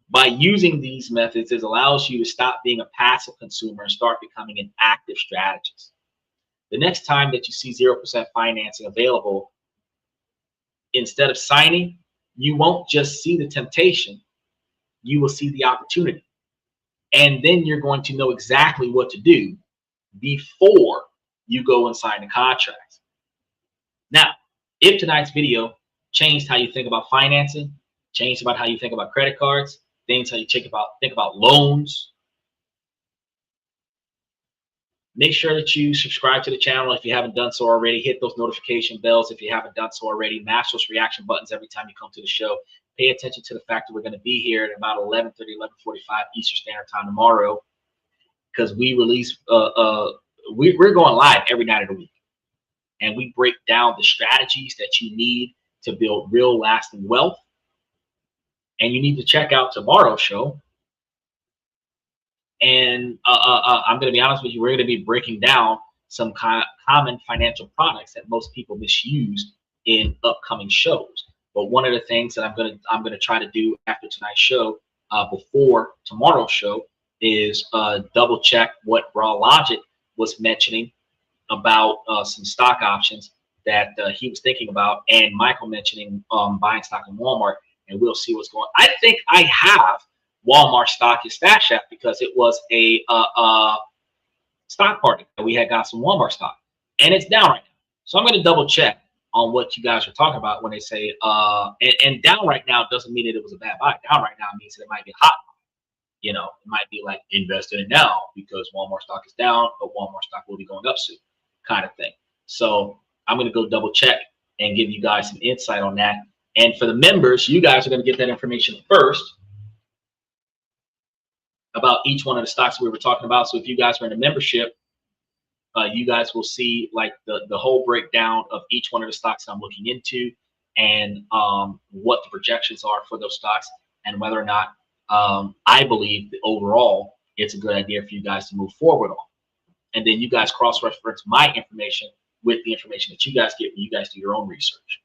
By using these methods, it allows you to stop being a passive consumer and start becoming an active strategist. The next time that you see 0% financing available, instead of signing, you won't just see the temptation, you will see the opportunity. And then you're going to know exactly what to do before you go and sign the contracts. Now, if tonight's video changed how you think about financing, changed about how you think about credit cards, things how you think about loans, make sure that you subscribe to the channel if you haven't done so already. Hit those notification bells if you haven't done so already. Mash those reaction buttons every time you come to the show. Pay attention to the fact that we're going to be here at about 11:30, 11:45 Eastern Standard Time tomorrow, because we release, we're going live every night of the week. And we break down the strategies that you need to build real lasting wealth. And you need to check out tomorrow's show. And I'm going to be honest with you, we're going to be breaking down some common financial products that most people misuse in upcoming shows. But one of the things that I'm going to try to do after tonight's show, before tomorrow's show, is double check what Raw Logic was mentioning about some stock options that he was thinking about, and Michael mentioning buying stock in Walmart, and we'll see what's going on. I think I have Walmart stock in Stash App because it was a stock party that we had got some Walmart stock, and it's down right now. So I'm going to double check on what you guys are talking about when they say and down right now doesn't mean that it was a bad buy. Down right now means that it might be hot. You know, it might be like invest in it now because Walmart stock is down, but Walmart stock will be going up soon, kind of thing. So I'm going to go double check and give you guys some insight on that. And for the members, you guys are going to get that information first about each one of the stocks we were talking about. So if you guys are in a membership, you guys will see like the whole breakdown of each one of the stocks that I'm looking into, and what the projections are for those stocks, and whether or not I believe that overall it's a good idea for you guys to move forward on. And then you guys cross-reference my information with the information that you guys get when you guys do your own research.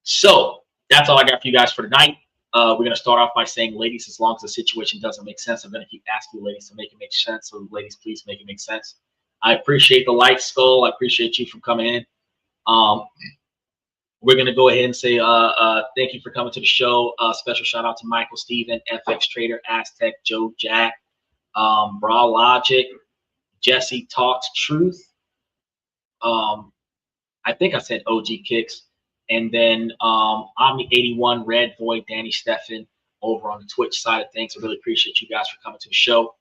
So that's all I got for you guys for tonight. We're going to start off by saying, ladies, as long as the situation doesn't make sense, I'm going to keep asking you ladies to make it make sense. So ladies, please make it make sense. I appreciate the light, Skull. I appreciate you for coming in. We're going to go ahead and say thank you for coming to the show. Special shout out to Michael, Steven, FX Trader, Aztec, Joe, Jack, Bra Logic, Jesse Talks Truth. I think I said OG Kicks. And then Omni81, Red Void, Danny Steffen over on the Twitch side of things. I really appreciate you guys for coming to the show.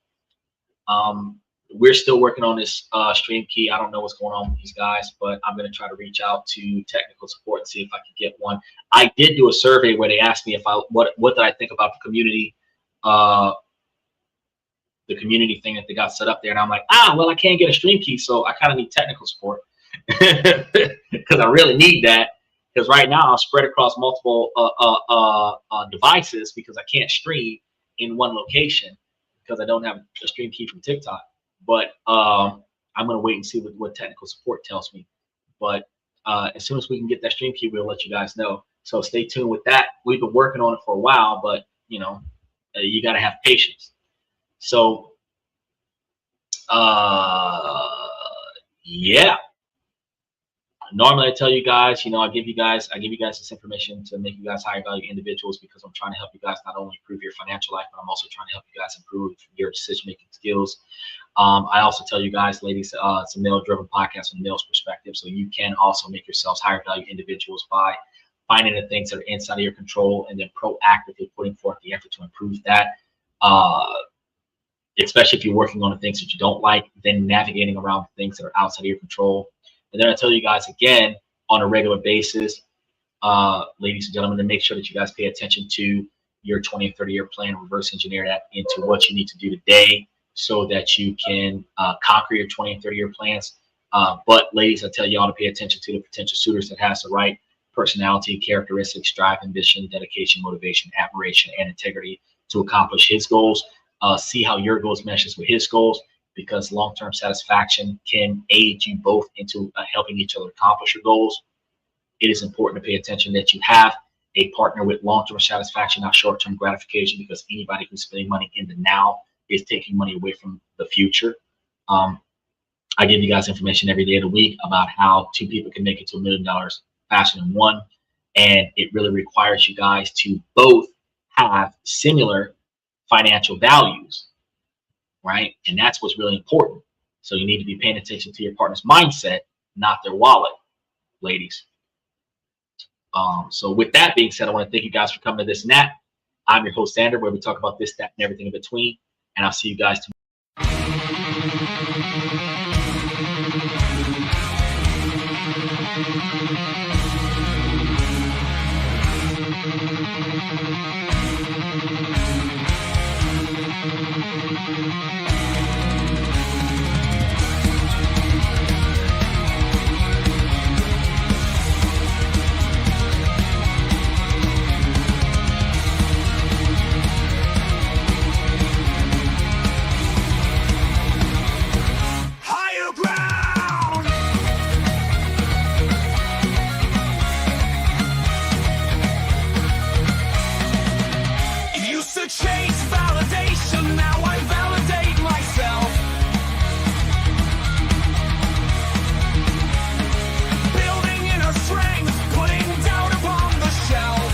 We're still working on this stream key. I don't know what's going on with these guys, but I'm going to try to reach out to technical support and see if I can get one. I did do a survey where they asked me if what did I think about the community thing that they got set up there. And I'm like, well, I can't get a stream key, so I kind of need technical support because I really need that. Because right now I'm spread across multiple devices because I can't stream in one location because I don't have a stream key from TikTok. But I'm going to wait and see what technical support tells me. But as soon as we can get that stream key, we'll let you guys know. So stay tuned with that. We've been working on it for a while, but, you know, you got to have patience. So, yeah. Normally I tell you guys, you know, I give you guys this information to make you guys higher value individuals because I'm trying to help you guys not only improve your financial life, but I'm also trying to help you guys improve your decision-making skills. I also tell you guys, ladies, it's a male-driven podcast from a male's perspective, so you can also make yourselves higher value individuals by finding the things that are inside of your control and then proactively putting forth the effort to improve that. Especially if you're working on the things that you don't like, then navigating around things that are outside of your control. And then I tell you guys again on a regular basis, ladies and gentlemen, to make sure that you guys pay attention to your 20 and 30-year plan, reverse engineer that into what you need to do today so that you can conquer your 20 and 30-year plans. But ladies, I tell y'all to pay attention to the potential suitors that has the right personality, characteristics, drive, ambition, dedication, motivation, admiration, and integrity to accomplish his goals. See how your goals meshes with his goals, because long-term satisfaction can aid you both into helping each other accomplish your goals. It is important to pay attention that you have a partner with long-term satisfaction, not short-term gratification, because anybody who's spending money in the now is taking money away from the future. I give you guys information every day of the week about how two people can make it to $1 million faster than one. And it really requires you guys to both have similar financial values, right? And that's what's really important. So you need to be paying attention to your partner's mindset, not their wallet, ladies. So with that being said, I want to thank you guys for coming to This and That. I'm your host, Sander, where we talk about this, that, and everything in between. And I'll see you guys tomorrow. Higher ground. Used to chase validation, now I validate myself. Building inner strength, putting doubt upon the shelf.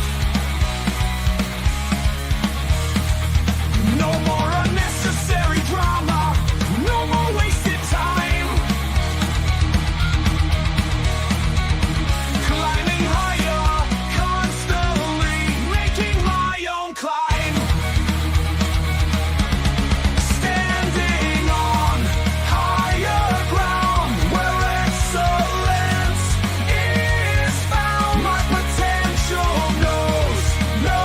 No more unnecessary drama, no more wasted time. Climbing higher, constantly making my own climb. Standing on higher ground where excellence is found. My potential knows no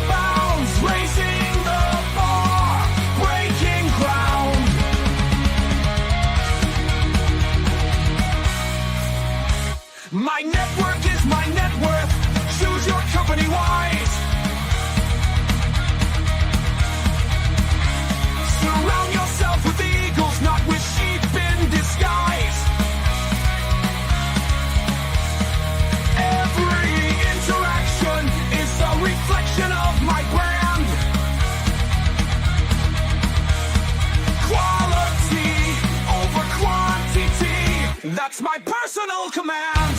bounds, raising the bar, breaking ground. My network is my net worth. Choose your company wise. Surround yourself with eagles, not with sheep in disguise. Every interaction is a reflection of my brand. Quality over quantity, that's my personal command.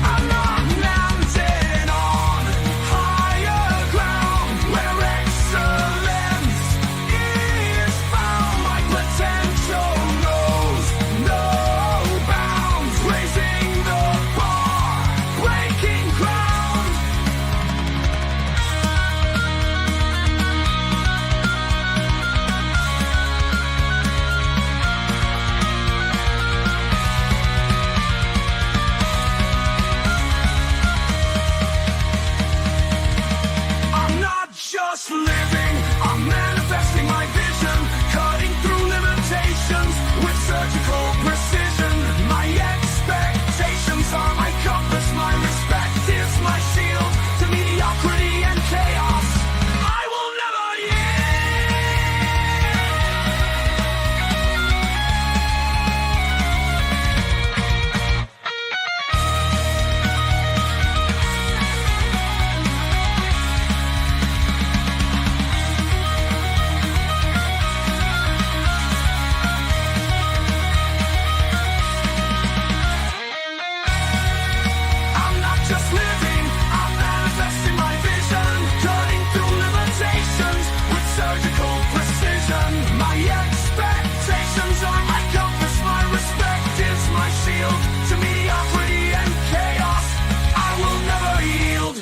I'm not landing on higher ground where excellence is found. My potential knows no bounds, raising the bar, breaking ground. I'm not just living, I'm manifesting my vision, cutting through limitations with surgical precision. My expectations are my compass, my respect is my shield to mediocrity and chaos. I will never I'm not just living, I'm manifesting my vision, cutting through limitations with surgical precision. My expectations are my compass, my respect is my shield to mediocrity and chaos. I will never yield.